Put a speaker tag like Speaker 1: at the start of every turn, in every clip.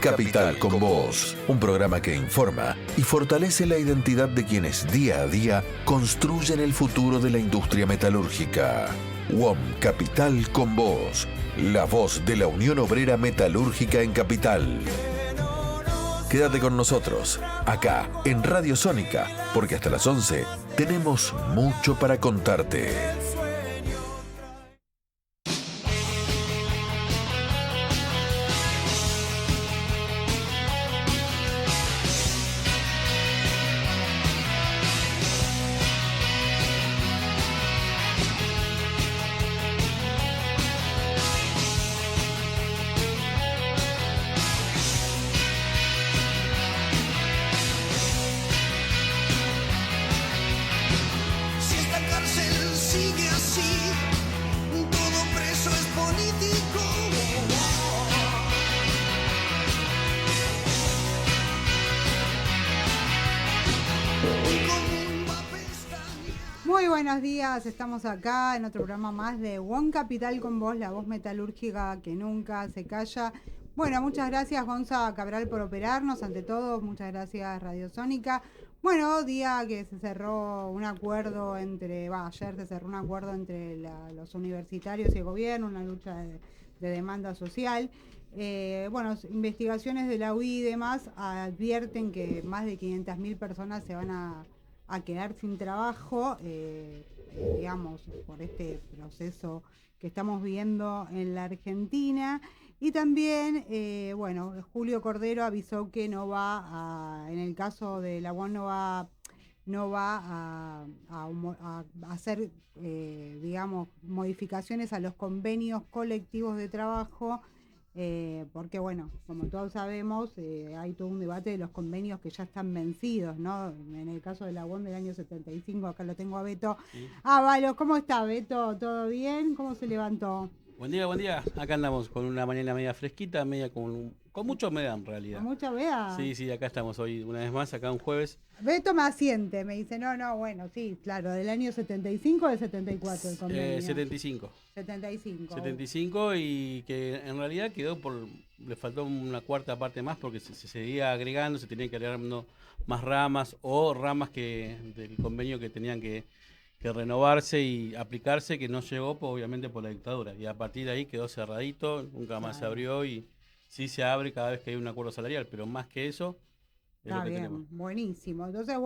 Speaker 1: Capital con Vos, un programa que informa y fortalece la identidad de quienes día a día construyen el futuro de la industria metalúrgica. WOM Capital con Vos, la voz de la Unión Obrera Metalúrgica en Capital. Quédate con nosotros, acá en Radio Sónica, porque hasta las 11 tenemos mucho para contarte.
Speaker 2: Buenos días, estamos acá en otro programa más de WOM Capital con Vos, la voz metalúrgica que nunca se calla. Bueno, muchas gracias Gonza Cabral por operarnos, ante todo, muchas gracias Radio Sónica. Bueno, día que se cerró un acuerdo ayer se cerró un acuerdo entre los universitarios y el gobierno, una lucha de demanda social. Investigaciones de la UI y demás advierten que más de 500.000 personas se van a quedar sin trabajo, por este proceso que estamos viendo en la Argentina. Y también, Julio Cordero avisó que en el caso de la UON no va a hacer, modificaciones a los convenios colectivos de trabajo, porque como todos sabemos, hay todo un debate de los convenios que ya están vencidos, ¿no? En el caso de la UON del año 75, acá lo tengo a Beto Ábalos. ¿Cómo está, Beto? ¿Todo bien? ¿Cómo se levantó?
Speaker 3: Buen día. Acá andamos con una mañana media fresquita, media con mucha humedad en realidad.
Speaker 2: ¿Con mucha humedad?
Speaker 3: Sí, acá estamos hoy una vez más, acá un jueves.
Speaker 2: Beto me asiente, me dice, sí, claro, del año 75 o del 74 el convenio.
Speaker 3: 75. 75 y que en realidad le faltó una cuarta parte más porque se seguía agregando, se tenían que agregar más ramas o ramas del convenio que tenían que renovarse y aplicarse, que no llegó obviamente por la dictadura, y a partir de ahí quedó cerradito, nunca más se abrió, y sí se abre cada vez que hay un acuerdo salarial, pero más que eso es lo que tenemos.
Speaker 2: Buenísimo. Entonces,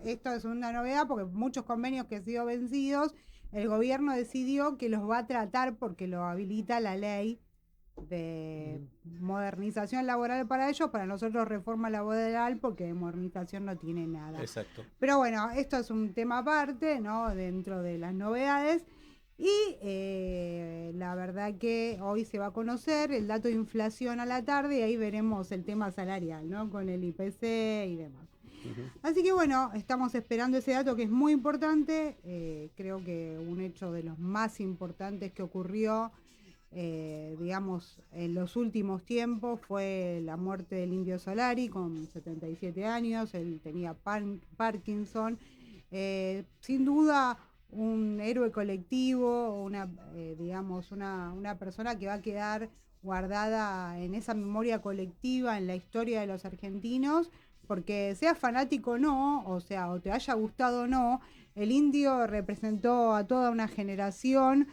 Speaker 2: esto es una novedad porque muchos convenios que han sido vencidos, el gobierno decidió que los va a tratar porque lo habilita la ley de modernización laboral para ellos, para nosotros reforma laboral porque de modernización no tiene nada.
Speaker 3: Exacto.
Speaker 2: Pero esto es un tema aparte, ¿no? Dentro de las novedades. Y la verdad que hoy se va a conocer el dato de inflación a la tarde y ahí veremos el tema salarial, ¿no? Con el IPC y demás. Así que estamos esperando ese dato que es muy importante. Creo que un hecho de los más importantes que ocurrió en los últimos tiempos fue la muerte del Indio Solari con 77 años, él tenía Parkinson, sin duda un héroe colectivo, una persona que va a quedar guardada en esa memoria colectiva, en la historia de los argentinos, porque seas fanático o no, o te haya gustado o no, el Indio representó a toda una generación,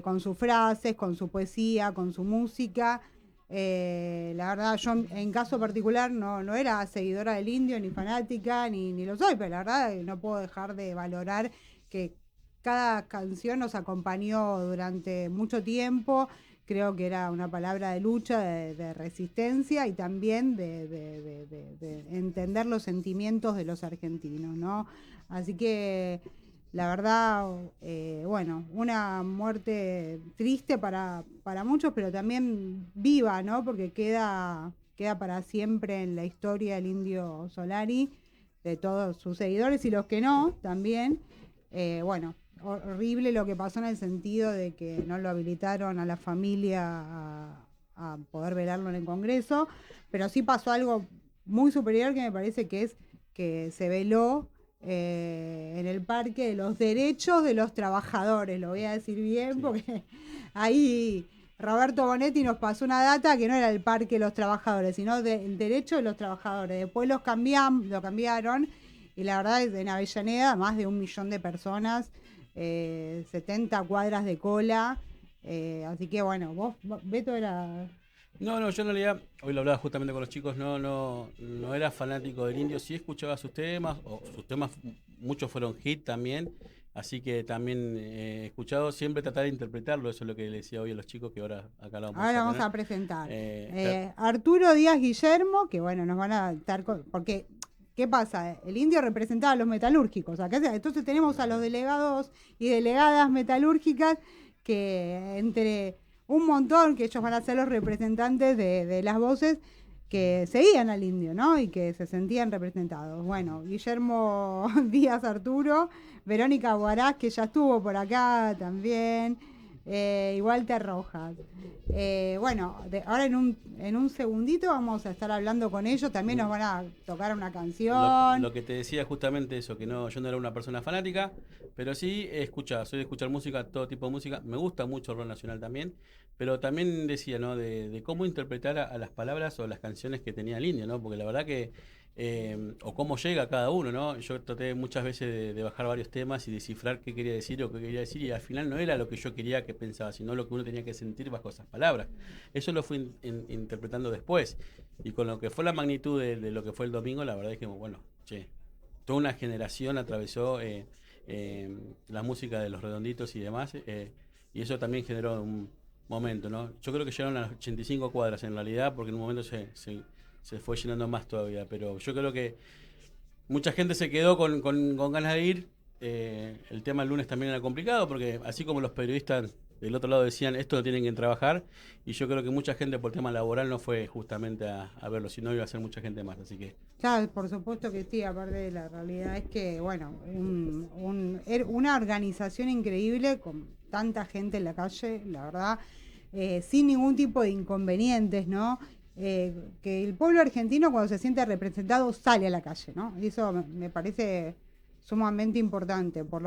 Speaker 2: con sus frases, con su poesía, con su música. La verdad, yo en caso particular no era seguidora del Indio, ni fanática, ni lo soy, pero la verdad no puedo dejar de valorar que cada canción nos acompañó durante mucho tiempo. Creo que era una palabra de lucha, de resistencia y también de entender los sentimientos de los argentinos, ¿no? Así que la verdad, una muerte triste para muchos, pero también viva, ¿no? Porque queda para siempre en la historia el Indio Solari, de todos sus seguidores y los que no, también. Horrible lo que pasó en el sentido de que no lo habilitaron a la familia a poder velarlo en el Congreso, pero sí pasó algo muy superior que me parece que es que se veló en el parque de los derechos de los trabajadores, lo voy a decir bien porque ahí Roberto Bonetti nos pasó una data que no era el Parque de los Trabajadores, sino el derecho de los trabajadores. Después lo cambiaron, y la verdad es en Avellaneda más de 1 millón de personas, 70 cuadras de cola, así que bueno, vos, Beto, era...
Speaker 3: No, yo en realidad, hoy lo hablaba justamente con los chicos, no era fanático del Indio, sí escuchaba sus temas, muchos fueron hit también, así que también he escuchado, siempre tratar de interpretarlo, eso es lo que le decía hoy a los chicos, que ahora acá lo
Speaker 2: vamos a presentar. Arturo Díaz Guillermo, que bueno, nos van a estar, porque, ¿qué pasa? El Indio representaba a los metalúrgicos, entonces tenemos a los delegados y delegadas metalúrgicas, que entre un montón, que ellos van a ser los representantes de las voces que seguían al Indio, ¿no? Y que se sentían representados. Bueno, Guillermo Díaz Arturo, Verónica Guarás, que ya estuvo por acá también, y Walter Rojas. Bueno, ahora en un segundito vamos a estar hablando con ellos, también nos van a tocar una canción.
Speaker 3: Lo que te decía justamente eso, que yo no era una persona fanática, pero sí soy de escuchar música, todo tipo de música, me gusta mucho el rock nacional también, pero también decía, ¿no? De cómo interpretar a las palabras o las canciones que tenía el Indio, ¿no? Porque la verdad que o cómo llega cada uno, ¿no? Yo traté muchas veces de bajar varios temas y descifrar qué quería decir o qué quería decir, y al final no era lo que yo quería que pensaba, sino lo que uno tenía que sentir bajo esas palabras. Eso lo fui interpretando después, y con lo que fue la magnitud de lo que fue el domingo, la verdad es que, bueno, toda una generación atravesó la música de Los Redonditos y demás, y eso también generó un momento, ¿no? Yo creo que llegaron a las 85 cuadras en realidad, porque en un momento se fue llenando más todavía, pero yo creo que mucha gente se quedó con ganas de ir. El tema el lunes también era complicado, porque así como los periodistas del otro lado decían, esto lo tienen que trabajar, y yo creo que mucha gente por tema laboral no fue justamente a verlo, sino iba a ser mucha gente más, así que...
Speaker 2: Claro, por supuesto que sí, aparte de la realidad es que, bueno, una organización increíble con tanta gente en la calle, la verdad, sin ningún tipo de inconvenientes, ¿no? Que el pueblo argentino, cuando se siente representado, sale a la calle, ¿no? Y eso me parece sumamente importante, por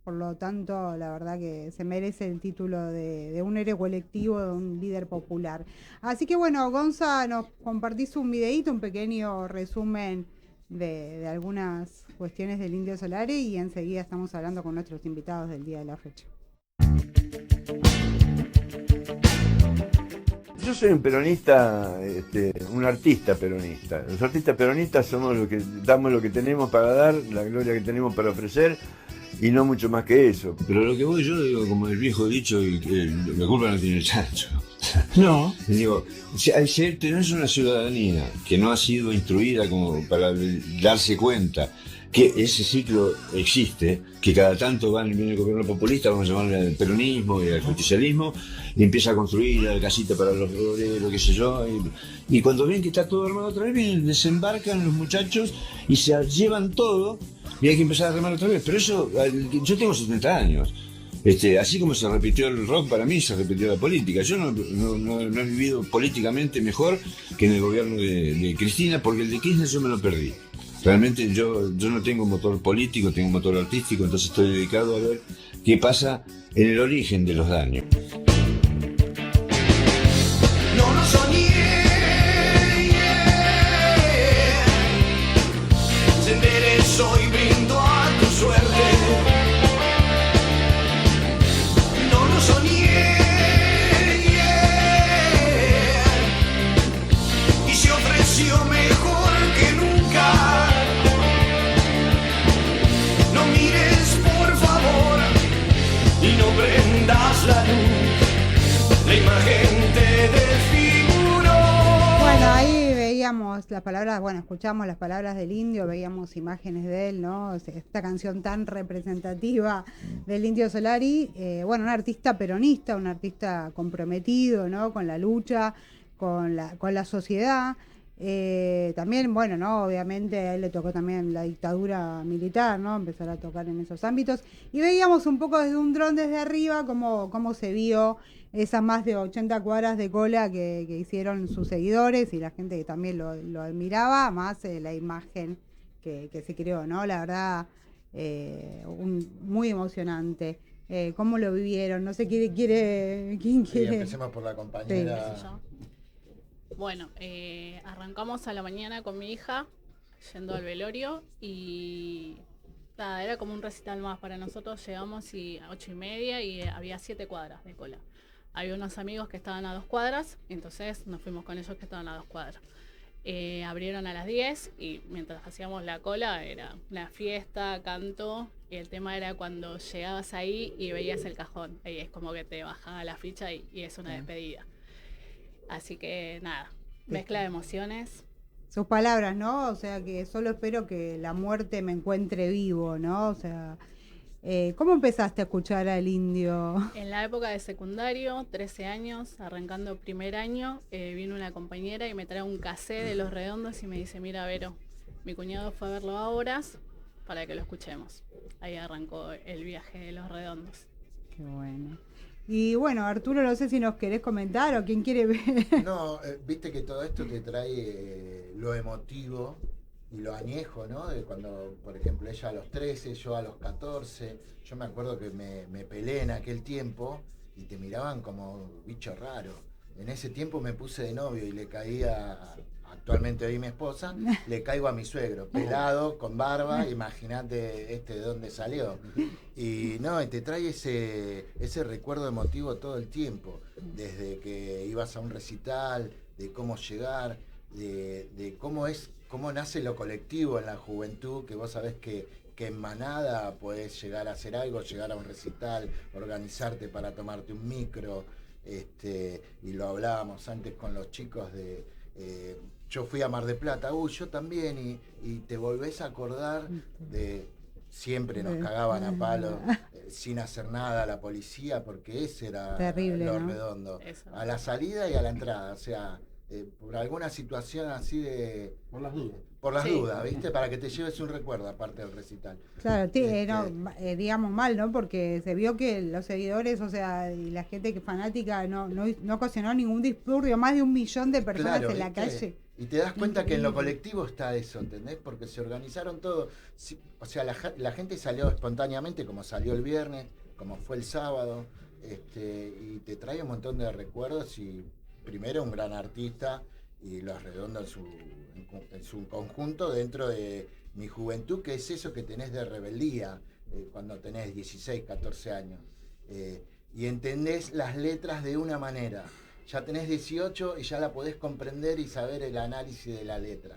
Speaker 2: lo tanto, la verdad que se merece el título de un héroe colectivo, de un líder popular. Así que bueno, Gonza, nos compartís un videíto, un pequeño resumen de algunas cuestiones del Indio Solari, y enseguida estamos hablando con nuestros invitados del día de la fecha.
Speaker 4: Yo soy un peronista, un artista peronista. Los artistas peronistas somos los que damos lo que tenemos para dar, la gloria que tenemos para ofrecer, y no mucho más que eso.
Speaker 5: Pero lo que voy yo digo, como el viejo dicho, y que la culpa no tiene el chancho. No. Digo, si tenés una ciudadanía que no ha sido instruida como para darse cuenta que ese ciclo existe, que cada tanto viene el gobierno populista, vamos a llamarle al peronismo y al justicialismo, y empieza a construir la casita para los obreros, qué sé yo, y cuando ven que está todo armado otra vez, vienen, desembarcan los muchachos y se llevan todo, y hay que empezar a remar otra vez. Pero eso, yo tengo 70 años. Así como se repitió el rock, para mí se repitió la política. Yo no he vivido políticamente mejor que en el gobierno de Cristina, porque el de Kirchner yo me lo perdí. Realmente yo no tengo motor político, tengo motor artístico, entonces estoy dedicado a ver qué pasa en el origen de los daños.
Speaker 6: No lo soñé, se enderezó y brindo a tu suerte. No lo soñé, y se ofreció mejor que nunca. No mires, por favor, y no prendas la luz, la imagen te desfiguró.
Speaker 2: Bueno, ahí veíamos las palabras, escuchamos las palabras del Indio, veíamos imágenes de él, ¿no? Esta canción tan representativa del Indio Solari, un artista peronista, un artista comprometido, ¿no? Con la lucha, con la sociedad. También, ¿no? Obviamente a él le tocó también la dictadura militar, ¿no? Empezar a tocar en esos ámbitos. Y veíamos un poco desde un dron desde arriba cómo se vio esas más de 80 cuadras de cola que hicieron sus seguidores y la gente que también lo admiraba, más la imagen que se creó, ¿no? La verdad, muy emocionante. ¿Cómo lo vivieron? No sé quién quiere.
Speaker 7: Empecemos por la compañera.
Speaker 8: Sí. Bueno, arrancamos a la mañana con mi hija, yendo al velorio, y nada, era como un recital más para nosotros. Llegamos a 8:30 y había 7 cuadras de cola. Había unos amigos que estaban a 2 cuadras, entonces nos fuimos con ellos que estaban a 2 cuadras. Abrieron a las 10 y mientras hacíamos la cola era una fiesta, canto, y el tema era cuando llegabas ahí y veías el cajón, ahí es como que te bajaba la ficha y es una despedida. Así que nada, mezcla de emociones.
Speaker 2: Sus palabras, ¿no? O sea, que solo espero que la muerte me encuentre vivo, ¿no? O sea, ¿cómo empezaste a escuchar al Indio?
Speaker 8: En la época de secundario, 13 años, arrancando primer año, vino una compañera y me trae un cassette de Los Redondos y me dice, mira, Vero, mi cuñado fue a verlo a horas para que lo escuchemos. Ahí arrancó el viaje de Los Redondos.
Speaker 2: Qué bueno. Y bueno, Arturo, no sé si nos querés comentar o quién quiere ver.
Speaker 7: No, viste que todo esto te trae lo emotivo y lo añejo, ¿no? De cuando, por ejemplo, ella a los 13, yo a los 14. Yo me acuerdo que me peleé en aquel tiempo y te miraban como bicho raro. En ese tiempo me puse de novio y le caía, actualmente hoy mi esposa, le caigo a mi suegro, pelado, con barba, imagínate de dónde salió. Y no, y te trae ese recuerdo emotivo todo el tiempo, desde que ibas a un recital, de cómo llegar, de cómo nace lo colectivo en la juventud, que vos sabés que en manada podés llegar a hacer algo, llegar a un recital, organizarte para tomarte un micro, y lo hablábamos antes con los chicos yo fui a Mar del Plata, yo también, y te volvés a acordar de siempre nos cagaban a palo sin hacer nada la policía, porque ese era
Speaker 2: terrible,
Speaker 7: Los
Speaker 2: ¿no?
Speaker 7: Redondos.
Speaker 8: Eso.
Speaker 7: A la salida y a la entrada, o sea, por alguna situación así de...
Speaker 3: Por las dudas.
Speaker 7: Por las
Speaker 8: Sí.
Speaker 7: dudas, ¿viste? Para que te lleves un recuerdo aparte del recital.
Speaker 2: Claro, digamos mal, ¿no? Porque se vio que los seguidores, o sea, y la gente que fanática no ocasionó ningún disturbio, más de 1 millón de personas
Speaker 7: Claro,
Speaker 2: en la
Speaker 7: ¿viste?
Speaker 2: calle.
Speaker 7: Y te das cuenta que en lo colectivo está eso, ¿entendés? Porque se organizaron todo. O sea, la gente salió espontáneamente, como salió el viernes, como fue el sábado, y te trae un montón de recuerdos. Y primero un gran artista, y Los Redondos en su conjunto dentro de mi juventud, que es eso que tenés de rebeldía cuando tenés 16, 14 años. Y entendés las letras de una manera. Ya tenés 18 y ya la podés comprender y saber el análisis de la letra.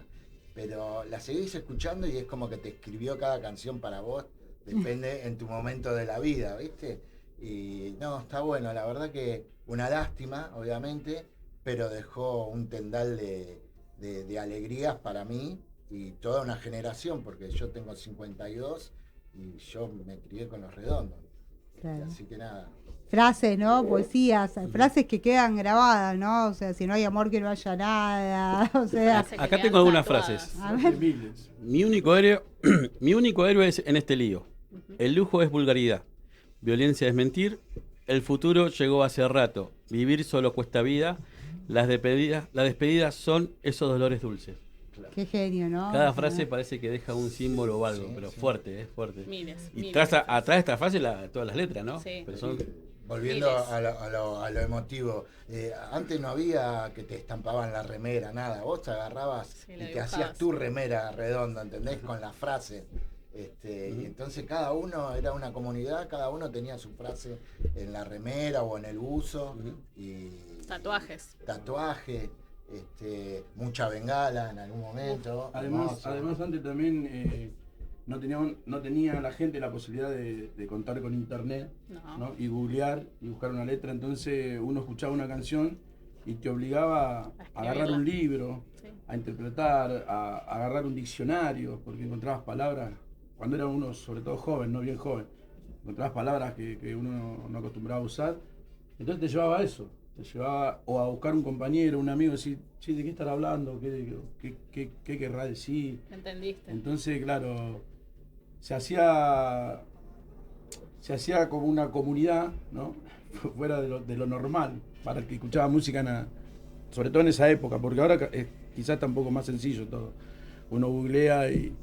Speaker 7: Pero la seguís escuchando y es como que te escribió cada canción para vos, depende en tu momento de la vida, ¿viste? Y no, está bueno, la verdad que una lástima, obviamente, pero dejó un tendal de alegrías para mí y toda una generación, porque yo tengo 52 y yo me crié con Los Redondos.
Speaker 2: Claro.
Speaker 7: Así que nada.
Speaker 2: Frases, ¿no? Poesías, frases que quedan grabadas, ¿no? O sea, si no hay amor que no haya nada, o sea...
Speaker 8: Frases que
Speaker 3: Acá
Speaker 8: quedan
Speaker 3: tengo algunas
Speaker 8: tatuadas.
Speaker 3: frases.
Speaker 2: A ver.
Speaker 3: Mi único héroe es en este lío. El lujo es vulgaridad. Violencia es mentir. El futuro llegó hace rato. Vivir solo cuesta vida. Las despedidas son esos dolores dulces.
Speaker 2: Qué genio, ¿no?
Speaker 3: Cada
Speaker 2: O sea,
Speaker 3: frase parece que deja un símbolo o algo,
Speaker 7: Sí,
Speaker 3: pero
Speaker 7: sí.
Speaker 3: fuerte, es fuerte.
Speaker 8: Miles.
Speaker 3: Y
Speaker 8: miles.
Speaker 3: atrás de esta frase todas las letras, ¿no?
Speaker 8: Sí.
Speaker 3: Pero son...
Speaker 7: Volviendo
Speaker 8: Miles.
Speaker 7: a lo emotivo, antes no había que te estampaban la remera, nada. Vos te agarrabas
Speaker 8: Sí,
Speaker 7: y
Speaker 8: la
Speaker 7: te
Speaker 8: dibujabas.
Speaker 7: hacías tu remera redonda, ¿entendés? Con la frase. Y entonces cada uno era una comunidad, cada uno tenía su frase en la remera o en el buzo. Y
Speaker 8: Tatuajes.
Speaker 7: tatuaje, mucha bengala en algún momento.
Speaker 9: Además
Speaker 7: hermoso.
Speaker 9: antes también no tenía la gente la posibilidad de contar con internet,
Speaker 8: No.
Speaker 9: ¿no? Y googlear y buscar una letra. Entonces uno escuchaba una canción y te obligaba a agarrar
Speaker 8: escribirla.
Speaker 9: un libro,
Speaker 8: Sí.
Speaker 9: a interpretar, a agarrar un diccionario, porque encontrabas palabras, cuando era uno sobre todo joven, no bien joven, encontrabas palabras que uno no acostumbraba a usar. Entonces te llevaba a eso. Te llevaba o a buscar un compañero, un amigo, decir, che, ¿de qué estar hablando? ¿Qué querrá decir?
Speaker 8: ¿Me entendiste?
Speaker 9: Entonces, claro, se hacía como una comunidad, ¿no? Fuera de lo normal, para el que escuchaba música, sobre todo en esa época, porque ahora quizás está un poco más sencillo todo. Uno googlea y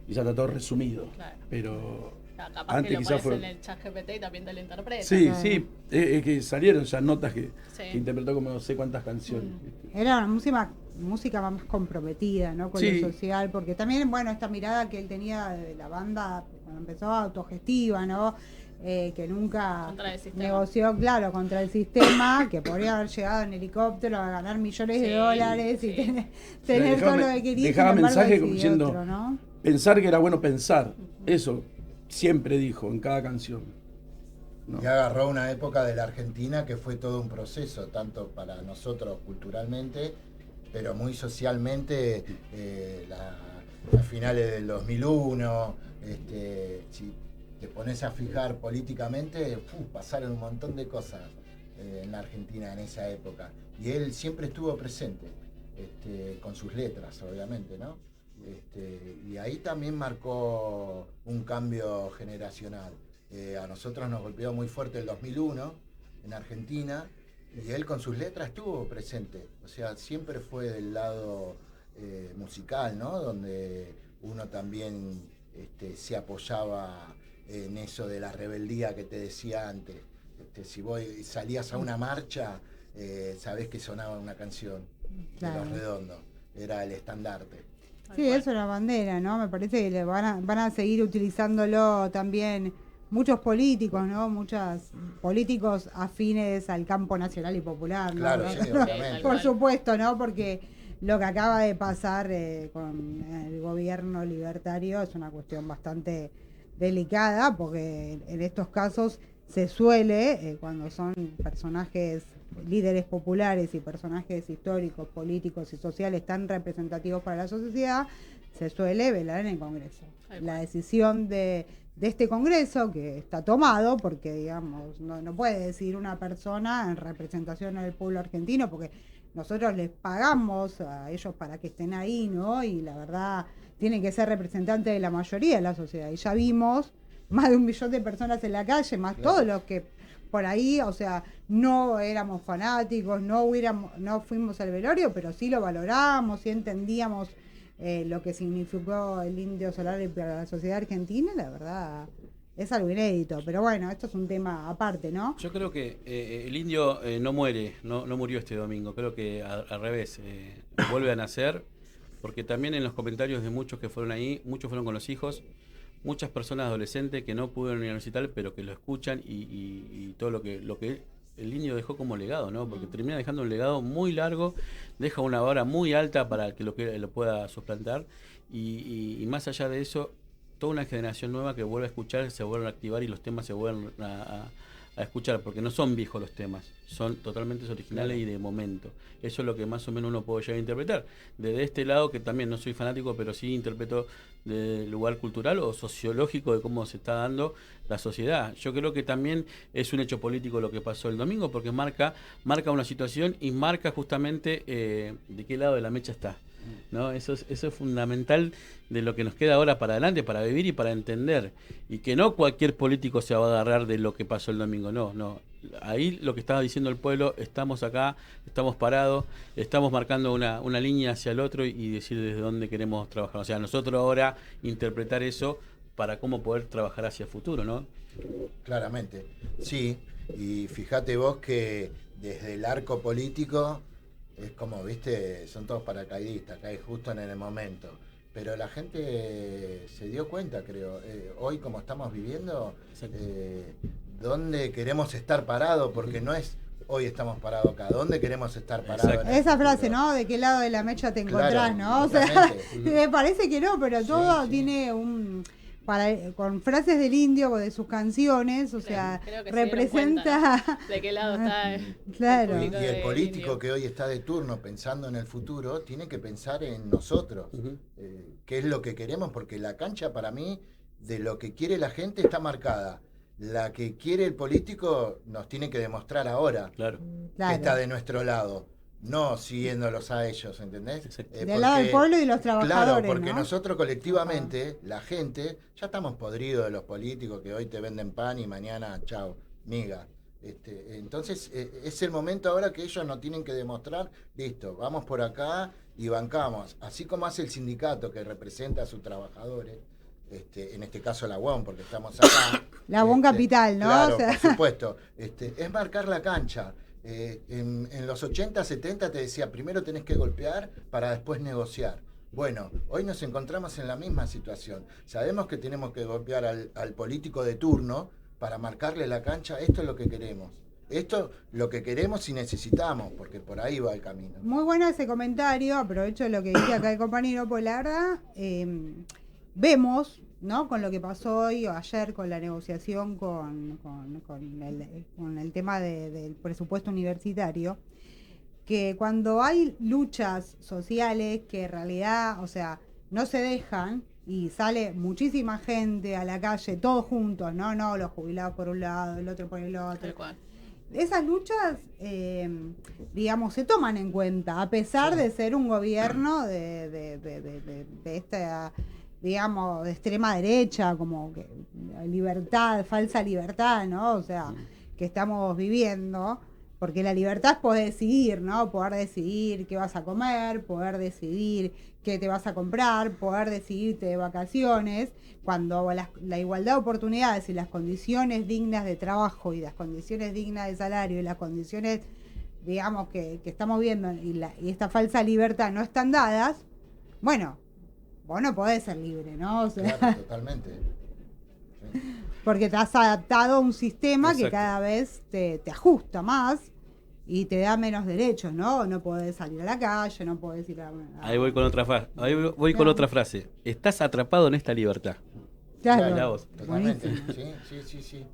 Speaker 9: ya está todo resumido.
Speaker 8: Claro.
Speaker 9: Pero
Speaker 8: Capaz
Speaker 9: Antes
Speaker 8: que lo
Speaker 9: quizás
Speaker 8: pones
Speaker 9: fue...
Speaker 8: en el chat GPT y también te lo interpreta.
Speaker 9: Sí,
Speaker 2: Claro.
Speaker 9: sí, es que salieron ya notas que
Speaker 8: Sí.
Speaker 9: interpretó como no sé cuántas canciones.
Speaker 2: Era una música más comprometida, ¿no? Con
Speaker 9: Sí.
Speaker 2: lo social, porque también, bueno, esta mirada que él tenía de la banda cuando empezó autogestiva, ¿no? Que nunca
Speaker 8: Contra el sistema.
Speaker 2: negoció, claro, contra el sistema, que podría haber llegado en helicóptero a ganar millones de
Speaker 8: Sí,
Speaker 2: dólares y
Speaker 8: sí.
Speaker 2: tener
Speaker 9: Dejaba-
Speaker 2: todo lo que quería.
Speaker 9: dejaba
Speaker 2: sin embargo,
Speaker 9: mensaje como
Speaker 2: decidió
Speaker 9: diciendo,
Speaker 2: otro, ¿no?
Speaker 9: Pensar que era bueno pensar, eso siempre dijo en cada canción. ¿no?
Speaker 7: Y agarró una época de la Argentina que fue todo un proceso, tanto para nosotros culturalmente, pero muy socialmente, a finales del 2001, si te pones a fijar políticamente, pasaron un montón de cosas en la Argentina en esa época. Y él siempre estuvo presente, con sus letras, obviamente, ¿no? Y ahí también marcó un cambio generacional. A nosotros nos golpeó muy fuerte el 2001 en Argentina y él con sus letras estuvo presente. O sea, siempre fue del lado musical, ¿no? Donde uno también se apoyaba en eso de la rebeldía que te decía antes. Si vos salías a una marcha, sabés que sonaba una canción de Los Redondos, era el estandarte.
Speaker 2: Sí, es una bandera, ¿no? Me parece que van a seguir utilizándolo también muchos políticos, ¿no? Muchos políticos afines al campo nacional y popular, ¿no?
Speaker 7: Claro, sí, obviamente.
Speaker 2: Por supuesto, ¿no? Porque lo que acaba de pasar con el gobierno libertario es una cuestión bastante delicada, porque en estos casos se suele, cuando son personajes, líderes populares y personajes históricos, políticos y sociales tan representativos para la sociedad, se suele velar en el Congreso. La decisión de este Congreso, que está tomado, porque digamos, no puede decidir una persona en representación del pueblo argentino, porque nosotros les pagamos a ellos para que estén ahí, ¿no? Y la verdad, tienen que ser representantes de la mayoría de la sociedad. Y ya vimos más de 1 millón de personas en la calle, más todos los que por ahí, o sea, no éramos fanáticos, no fuimos al velorio, pero sí lo valoramos, sí entendíamos lo que significó el Indio Solari para la sociedad argentina. La verdad es algo inédito, pero bueno, esto es un tema aparte, ¿no?
Speaker 3: Yo creo que el Indio no murió este domingo, creo que al revés, vuelve a nacer, porque también en los comentarios de muchos que fueron ahí, muchos fueron con los hijos, muchas personas adolescentes que no pudieron ir al recital, pero que lo escuchan y todo lo que el Indio dejó como legado, ¿no? Porque termina dejando un legado muy largo, deja una vara muy alta para que lo pueda suplantar y más allá de eso, toda una generación nueva que vuelve a escuchar, se vuelven a activar y los temas se vuelven a escuchar, porque no son viejos los temas, son totalmente originales y de momento. Eso es lo que más o menos uno puede llegar a interpretar. Desde este lado, que también no soy fanático, pero sí interpreto del lugar cultural o sociológico de cómo se está dando la sociedad. Yo creo que también es un hecho político lo que pasó el domingo, porque marca una situación y marca justamente de qué lado de la mecha está, ¿no? Eso es fundamental de lo que nos queda ahora para adelante, para vivir y para entender. Y que no cualquier político se va a agarrar de lo que pasó el domingo, no. Ahí lo que estaba diciendo el pueblo, estamos acá, estamos parados, estamos marcando una línea hacia el otro y decir desde dónde queremos trabajar. O sea, nosotros ahora interpretar eso para cómo poder trabajar hacia el futuro, ¿no?
Speaker 7: Claramente, sí. Y fíjate vos que desde el arco político es como, viste, son todos paracaidistas, cae justo en el momento. Pero la gente se dio cuenta, creo, hoy como estamos viviendo, dónde queremos estar parados, porque no es hoy estamos parados acá, dónde queremos estar parados.
Speaker 2: Esa frase, ¿no? ¿De qué lado de la mecha te encontrás,
Speaker 7: Claro,
Speaker 2: no? O sea, me parece que no, pero todo tiene con frases del Indio o de sus canciones, o sea,
Speaker 8: creo que
Speaker 2: representa
Speaker 8: ¿no? De qué lado está
Speaker 2: claro.
Speaker 7: Y el político que hoy está de turno pensando en el futuro tiene que pensar en nosotros, qué es lo que queremos, porque la cancha para mí de lo que quiere la gente está marcada. La que quiere el político nos tiene que demostrar ahora que está de nuestro lado, no siguiéndolos a ellos, ¿entendés?
Speaker 2: Del lado del pueblo y los trabajadores.
Speaker 7: Claro, porque
Speaker 2: ¿no?
Speaker 7: nosotros colectivamente, la gente, ya estamos podridos de los políticos que hoy te venden pan y mañana, chao, miga. Entonces, es el momento ahora que ellos nos tienen que demostrar, listo, vamos por acá y bancamos. Así como hace el sindicato que representa a sus trabajadores, en este caso la UOM, porque estamos acá.
Speaker 2: La UOM Capital, ¿no?
Speaker 7: Claro,
Speaker 2: O sea.
Speaker 7: por supuesto. Es marcar la cancha. En los 80, 70 te decía, primero tenés que golpear para después negociar. Bueno, hoy nos encontramos en la misma situación. Sabemos que tenemos que golpear al político de turno para marcarle la cancha. Esto es lo que queremos. Esto lo que queremos y necesitamos, porque por ahí va el camino.
Speaker 2: Muy bueno ese comentario, aprovecho lo que dice acá el compañero, pues la verdad, vemos, ¿no? Con lo que pasó hoy o ayer con la negociación con el tema del presupuesto universitario, que cuando hay luchas sociales que en realidad, o sea, no se dejan y sale muchísima gente a la calle, todos juntos, no los jubilados por un lado, el otro por el otro.
Speaker 8: Tal cual.
Speaker 2: Esas luchas, digamos, se toman en cuenta, a pesar de ser un gobierno de esta, digamos, de extrema derecha, como que libertad, falsa libertad, ¿no? O sea, que estamos viviendo. Porque la libertad es poder decidir, ¿no? Poder decidir qué vas a comer, poder decidir qué te vas a comprar, poder decidirte de vacaciones, cuando la igualdad de oportunidades y las condiciones dignas de trabajo y las condiciones dignas de salario y las condiciones, digamos, que estamos viendo y esta falsa libertad no están dadas, bueno, vos no podés ser libre, ¿no? O sea,
Speaker 7: claro, totalmente. Sí.
Speaker 2: Porque te has adaptado a un sistema
Speaker 3: Exacto.
Speaker 2: que cada vez te ajusta más y te da menos derechos, ¿no? No podés salir a la calle, no podés ir a...
Speaker 3: Ahí voy con otra frase. Con otra frase. Estás atrapado en esta libertad.
Speaker 2: Claro,
Speaker 3: Mirá vos.
Speaker 7: Totalmente.
Speaker 2: buenísimo.
Speaker 7: Sí.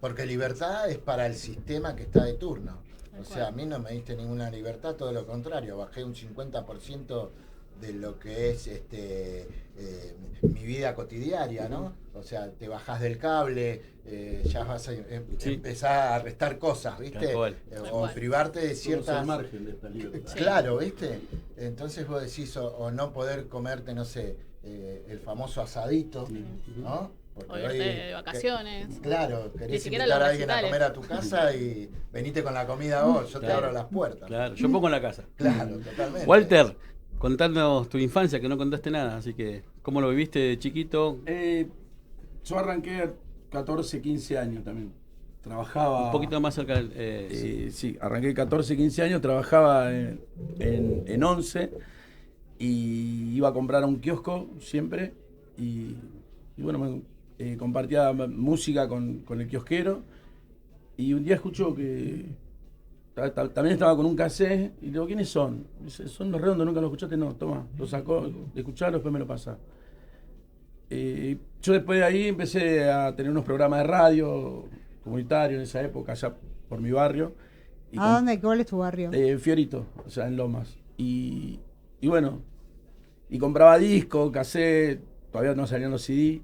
Speaker 7: Porque libertad es para el sistema que está de turno. O
Speaker 8: Tal
Speaker 7: sea, a
Speaker 8: cual.
Speaker 7: mí no me diste ninguna libertad, todo lo contrario, bajé un 50% de lo que es mi vida cotidiana, ¿no? O sea, te bajás del cable, ya vas a empezar a restar cosas, ¿viste?
Speaker 3: Tal cual.
Speaker 7: O privarte de
Speaker 9: Somos
Speaker 7: ciertas...
Speaker 9: al margen de esta libertad.
Speaker 7: Claro, ¿viste? Entonces vos decís, o no poder comerte, no sé, el famoso asadito, ¿no? Porque
Speaker 8: O irte de vacaciones.
Speaker 7: Claro,
Speaker 8: Ni
Speaker 7: querés
Speaker 8: siquiera
Speaker 7: invitar a
Speaker 8: los
Speaker 7: alguien a
Speaker 8: recitales.
Speaker 7: comer a tu casa y venite con la comida vos, yo te
Speaker 3: Claro.
Speaker 7: abro las puertas.
Speaker 3: Claro, yo pongo en la casa.
Speaker 7: Claro, totalmente.
Speaker 3: Walter, contándonos tu infancia, que no contaste nada, así que, ¿cómo lo viviste de chiquito?
Speaker 9: Yo arranqué a 14, 15 años también. Trabajaba...
Speaker 3: Un poquito más cerca del... sí.
Speaker 9: Sí, arranqué 14, 15 años, trabajaba en 11 y iba a comprar a un kiosco siempre y bueno, compartía música con el kiosquero y un día escucho que también estaba con un cassette y le digo, ¿quiénes son? Dice, son Los Redondos, ¿nunca lo escuchaste? No, toma, lo sacó, escuchalo, después me lo pasa. Yo después de ahí empecé a tener unos programas de radio comunitarios en esa época, allá por mi barrio. Y
Speaker 2: ¿A dónde? ¿Cuál es tu barrio?
Speaker 9: Fiorito, o sea, en Lomas. Y bueno, y compraba discos, cassette, todavía no salían los CD,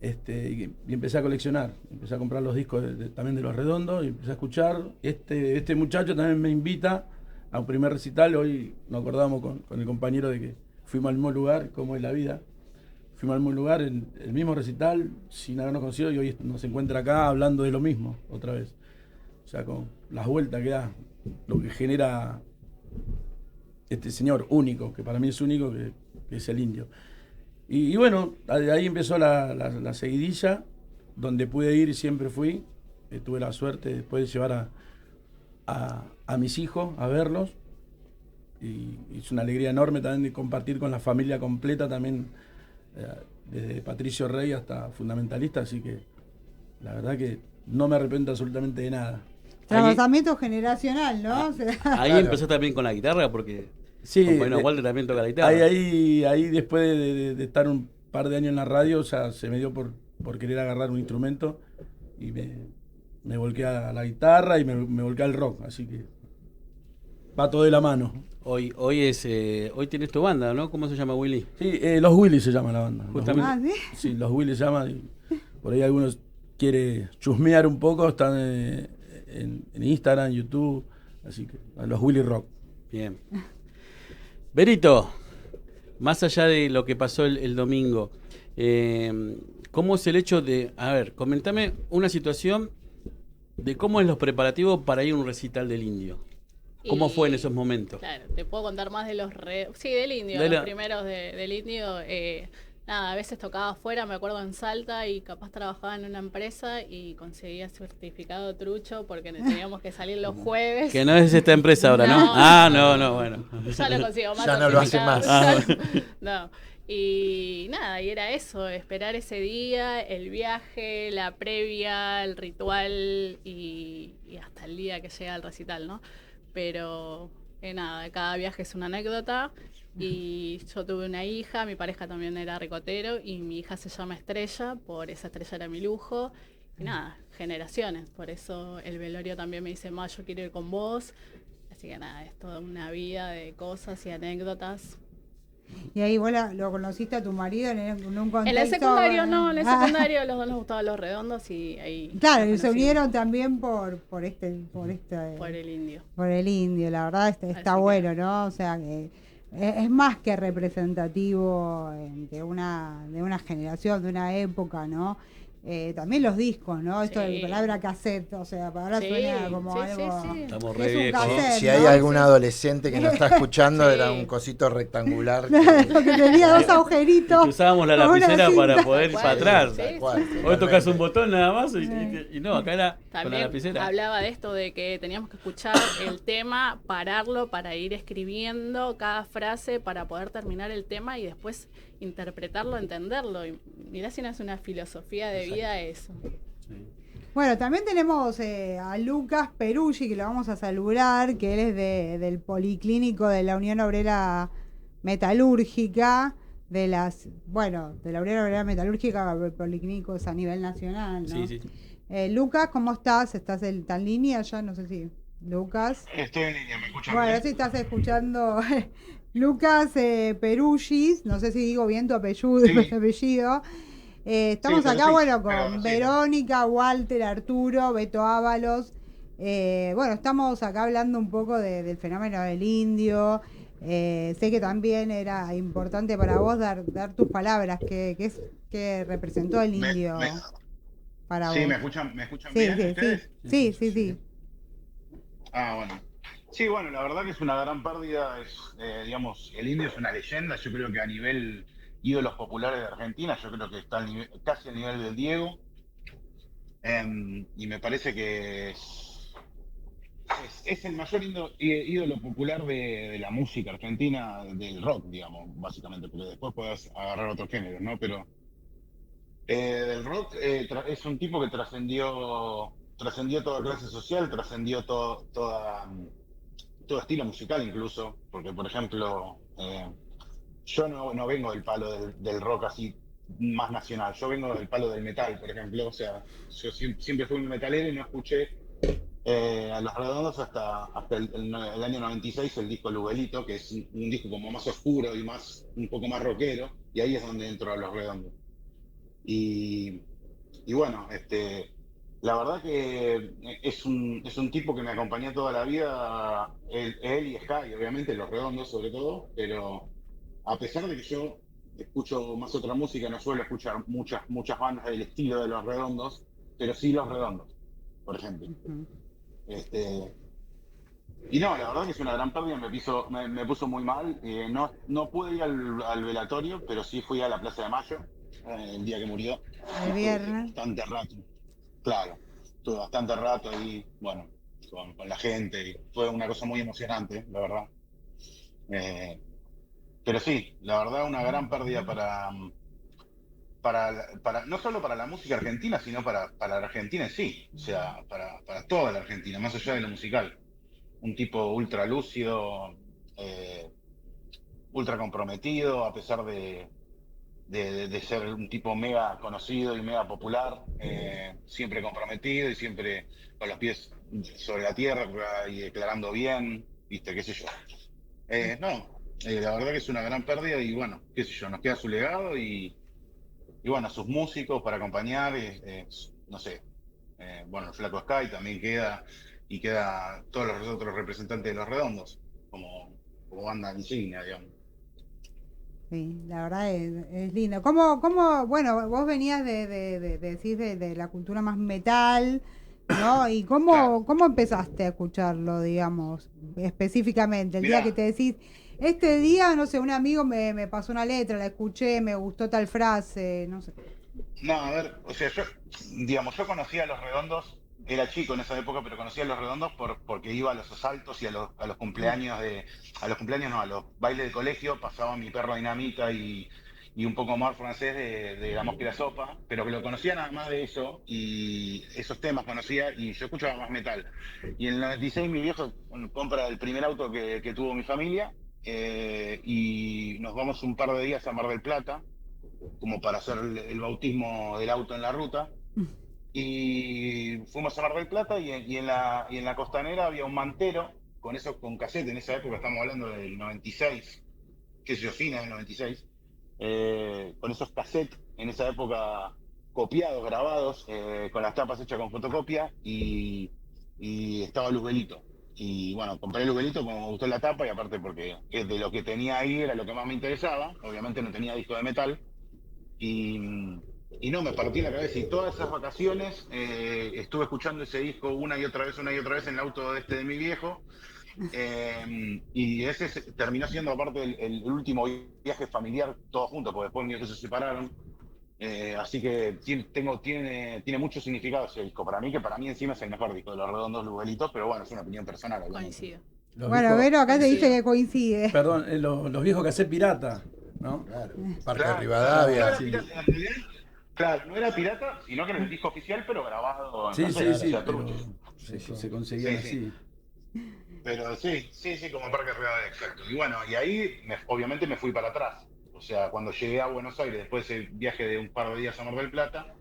Speaker 9: y empecé a coleccionar. Empecé a comprar los discos también de Los Redondos y empecé a escuchar. Este muchacho también me invita a un primer recital. Hoy nos acordamos con el compañero de que fuimos al mismo lugar, como es la vida. Fuimos al mismo lugar, en el mismo recital, sin habernos conocido, y hoy nos encuentra acá hablando de lo mismo, otra vez. O sea, con las vueltas que da, lo que genera este señor único, que para mí es único, que es el Indio. Y bueno, de ahí empezó la seguidilla, donde pude ir y siempre fui. Tuve la suerte después de llevar a mis hijos a verlos. Y es una alegría enorme también de compartir con la familia completa también, desde Patricio Rey hasta Fundamentalista, así que la verdad que no me arrepiento absolutamente de nada.
Speaker 2: Tratamiento generacional, ¿no? O sea,
Speaker 3: Ahí
Speaker 7: Claro.
Speaker 3: empezó también con la guitarra, porque
Speaker 9: Sí,
Speaker 3: compañero Walter también toca la guitarra.
Speaker 9: ahí después de estar un par de años en la radio, o sea, se me dio por querer agarrar un instrumento y me volqué a la guitarra y me volqué al rock, así que va todo de la mano.
Speaker 3: Hoy tienes tu banda, ¿no? ¿Cómo se llama, Willy?
Speaker 9: Sí, los Willy se llama la banda. Los
Speaker 3: Justamente.
Speaker 9: Willy.
Speaker 2: ¿sí?
Speaker 9: Sí, los Willy se llaman. Y por ahí algunos quiere chusmear un poco, están en Instagram, YouTube, así que los Willy Rock.
Speaker 3: Bien. Berito, más allá de lo que pasó el domingo, ¿cómo es el hecho de... A ver, comentame una situación de cómo es los preparativos para ir a un recital del Indio. ¿Cómo fue en esos momentos?
Speaker 8: Claro, te puedo contar más de los... Sí, del Indio,
Speaker 3: De
Speaker 8: los
Speaker 3: la-
Speaker 8: primeros del Indio. nada, a veces tocaba afuera, me acuerdo en Salta, y capaz trabajaba en una empresa y conseguía certificado trucho porque teníamos que salir los jueves.
Speaker 3: Que no es esta empresa ahora, ¿no? No, bueno.
Speaker 8: Ya lo consigo más.
Speaker 7: Ya no lo hace más.
Speaker 8: No. Y nada, y era eso, esperar ese día, el viaje, la previa, el ritual y hasta el día que llega el recital, ¿no? Pero nada, cada viaje es una anécdota. Y yo tuve una hija, mi pareja también era ricotero y mi hija se llama Estrella, por esa estrella era mi lujo. Y nada, generaciones, por eso el velorio también me dice, yo quiero ir con vos. Así que nada, es toda una vida de cosas y anécdotas.
Speaker 2: Y ahí vos lo conociste a tu marido en un contexto...
Speaker 8: En el secundario no, en el secundario los dos nos gustaban los redondos y ahí...
Speaker 2: Claro, y se unieron también por
Speaker 8: el indio.
Speaker 2: Por el indio, la verdad está bueno, ¿no? O sea, que es más que representativo de una generación, de una época, ¿no? También los discos, ¿no? Esto de la palabra cassette, o sea, para ahora suena como algo...
Speaker 3: Sí. Estamos
Speaker 2: es un cassette,
Speaker 7: si hay algún adolescente que nos está escuchando, era un cosito rectangular.
Speaker 2: Que tenía dos agujeritos.
Speaker 3: Y usábamos la lapicera para poder ir para atrás. Hoy tocas un botón nada más y no, acá era
Speaker 8: también
Speaker 3: con la lapicera.
Speaker 8: Hablaba de esto, de que teníamos que escuchar el tema, pararlo para ir escribiendo cada frase para poder terminar el tema y después interpretarlo, entenderlo. Y mirá si no es una filosofía de vida eso.
Speaker 3: Sí.
Speaker 2: Bueno, también tenemos a Lucas Peruggi, que lo vamos a saludar, que él es del Policlínico de la Unión Obrera Metalúrgica, de la Unión Obrera Metalúrgica, el Policlínico es a nivel nacional, ¿no?
Speaker 3: Sí.
Speaker 2: Lucas, ¿cómo estás? ¿Estás en línea ya? No sé si... Lucas.
Speaker 10: Estoy en línea, ¿me escuchan?
Speaker 2: Bueno, si estás escuchando... Lucas Peruggi, no sé si digo bien tu apellido. Estamos acá, con Verónica, Walter, Arturo, Beto Ábalos. Estamos acá hablando un poco del fenómeno del indio. Sé que también era importante para vos dar tus palabras, que representó el indio para vos.
Speaker 10: Sí, ¿me escuchan bien ustedes?
Speaker 2: Sí.
Speaker 10: Ah, bueno. Sí, bueno, la verdad que es una gran pérdida, el indio es una leyenda, yo creo que a nivel ídolos populares de Argentina, yo creo que está casi al nivel del Diego, y me parece que es el mayor ídolo popular de la música argentina, del rock, digamos, básicamente, porque después podés agarrar otros géneros, ¿no? Pero del rock es un tipo que trascendió toda clase social, trascendió todo estilo musical incluso, porque por ejemplo, yo no vengo del palo del rock así más nacional, yo vengo del palo del metal, por ejemplo, o sea, yo siempre fui un metalero y no escuché a Los Redondos hasta el año 96, el disco Luguelito, que es un disco como más oscuro y un poco más rockero, y ahí es donde entro a Los Redondos. Y bueno, la verdad que es un tipo que me acompañó toda la vida, él y Sky, obviamente, Los Redondos sobre todo, pero a pesar de que yo escucho más otra música, no suelo escuchar muchas bandas del estilo de Los Redondos, pero sí Los Redondos, por ejemplo. Y no, la verdad que es una gran pérdida, me puso muy mal, no pude ir al velatorio, pero sí fui a la Plaza de Mayo, el día que murió.
Speaker 2: El viernes.
Speaker 10: Bastante rato. Claro, estuve bastante rato ahí, bueno, con la gente, y fue una cosa muy emocionante, la verdad. Pero sí, la verdad, una gran pérdida para no solo para la música argentina, sino para la Argentina en sí, o sea, para toda la Argentina, más allá de lo musical. Un tipo ultra lúcido, ultra comprometido, a pesar de ser un tipo mega conocido y mega popular, siempre comprometido y siempre con los pies sobre la tierra y declarando bien, viste, qué sé yo. La verdad que es una gran pérdida y bueno, qué sé yo, nos queda su legado y bueno, sus músicos para acompañar, no sé, bueno, el Flaco Sky también queda y queda todos los otros representantes de Los Redondos como banda insignia, digamos.
Speaker 2: Sí, la verdad es lindo. ¿Cómo, bueno, vos venías de la cultura más metal, ¿no? ¿Y cómo empezaste a escucharlo, digamos, específicamente? El día que te decís, este día, no sé, un amigo me pasó una letra, la escuché, me gustó tal frase, no sé.
Speaker 10: No, a ver, o sea, yo conocía a Los Redondos, era chico en esa época, pero conocía a Los Redondos porque iba a los asaltos y a los cumpleaños a los bailes de colegio, pasaba mi perro Dinamita y un poco más francés de La Mosca y la Sopa, pero que lo conocía nada más de eso, y esos temas conocía, y yo escuchaba más metal. Y en el 96 mi viejo compra el primer auto que tuvo mi familia, y nos vamos un par de días a Mar del Plata, como para hacer el bautismo del auto en la ruta. Y fuimos a Mar del Plata y en la costanera había un mantero con cassette. En esa época, estamos hablando del 96, qué sé yo, fines del 96, con esos cassettes en esa época copiados, grabados, con las tapas hechas con fotocopia, y estaba Luzbelito. Y bueno, compré Luzbelito como me gustó la tapa, y aparte porque de lo que tenía ahí era lo que más me interesaba. Obviamente no tenía disco de metal. Y no, me partí la cabeza, y todas esas vacaciones estuve escuchando ese disco una y otra vez en el auto de mi viejo, y ese terminó siendo aparte el último viaje familiar todos juntos, porque después mis hijos se separaron, así que tiene mucho significado ese disco para mí, que para mí encima es el mejor disco de Los Redondos, Luzbelitos, pero bueno, es una opinión personal.
Speaker 8: Coincido.
Speaker 2: Bueno, Vero, acá te dice que coincide.
Speaker 9: Perdón, los viejos cassette pirata, ¿no?
Speaker 7: Claro, Parque de Rivadavia.
Speaker 10: Claro, no era pirata, sino que era el disco oficial, pero grabado en
Speaker 9: se conseguía así.
Speaker 10: Pero sí, como Parque Rivadavia, exacto. Y bueno, y ahí obviamente me fui para atrás. O sea, cuando llegué a Buenos Aires, después de ese viaje de un par de días a Mar del Plata,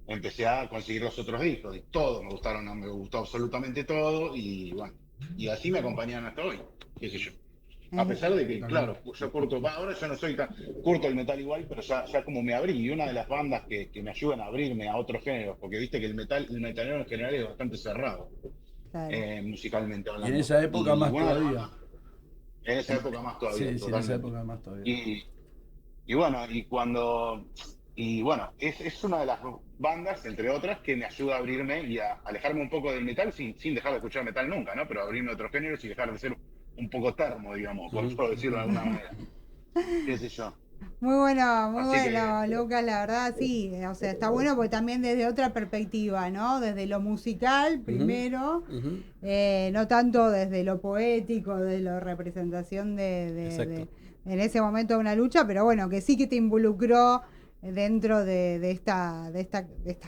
Speaker 10: empecé a conseguir los otros discos. Y todos me gustó absolutamente todo, y bueno, y así me acompañaron hasta hoy, qué sé yo. A pesar de que, claro, yo ahora yo no soy tan curto el metal igual, pero ya como me abrí, y una de las bandas que me ayudan a abrirme a otros géneros, porque viste que el metalero en general es bastante cerrado, claro, musicalmente hablando.
Speaker 9: Y en esa época más todavía.
Speaker 10: En esa época más todavía.
Speaker 9: Sí, en esa época más todavía.
Speaker 10: Y bueno, es una de las bandas, entre otras, que me ayuda a abrirme y a alejarme un poco del metal, sin dejar de escuchar metal nunca, ¿no? Pero abrirme a otros géneros y dejar de ser un poco termo, digamos, por decirlo de alguna manera. ¿Qué sé yo?
Speaker 2: Muy bueno, Lucas, la verdad, sí. O sea, está bueno porque también desde otra perspectiva, ¿no? Desde lo musical, primero, no tanto desde lo poético, de la representación de en ese momento de una lucha, pero bueno, que sí que te involucró dentro de estas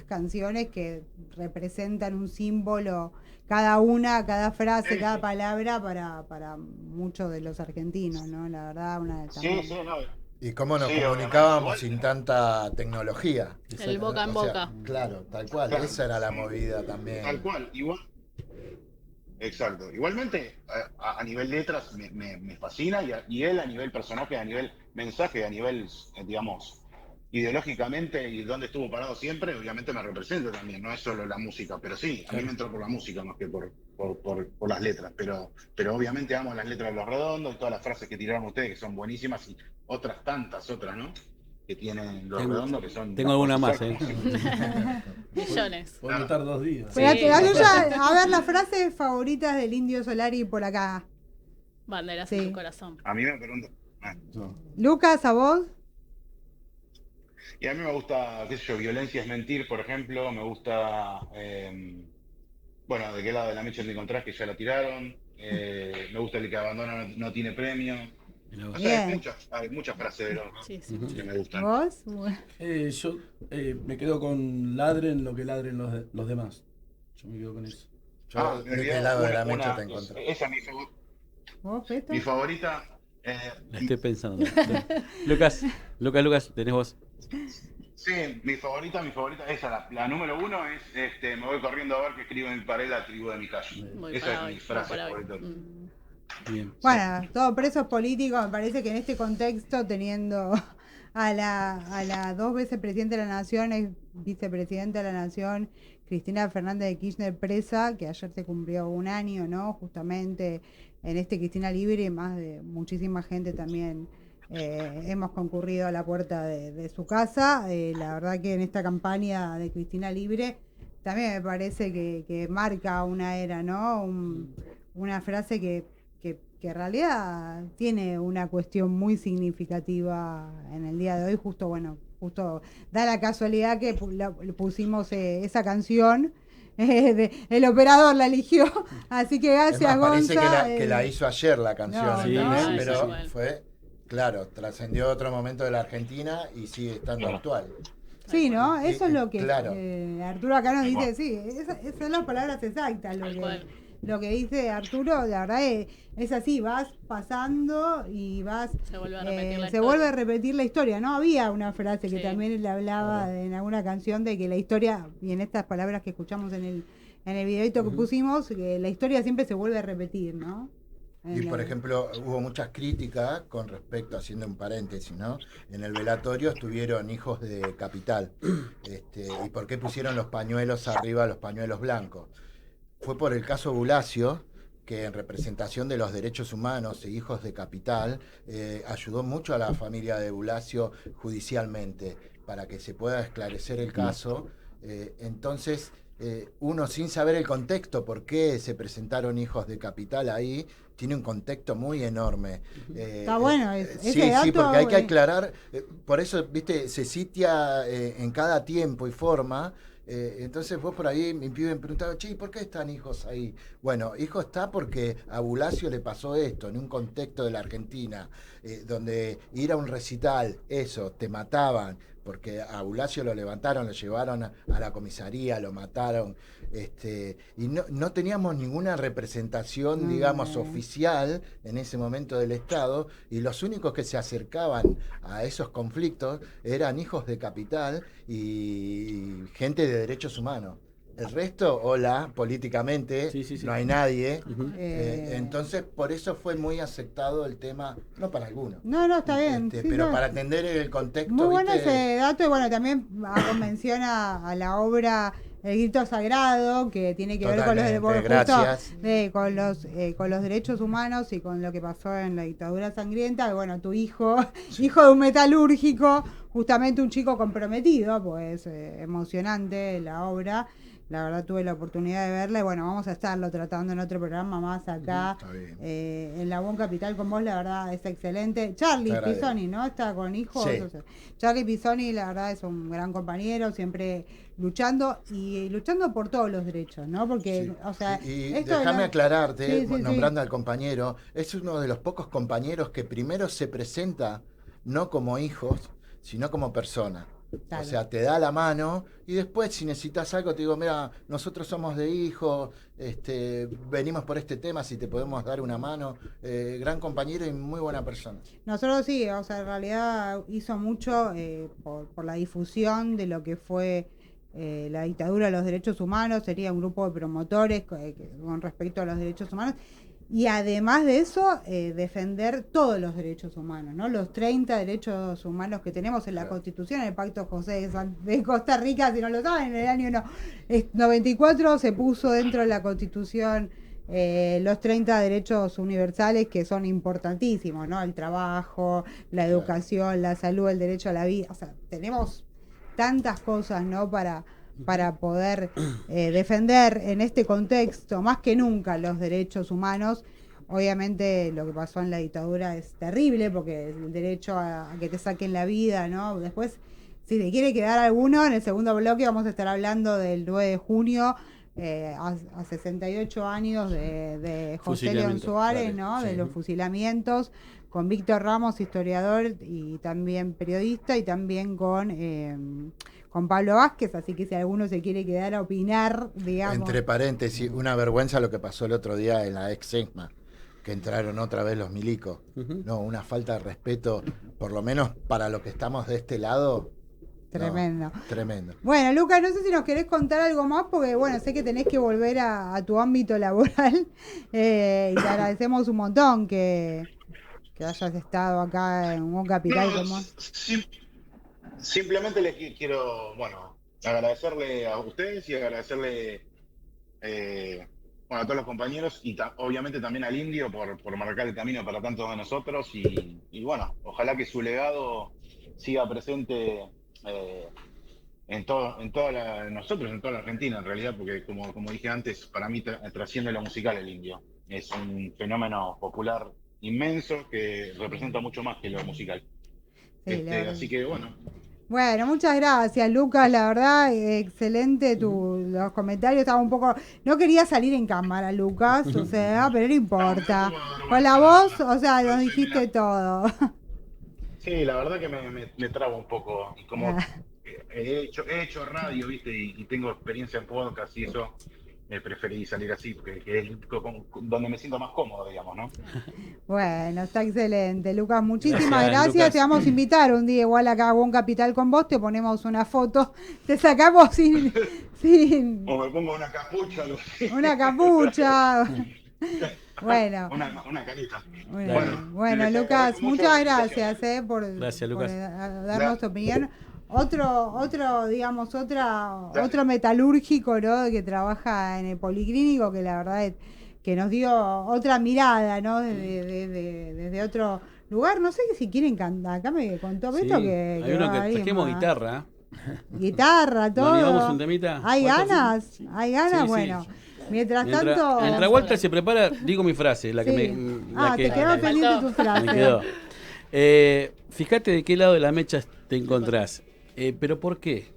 Speaker 2: canciones que representan un símbolo, cada frase, cada palabra para muchos de los argentinos, ¿no? La verdad,
Speaker 7: Y cómo nos comunicábamos sin tanta tecnología.
Speaker 8: El boca en boca.
Speaker 7: Claro, tal cual, esa era la movida también.
Speaker 10: Tal cual, igual. Exacto. Igualmente, a nivel letras me fascina, y él a nivel personaje, a nivel mensaje, a nivel, digamos, ideológicamente, y donde estuvo parado siempre, obviamente me representa también, no es solo la música, pero sí, a mí me entró por la música más que por las letras, pero obviamente amo las letras de Los Redondos y todas las frases que tiraron ustedes, que son buenísimas, y otras tantas otras, ¿no? Que tienen Los Redondos, que son...
Speaker 3: Tengo alguna más,
Speaker 8: Millones.
Speaker 9: Puedo estar 2 días.
Speaker 2: A ver las frases favoritas del Indio Solari por acá.
Speaker 8: Banderas en tu corazón.
Speaker 10: A mí me preguntan.
Speaker 2: Lucas, ¿a vos?
Speaker 10: Y a mí me gusta, qué sé yo, Violencia es mentir, por ejemplo. Me gusta, bueno, ¿de qué lado de la mecha te encontrás? Que ya la tiraron. Me gusta El que abandona no tiene premio. O sea, hay muchas frases de los que me gustan.
Speaker 2: ¿Vos?
Speaker 9: Yo me quedo con ladren lo que ladren los demás. Yo me quedo con eso.
Speaker 7: ¿De qué lado de la mecha te encontrás?
Speaker 10: Esa es mi favorita.
Speaker 3: La estoy pensando. Lucas, tenés vos.
Speaker 10: Sí, mi favorita, esa, la número 1 es me voy corriendo a ver que escribo en mi pared la tribu de mi calle. Esa es mi frase favorita.
Speaker 3: Bien.
Speaker 2: Bueno, todo presos políticos, me parece que en este contexto, teniendo a la 2 veces presidenta de la Nación, ex vicepresidenta de la Nación, Cristina Fernández de Kirchner, presa, que ayer se cumplió 1 año, ¿no? Justamente en Cristina Libre, y más de muchísima gente también hemos concurrido a la puerta de su casa. La verdad que en esta campaña de Cristina Libre también me parece que marca una era, ¿no? Una frase que que en realidad tiene una cuestión muy significativa en el día de hoy. Justo da la casualidad que pusimos esa canción. El operador la eligió, así que gracias,
Speaker 7: Parece
Speaker 2: Gonza.
Speaker 7: que la hizo ayer la canción,
Speaker 2: No,
Speaker 7: ¿entendés?
Speaker 2: no,
Speaker 7: Pero
Speaker 8: igual.
Speaker 7: fue, claro, trascendió otro momento de la Argentina y sigue estando actual.
Speaker 2: Sí, ¿no? Eso es lo que
Speaker 7: Claro.
Speaker 2: Arturo acá nos dice, sí, esas son las palabras exactas,
Speaker 8: Tal cual.
Speaker 2: lo que dice Arturo, la verdad es así, vas pasando y vas,
Speaker 8: Se vuelve a repetir la
Speaker 2: se
Speaker 8: historia.
Speaker 2: vuelve a repetir la historia, ¿no? Había una frase que
Speaker 8: Sí.
Speaker 2: también le hablaba en alguna canción de que la historia, y en estas palabras que escuchamos en el videito que pusimos, que la historia siempre se vuelve a repetir, ¿no?
Speaker 7: Y por ejemplo, hubo muchas críticas con respecto, haciendo un paréntesis, ¿no? En el velatorio estuvieron hijos de Capital. ¿Y por qué pusieron los pañuelos arriba, los pañuelos blancos? Fue por el caso Bulacio, que en representación de los derechos humanos e hijos de Capital, ayudó mucho a la familia de Bulacio judicialmente, para que se pueda esclarecer el caso. Entonces, uno sin saber el contexto, por qué se presentaron hijos de Capital ahí, tiene un contexto muy enorme.
Speaker 2: Está bueno ese
Speaker 7: Sí,
Speaker 2: dato,
Speaker 7: porque hay que aclarar, por eso, viste, se sitia en cada tiempo y forma. Entonces vos por ahí mi pibe me preguntaba, che, ¿por qué están hijos ahí? Bueno, hijo está porque a Bulacio le pasó esto, en un contexto de la Argentina, donde ir a un recital, eso, te mataban, porque a Bulacio lo levantaron, lo llevaron a la comisaría, lo mataron, y no teníamos ninguna representación, digamos, oficial en ese momento del Estado, y los únicos que se acercaban a esos conflictos eran hijos de Capital y gente de derechos humanos. El resto, hola, políticamente, no hay nadie. Entonces, por eso fue muy aceptado el tema, no para algunos.
Speaker 2: No, está bien. Sí,
Speaker 7: pero
Speaker 2: no.
Speaker 7: para entender el contexto.
Speaker 2: Muy bueno
Speaker 7: ¿viste?
Speaker 2: ese dato, y bueno, también hago mención a la obra El Grito Sagrado, que tiene que ver con los,
Speaker 7: Totalmente,
Speaker 2: justo,
Speaker 7: gracias.
Speaker 2: con los derechos humanos y con lo que pasó en la dictadura sangrienta. Y bueno, tu hijo, hijo de un metalúrgico, justamente un chico comprometido, pues emocionante la obra. La verdad tuve la oportunidad de verla y bueno, vamos a estarlo tratando en otro programa más acá, en La Bon Capital con vos, la verdad es excelente. Charlie Pisoni, ¿no? Está con hijos.
Speaker 7: Sí.
Speaker 2: O sea, Charlie Pisoni, la verdad es un gran compañero, siempre luchando por todos los derechos, ¿no? Porque, o sea...
Speaker 7: Y
Speaker 2: esto
Speaker 7: déjame aclararte,
Speaker 2: Sí,
Speaker 7: nombrando al compañero, es uno de los pocos compañeros que primero se presenta no como hijos, sino como persona.
Speaker 2: Claro.
Speaker 7: O sea, te da la mano y después si necesitas algo te digo, mira, nosotros somos de hijos, venimos por este tema, si te podemos dar una mano. Gran compañero y muy buena persona.
Speaker 2: Nosotros sí, o sea, en realidad hizo mucho por la difusión de lo que fue la dictadura de los derechos humanos, sería un grupo de promotores con respecto a los derechos humanos. Y además de eso, defender todos los derechos humanos, ¿no? Los 30 derechos humanos que tenemos en la Constitución, en el Pacto José de Costa Rica, si no lo saben, en el año 94 se puso dentro de la Constitución los 30 derechos universales que son importantísimos, ¿no? El trabajo, la educación, la salud, el derecho a la vida. O sea, tenemos tantas cosas, ¿no? Para poder defender en este contexto más que nunca los derechos humanos. Obviamente lo que pasó en la dictadura es terrible, porque el derecho a que te saquen la vida, ¿no? Después, si te quiere quedar alguno, en el segundo bloque vamos a estar hablando del 9 de junio, a 68 años de José León Suárez, ¿no? De los fusilamientos, con Víctor Ramos, historiador y también periodista, y también con Pablo Vázquez, así que si alguno se quiere quedar a opinar, digamos...
Speaker 7: Entre paréntesis, una vergüenza lo que pasó el otro día en la ex-ESMA, que entraron otra vez los milicos. No, una falta de respeto, por lo menos para los que estamos de este lado.
Speaker 2: Tremendo.
Speaker 7: No, tremendo.
Speaker 2: Bueno, Lucas, no sé si nos querés contar algo más, porque bueno, sé que tenés que volver a tu ámbito laboral, y te agradecemos un montón que hayas estado acá en un capital como...
Speaker 10: Simplemente les quiero, bueno, agradecerle a ustedes y agradecerle a todos los compañeros y obviamente también al Indio por marcar el camino para tantos de nosotros y bueno, ojalá que su legado siga presente nosotros, en toda la Argentina en realidad, porque como dije antes, para mí trasciende lo musical el Indio. es un fenómeno popular inmenso que representa mucho más que lo musical.
Speaker 2: Sí,
Speaker 10: Así que bueno.
Speaker 2: Bueno, muchas gracias, Lucas. La verdad, excelente los comentarios. Estaba un poco. No quería salir en cámara, Lucas, o sea, pero no importa. Con la voz, o sea, nos dijiste todo.
Speaker 10: Sí, la verdad que me trabo un poco. Y como he hecho radio, ¿viste? Y tengo experiencia en podcast y eso, preferí salir así, porque es donde me siento más cómodo, digamos, ¿no?
Speaker 2: Bueno, está excelente, Lucas. Muchísimas
Speaker 10: Gracias,
Speaker 2: gracias.
Speaker 10: Lucas.
Speaker 2: Te vamos a invitar un día igual acá a One Capital con vos. Te ponemos una foto. Te sacamos sin
Speaker 10: O me pongo una capucha.
Speaker 2: una capucha. Bueno.
Speaker 10: Una carita.
Speaker 2: Bueno, Lucas, muchas gracias por
Speaker 3: Lucas.
Speaker 2: darnos tu opinión. Otro, digamos, otro metalúrgico, ¿no? Que trabaja en el Policlínico, que la verdad es que nos dio otra mirada, ¿no? Desde otro lugar. No sé si quieren cantar. Acá me contó Beto que
Speaker 3: hay uno que trajimos guitarra.
Speaker 2: Guitarra, todo.
Speaker 3: ¿Nos llevamos un temita?
Speaker 2: ¿Hay ganas? Sí. Bueno. Mientras tanto.
Speaker 3: Mientras Walter se prepara, digo mi frase, la que me.
Speaker 2: Te quedó pendiente tu frase.
Speaker 3: Me quedó. Fíjate de qué lado de la mecha te encontrás. ¿Pero por qué?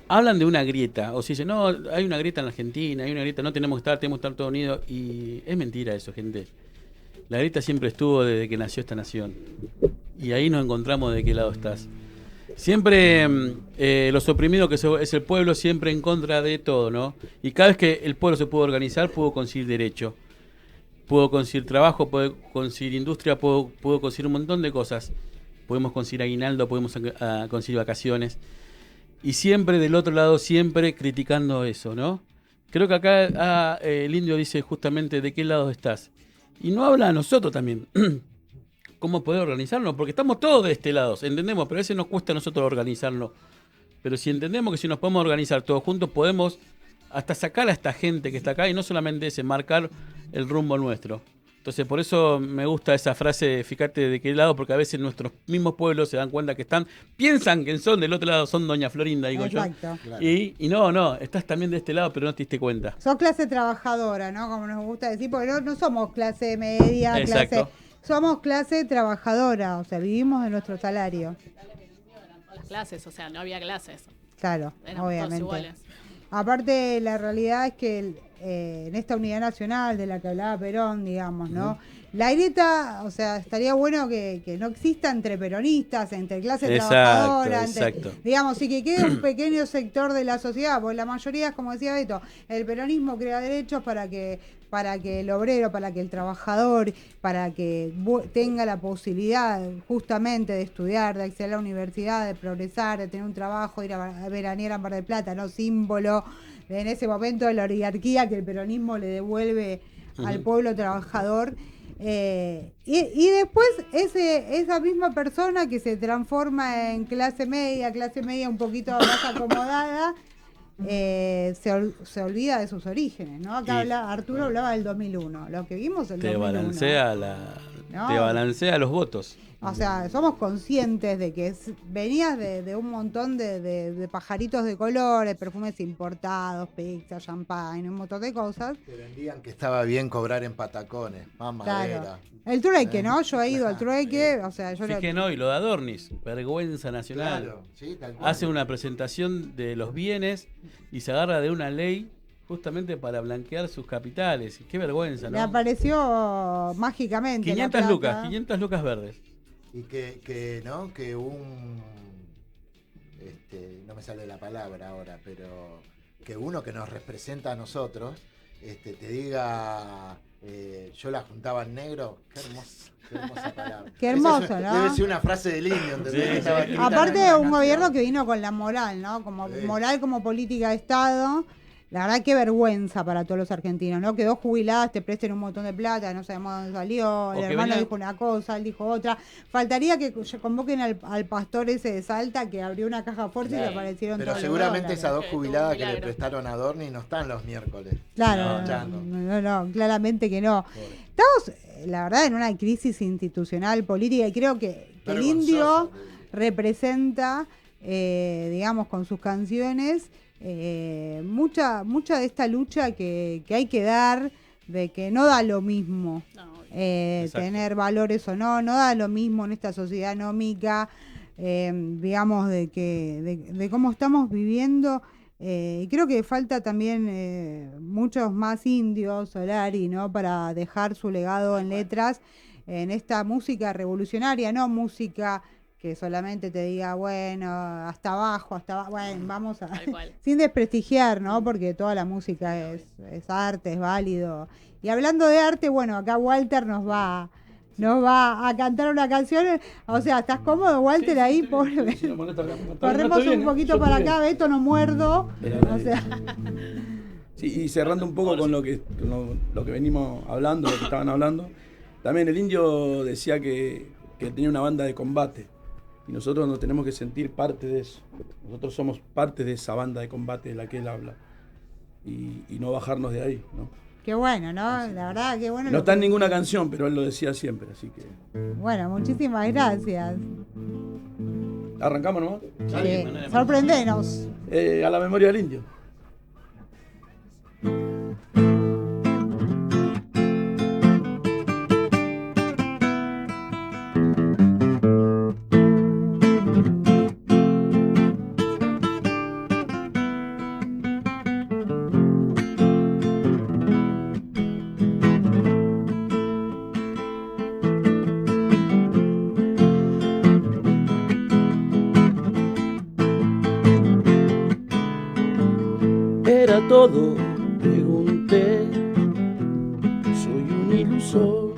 Speaker 3: Hablan de una grieta, o si dicen, no, hay una grieta en la Argentina, hay una grieta, no tenemos que estar todos unidos, y es mentira eso, gente. La grieta siempre estuvo desde que nació esta nación, y ahí nos encontramos de qué lado estás. Siempre los oprimidos, que es el pueblo, siempre en contra de todo, ¿no? Y cada vez que el pueblo se pudo organizar, pudo conseguir derecho, pudo conseguir trabajo, pudo conseguir industria, pudo conseguir un montón de cosas. Podemos conseguir aguinaldo, podemos conseguir vacaciones. Y siempre del otro lado, siempre criticando eso, ¿no? Creo que acá el indio dice justamente de qué lado estás. Y no habla a nosotros también. ¿Cómo poder organizarnos? Porque estamos todos de este lado, entendemos, pero a veces nos cuesta a nosotros organizarnos. Pero si entendemos que si nos podemos organizar todos juntos, podemos hasta sacar a esta gente que está acá y no solamente ese, marcar el rumbo nuestro. Entonces, por eso me gusta esa frase, fíjate de qué lado, porque a veces nuestros mismos pueblos se dan cuenta que piensan que son del otro lado, son Doña Florinda, digo
Speaker 2: Exacto.
Speaker 3: Yo. Claro. Y no, estás también de este lado, pero no te diste cuenta.
Speaker 2: Sos clase trabajadora, ¿no? Como nos gusta decir, porque no somos clase media, somos clase trabajadora, o sea, vivimos de nuestro salario.
Speaker 8: Las clases, o sea, no había clases.
Speaker 2: Claro,
Speaker 8: éramos
Speaker 2: obviamente.
Speaker 8: todos iguales.
Speaker 2: Aparte, la realidad es que en esta unidad nacional de la que hablaba Perón, digamos, ¿no? La grieta, o sea, estaría bueno que no exista entre peronistas, entre clase trabajadora, digamos, y que quede un pequeño sector de la sociedad, porque la mayoría es, como decía Beto, el peronismo crea derechos para que el obrero, para que el trabajador, para que tenga la posibilidad justamente de estudiar, de acceder a la universidad, de progresar, de tener un trabajo, ir a veranear a Mar del Plata, ¿no? Símbolo en ese momento de la oligarquía que el peronismo le devuelve al pueblo trabajador. Y después esa misma persona que se transforma en clase media un poquito más acomodada, se olvida de sus orígenes, ¿no? Acá Arturo hablaba del 2001, lo que vimos el 2001.
Speaker 3: Te balancea los votos.
Speaker 2: O sea, somos conscientes de que venías de un montón de pajaritos de colores, perfumes importados, pizza, champán, un montón de cosas.
Speaker 7: Te vendían que estaba bien cobrar en patacones, más madera.
Speaker 2: Claro. El trueque, ¿no? Yo he ido al trueque, o sea, yo
Speaker 3: que no, y lo de Adornis, vergüenza nacional.
Speaker 7: Claro, sí, tal cual.
Speaker 3: Hace una presentación de los bienes y se agarra de una ley justamente para blanquear sus capitales. Qué vergüenza, ¿no?
Speaker 2: Me apareció mágicamente
Speaker 3: 500 lucas verdes.
Speaker 7: Y que no me sale la palabra ahora, pero que uno que nos representa a nosotros, te diga, yo la juntaba en negro, qué hermosa palabra.
Speaker 2: Qué hermoso, ¿no?
Speaker 7: Debe ser una frase del indio, ¿entendés?
Speaker 3: Sí.
Speaker 2: Aparte, un gobierno que vino con la moral, ¿no? Como moral como política de Estado. La verdad, qué vergüenza para todos los argentinos, ¿no? Que dos jubiladas te presten un montón de plata, no sabemos dónde salió, el hermano dijo una cosa, él dijo otra. Faltaría que convoquen al pastor ese de Salta que abrió una caja fuerte y le aparecieron
Speaker 7: pero
Speaker 2: todos
Speaker 7: seguramente
Speaker 2: los
Speaker 7: esas dos jubiladas que le prestaron a Dorni no están los miércoles.
Speaker 2: Claro, no, claramente que no. Estamos, la verdad, en una crisis institucional, política, y creo que el indio representa, digamos, con sus canciones, mucha de esta lucha que hay que dar de que no da lo mismo
Speaker 3: Exacto.
Speaker 2: tener valores o no da lo mismo en esta sociedad nómica, digamos, de cómo estamos viviendo. Y creo que falta también muchos más indios, Solari, ¿no? Para dejar su legado en letras, en esta música revolucionaria, no música que solamente te diga, bueno, hasta abajo, bueno, vamos a...
Speaker 8: Tal cual.
Speaker 2: sin desprestigiar, ¿no? Porque toda la música es arte, es válido. Y hablando de arte, bueno, acá Walter nos va a cantar una canción. O sea, ¿estás cómodo, Walter,
Speaker 9: Sí,
Speaker 2: ahí?
Speaker 9: sí,
Speaker 2: Pobre.
Speaker 9: sí, no molesta acá.
Speaker 2: Corremos un poquito para acá, Beto, no muerdo. O sea,
Speaker 9: Sí, y cerrando un poco con lo que venimos hablando, lo que estaban hablando, también el indio decía que tenía una banda de combate. Y nosotros nos tenemos que sentir parte de eso. Nosotros somos parte de esa banda de combate de la que él habla. Y no bajarnos de ahí, ¿no?
Speaker 2: qué bueno, ¿no? La verdad, qué bueno.
Speaker 9: No está en ninguna canción, pero él lo decía siempre, así que...
Speaker 2: Bueno, muchísimas gracias.
Speaker 9: ¿Arrancamos nomás?
Speaker 2: Sorprendenos.
Speaker 9: A la memoria del indio. Era todo, pregunté, soy un ilusor,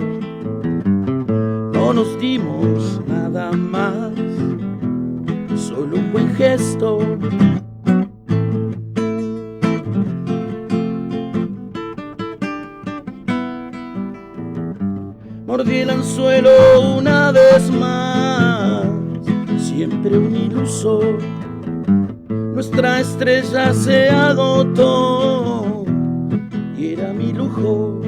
Speaker 9: no nos dimos nada más, solo un buen gesto. Mordí el anzuelo una vez más, siempre un ilusor. Nuestra estrella se agotó y era mi lujo.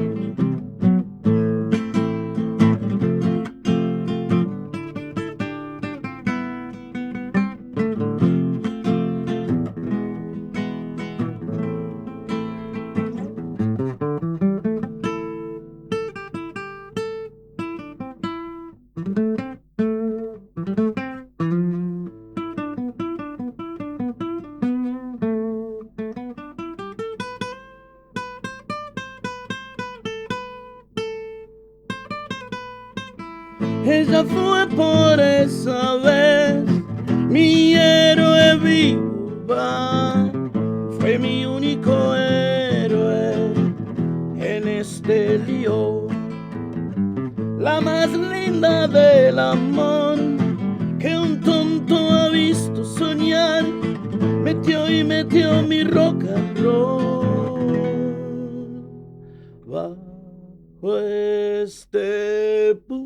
Speaker 9: Ella fue por esa vez mi héroe viva, fue mi único héroe en este lío, la más linda del amor que un tonto ha visto soñar, metió y metió mi rock and roll bajo este pulso.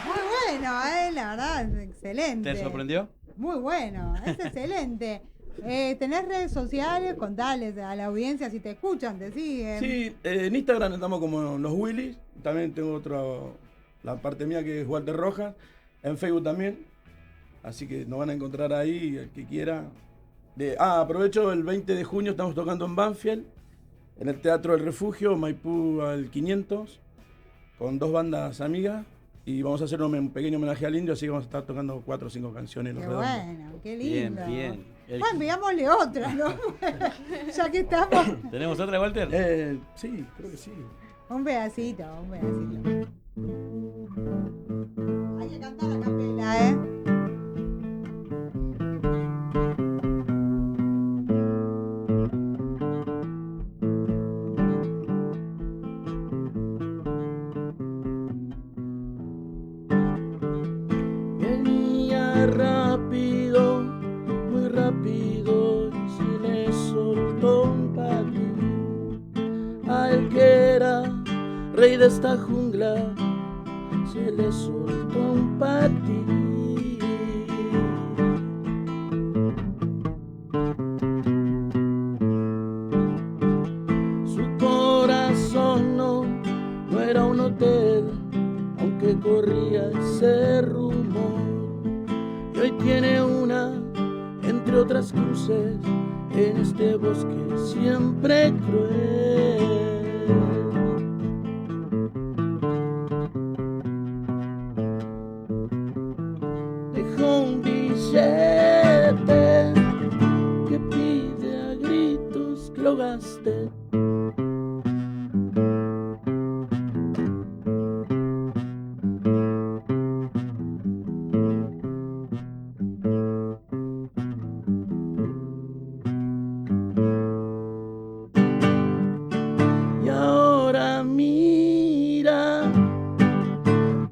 Speaker 2: Muy bueno, la verdad, es excelente.
Speaker 3: ¿Te sorprendió?
Speaker 2: Muy bueno, es excelente. ¿Tenés redes sociales? Contales a la audiencia si te escuchan, te siguen.
Speaker 9: Sí, en Instagram estamos como Los Willys. También tengo la parte mía que es Walter Rojas. En Facebook también. Así que nos van a encontrar ahí, el que quiera. Aprovecho, el 20 de junio estamos tocando en Banfield, en el Teatro del Refugio, Maipú al 500, con 2 bandas amigas. Y vamos a hacer un pequeño homenaje al indio, así que vamos a estar tocando 4 o 5 canciones.
Speaker 2: Qué bueno, qué lindo.
Speaker 3: Bien.
Speaker 2: Bueno, enviámosle otra, ¿no? Ya que estamos.
Speaker 3: ¿Tenemos otra, Walter?
Speaker 9: Sí, creo que sí.
Speaker 2: Un pedacito. Hay que cantar a capela, ¿eh?
Speaker 9: Venía rápido, muy rápido, y se le soltó un patín. Al que era rey de esta jungla, se le soltó un patín. Su corazón no era un hotel, aunque corría ese rumor. tiene una, entre otras cruces, en este bosque siempre cruel. Dejó un billete que pide a gritos que lo gaste.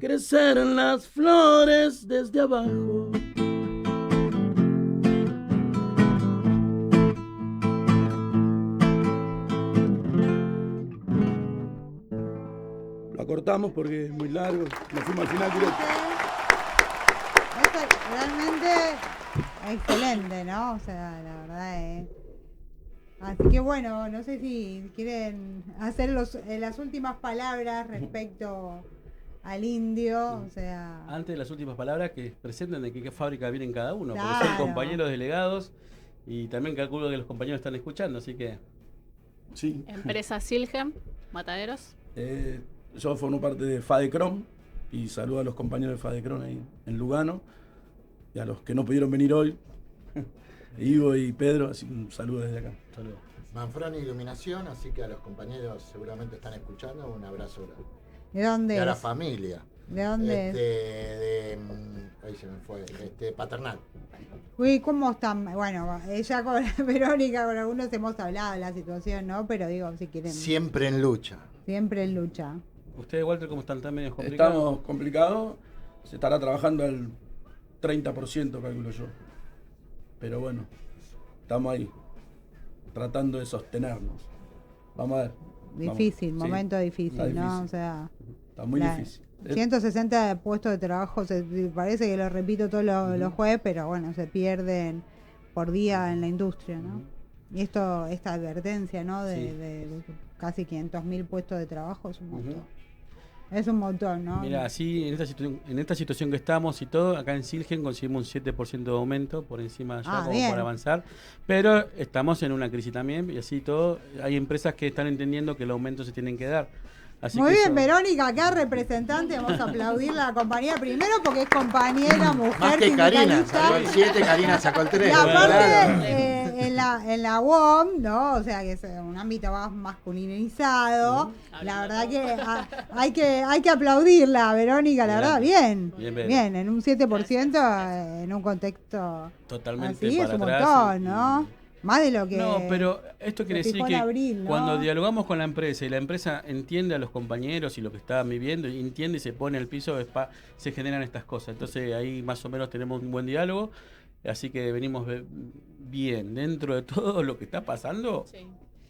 Speaker 9: Crecer las flores desde abajo. Lo acortamos porque es muy largo. Nos fuimos al final directo.
Speaker 2: Esto es realmente excelente, ¿no? O sea, la verdad es... Así que bueno, no sé si quieren hacer las últimas palabras respecto al indio, o sea...
Speaker 3: Antes de las últimas palabras, que presenten de qué fábrica vienen cada uno,
Speaker 2: Claro.
Speaker 3: porque son compañeros delegados y también calculo que los compañeros están escuchando, así que...
Speaker 9: Sí.
Speaker 8: Empresa Silgen, Mataderos.
Speaker 9: Yo formo parte de Fadecrom y saludo a los compañeros de Fadecrom ahí en Lugano y a los que no pudieron venir hoy, Ivo y Pedro, así que un saludo desde acá.
Speaker 3: Saludos.
Speaker 7: Manfroni Iluminación, así que a los compañeros seguramente están escuchando, un abrazo grande.
Speaker 2: ¿De dónde
Speaker 7: Y a la
Speaker 2: es?
Speaker 7: familia.
Speaker 2: ¿De dónde es?
Speaker 7: Ahí se me fue, Paternal.
Speaker 2: Uy, ¿cómo están? Bueno, ella con Verónica, con algunos hemos hablado de la situación, ¿no? Pero digo, si quieren...
Speaker 7: Siempre en lucha.
Speaker 2: Siempre en lucha.
Speaker 3: ¿Ustedes, Walter, cómo están? ¿Están medio complicados?
Speaker 9: Estamos complicados, se estará trabajando al 30%, calculo yo. Pero bueno, estamos ahí, tratando de sostenernos. Vamos a ver.
Speaker 2: Difícil,
Speaker 9: Vamos.
Speaker 2: momento
Speaker 9: Sí,
Speaker 2: difícil,
Speaker 9: está
Speaker 2: ¿no?
Speaker 9: difícil.
Speaker 2: O sea...
Speaker 9: Está muy difícil.
Speaker 2: 160 puestos de trabajo, parece que lo repito todos los jueves, pero bueno, se pierden por día en la industria, ¿no? Y esta advertencia, ¿no? De casi 500.000 puestos de trabajo es un montón. Es un montón, ¿no?
Speaker 3: Mira, así en esta situación que estamos y todo, acá en Silgen conseguimos un 7% de aumento por encima ya como
Speaker 2: bien.
Speaker 3: para avanzar, pero estamos en una crisis también y así todo, hay empresas que están entendiendo que el aumento se tienen que dar. Así
Speaker 2: Muy
Speaker 3: que
Speaker 2: bien,
Speaker 3: eso-
Speaker 2: Verónica, acá representante, vamos a aplaudir la compañía primero porque es compañera, mujer,
Speaker 7: Más que Karina,
Speaker 2: sindicalista.
Speaker 7: sacó el 7, Karina sacó el 3.
Speaker 2: Y aparte, en la UOM, ¿no? O sea, que es un ámbito más masculinizado. La verdad que hay que aplaudirla, Verónica, la verdad, bien. Bien, en un 7%, en un contexto
Speaker 3: totalmente
Speaker 2: así, es
Speaker 3: para
Speaker 2: un
Speaker 3: atrás.
Speaker 2: montón, ¿no? Más de lo que...
Speaker 3: No, pero esto quiere
Speaker 2: se
Speaker 3: decir
Speaker 2: fijó
Speaker 3: que
Speaker 2: en abril, ¿no?
Speaker 3: cuando dialogamos con la empresa y la empresa entiende a los compañeros y lo que estaban viviendo, y entiende y se pone al piso, se generan estas cosas. Entonces ahí más o menos tenemos un buen diálogo, así que venimos bien. Dentro de todo lo que está pasando,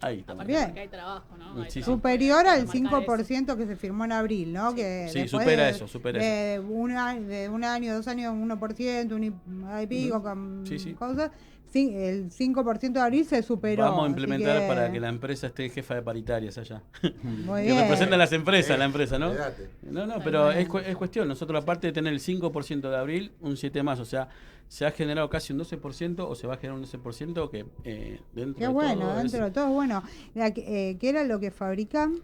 Speaker 3: ahí estamos.
Speaker 8: Aparte porque hay trabajo, ¿no? Hay
Speaker 3: Sí, sí.
Speaker 8: trabajo
Speaker 2: Superior
Speaker 8: para
Speaker 2: al
Speaker 8: marcar
Speaker 2: 5% que se firmó en abril, ¿no? Que
Speaker 3: Sí,
Speaker 2: después
Speaker 3: supera
Speaker 2: de,
Speaker 3: eso, supera
Speaker 2: de un año, 2 años, 1%, y pico, con
Speaker 3: Sí, sí.
Speaker 2: cosas. Sí, el 5% de abril se superó.
Speaker 3: Vamos a
Speaker 2: así
Speaker 3: implementar para que la empresa esté jefa de paritarias allá.
Speaker 2: Muy
Speaker 3: Que
Speaker 2: bien.
Speaker 3: representan las empresas, la empresa, ¿no?
Speaker 7: Cuídate.
Speaker 3: No, pero es cuestión. Nosotros, aparte de tener el 5% de abril, un 7 más. O sea, se ha generado casi un 12% o se va a generar un 12% que dentro
Speaker 2: Qué
Speaker 3: de
Speaker 2: bueno,
Speaker 3: todo
Speaker 2: dentro de todo es bueno. ¿Qué era lo que fabrican?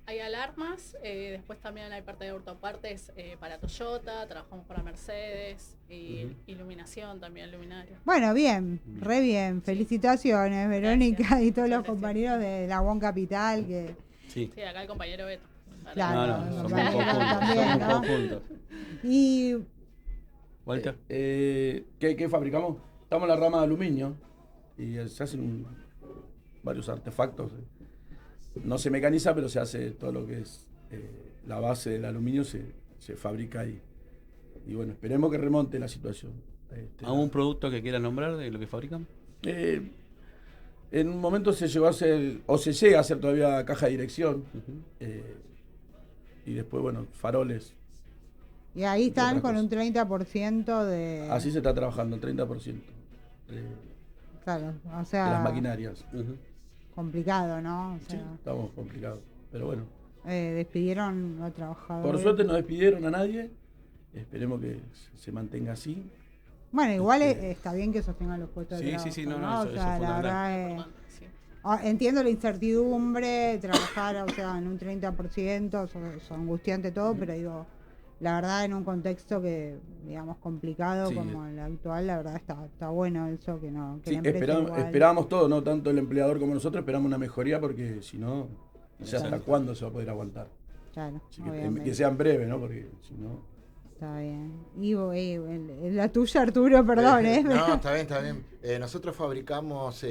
Speaker 8: Hay alarmas, después también hay parte de autopartes para Toyota, trabajamos para Mercedes y iluminación también, luminaria.
Speaker 2: Bueno, bien, re bien. Felicitaciones, Verónica, y todos los compañeros de la UOM Capital que...
Speaker 3: Sí.
Speaker 8: Sí, acá el compañero Beto.
Speaker 2: Claro,
Speaker 3: No,
Speaker 2: el
Speaker 3: somos un
Speaker 2: compañero
Speaker 3: conjunto.
Speaker 2: también,
Speaker 3: Somos un
Speaker 2: ¿no?
Speaker 3: conjunto.
Speaker 2: Y
Speaker 3: Walter.
Speaker 9: ¿Qué fabricamos? Estamos en la rama de aluminio y se hacen varios artefactos. No se mecaniza, pero se hace todo lo que es la base del aluminio, se fabrica ahí. Y bueno, esperemos que remonte la situación.
Speaker 3: ¿Algún producto que quieras nombrar de lo que fabrican?
Speaker 9: En un momento se llegó a hacer, o se llega a hacer todavía caja de dirección. Y después, bueno, faroles.
Speaker 2: Y ahí están
Speaker 9: otras
Speaker 2: con un 30% de...
Speaker 9: Así se está trabajando, 30%.
Speaker 2: Claro, o
Speaker 9: De
Speaker 2: sea...
Speaker 9: las maquinarias.
Speaker 2: Complicado, ¿no? O
Speaker 9: Sí,
Speaker 2: sea,
Speaker 9: estamos complicados. Pero bueno,
Speaker 2: despidieron a trabajadores.
Speaker 9: por suerte no despidieron a nadie. Esperemos que se mantenga así.
Speaker 2: Bueno, igual está bien que sostengan los puestos de trabajo.
Speaker 3: Sí, no,
Speaker 2: o
Speaker 3: eso
Speaker 2: sea,
Speaker 3: es
Speaker 2: la verdad entiendo la incertidumbre, trabajar, o sea, en un 30%, es angustiante todo, pero digo, la verdad en un contexto que, digamos, complicado como el actual, la verdad está bueno eso, que no, que la empresa
Speaker 9: esperábamos todo, no tanto el empleador como nosotros, esperamos una mejoría porque si no, no sé hasta cuándo se va a poder aguantar.
Speaker 2: Claro,
Speaker 9: que sean breves, ¿no? Porque si no...
Speaker 2: Está bien. Ivo, la tuya, Arturo, perdón.
Speaker 7: No, está bien. Nosotros fabricamos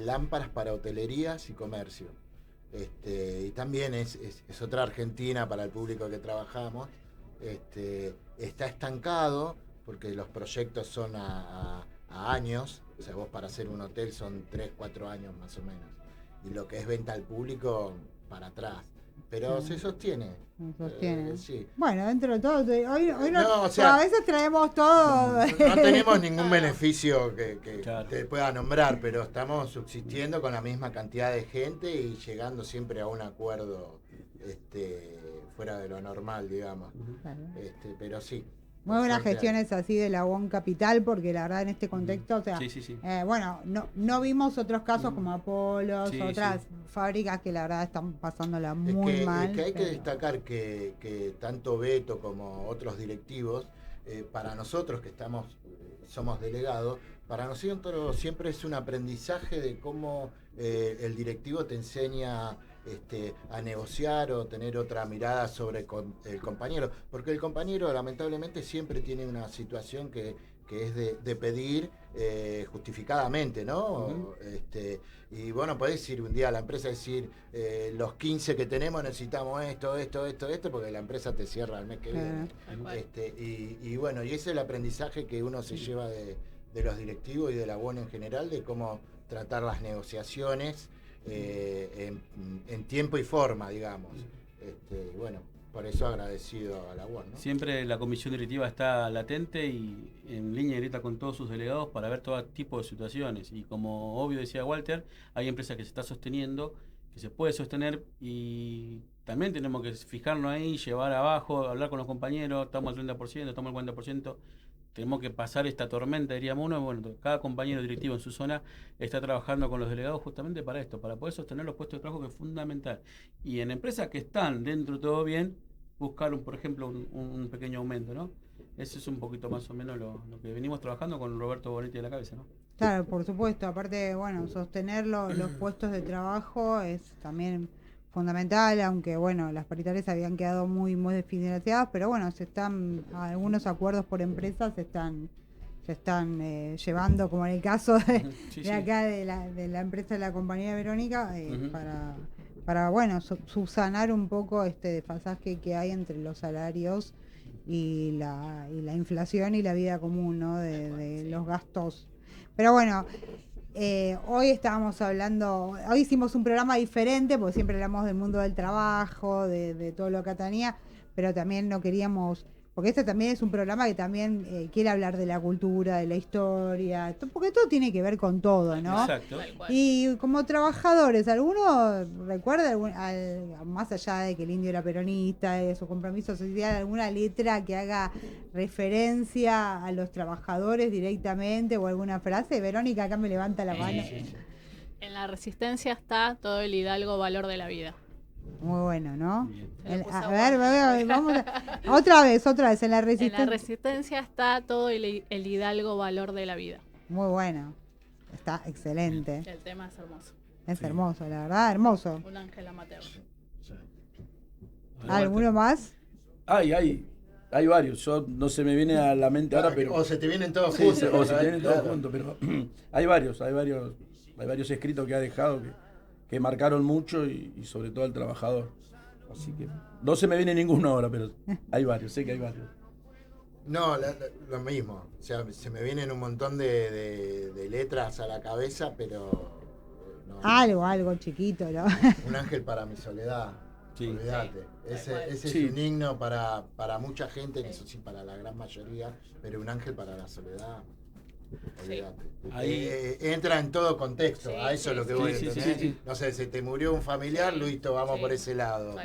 Speaker 7: lámparas para hotelerías y comercio. Y también es otra Argentina para el público que trabajamos. Está estancado porque los proyectos son a años. O sea, vos para hacer un hotel son 3-4 años más o menos. Y lo que es venta al público, para atrás. Pero se sostiene. Sí.
Speaker 2: Bueno, dentro de todo, hoy no, o sea, a veces traemos todo.
Speaker 7: No tenemos ningún beneficio que te pueda nombrar, pero estamos subsistiendo con la misma cantidad de gente y llegando siempre a un acuerdo fuera de lo normal, digamos. Pero sí.
Speaker 2: Muy buenas gestiones así de la UOM Capital, porque la verdad en este contexto, o sea, bueno, no vimos otros casos como Apolos, otras fábricas que la verdad están pasándola muy mal.
Speaker 7: Es que hay que destacar que tanto Beto como otros directivos, para nosotros que somos delegados, para nosotros siempre es un aprendizaje de cómo el directivo te enseña a negociar o tener otra mirada sobre el compañero, porque el compañero lamentablemente siempre tiene una situación que es de pedir justificadamente, ¿no? Y bueno, podés ir un día a la empresa y decir, los 15 que tenemos necesitamos esto, porque la empresa te cierra el mes que viene. Y bueno, y ese es el aprendizaje que uno se lleva de los directivos y de la UOM en general, de cómo tratar las negociaciones en tiempo y forma, digamos. Bueno, por eso agradecido a la UOM, ¿no?
Speaker 3: Siempre la comisión directiva está latente y en línea directa con todos sus delegados para ver todo tipo de situaciones. Y como obvio decía Walter, hay empresas que se está sosteniendo, que se puede sostener, y también tenemos que fijarnos ahí, llevar abajo, hablar con los compañeros, estamos al 30%, estamos al 40%. Tenemos que pasar esta tormenta, diríamos uno. Bueno, cada compañero directivo en su zona está trabajando con los delegados justamente para esto, para poder sostener los puestos de trabajo, que es fundamental. Y en empresas que están dentro de todo bien, buscar, por ejemplo, un pequeño aumento, ¿no? Eso es un poquito más o menos lo que venimos trabajando con Roberto Bonetti de la cabeza, ¿no?
Speaker 2: Claro, por supuesto. Aparte, bueno, sostener los puestos de trabajo es también fundamental, aunque bueno, las paritarias habían quedado muy desfinanciadas, pero bueno, algunos acuerdos por empresas se están llevando, como en el caso de acá de la empresa de la compañía Verónica, para bueno, subsanar un poco este desfasaje que hay entre los salarios y la inflación y la vida común, ¿no? de los gastos. Pero bueno, hoy estábamos hablando, hoy hicimos un programa diferente, porque siempre hablamos del mundo del trabajo, de todo lo que atañía, pero también no queríamos, porque este también es un programa que también quiere hablar de la cultura, de la historia, porque todo tiene que ver con todo, ¿no?
Speaker 3: Exacto.
Speaker 2: Y como trabajadores, ¿alguno recuerda, más allá de que el indio era peronista, de su compromiso social, alguna letra que haga referencia a los trabajadores directamente o alguna frase? Verónica acá me levanta la mano.
Speaker 8: En la Resistencia está todo el hidalgo valor de la vida.
Speaker 2: Muy bueno, ¿no? A ver, vamos otra vez, en la Resistencia.
Speaker 8: En la Resistencia está todo el hidalgo valor de la vida.
Speaker 2: Muy bueno, está excelente.
Speaker 8: El tema es hermoso.
Speaker 2: Es hermoso, la verdad, hermoso.
Speaker 8: Un ángel amateur.
Speaker 2: ¿Alguno más?
Speaker 9: Hay varios, yo no se me viene a la mente ahora, pero...
Speaker 7: O se te vienen todos juntos.
Speaker 9: O se te vienen todos juntos, pero hay varios escritos que ha dejado que marcaron mucho y sobre todo al trabajador. Así que no se me viene ninguno ahora, pero hay varios, sé que hay varios.
Speaker 7: No, lo mismo. O sea, se me vienen un montón de letras a la cabeza, pero... No.
Speaker 2: Algo chiquito, ¿no?
Speaker 7: Un ángel para mi soledad.
Speaker 3: Sí.
Speaker 7: Olvídate. Ese es un himno para mucha gente, eso sí, para la gran mayoría, pero un ángel para la soledad. Olvídate. Entra en todo contexto, a eso es lo que voy a entender.
Speaker 3: Sí.
Speaker 7: No sé, se te murió un familiar, Luito, vamos por ese lado.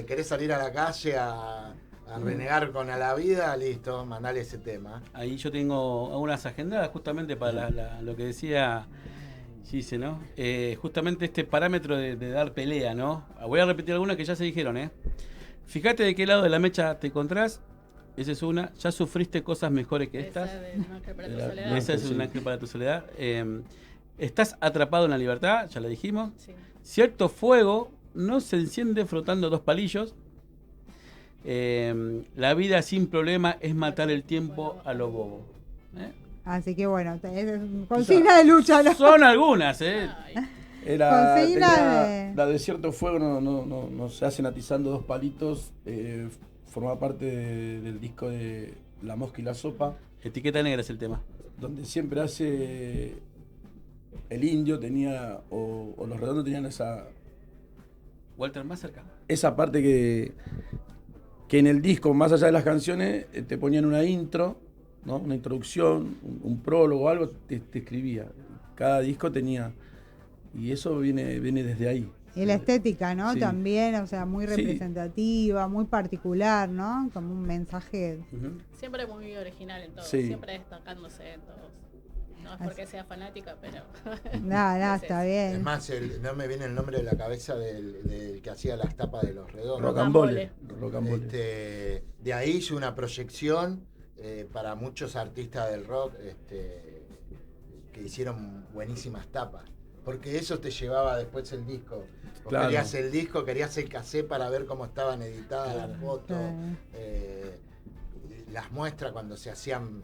Speaker 7: ¿Querés salir a la calle a a renegar con a la vida, listo, mandale ese tema.
Speaker 3: Ahí yo tengo algunas agendadas justamente para lo que decía Gise, ¿no? Justamente este parámetro de dar pelea, ¿no? Voy a repetir algunas que ya se dijeron, ¿eh? Fíjate de qué lado de la mecha te encontrás. Esa es una. Ya sufriste cosas mejores que estas.
Speaker 8: Esa de Un ángel para tu soledad.
Speaker 3: Esa es Un ángel para tu soledad. Estás atrapado en la libertad, ya lo dijimos.
Speaker 8: Sí.
Speaker 3: Cierto fuego no se enciende frotando dos palillos. La vida sin problema es matar el tiempo a lo bobo.
Speaker 2: Así que bueno, es consigna de lucha, ¿no?
Speaker 3: Son algunas,
Speaker 9: La de Cierto Fuego no se hacen atizando dos palitos. Forma parte del disco de La Mosca y la Sopa.
Speaker 3: Etiqueta Negra es el tema.
Speaker 9: Donde siempre hace el Indio tenía, o Los Redondos tenían esa...
Speaker 3: Walter, más cerca.
Speaker 9: Esa parte que en el disco, más allá de las canciones, te ponían una intro, ¿no? Una introducción, un prólogo, algo, te escribía. Cada disco tenía... Y eso viene desde ahí.
Speaker 2: Y la estética, ¿no?
Speaker 9: Sí.
Speaker 2: También, o sea, muy representativa, muy particular, ¿no? Como un mensaje.
Speaker 8: Siempre muy original en todo, siempre destacándose en todos. No es porque sea fanática, pero...
Speaker 2: Nada, está bien.
Speaker 7: Es más, no me viene el nombre de la cabeza del que hacía las tapas de Los Redondos.
Speaker 9: Rocambole.
Speaker 7: De ahí hizo una proyección para muchos artistas del rock que hicieron buenísimas tapas. Porque eso te llevaba después el disco.
Speaker 9: Claro.
Speaker 7: Querías el disco, querías el cassette para ver cómo estaban editadas las fotos. Las muestras cuando se hacían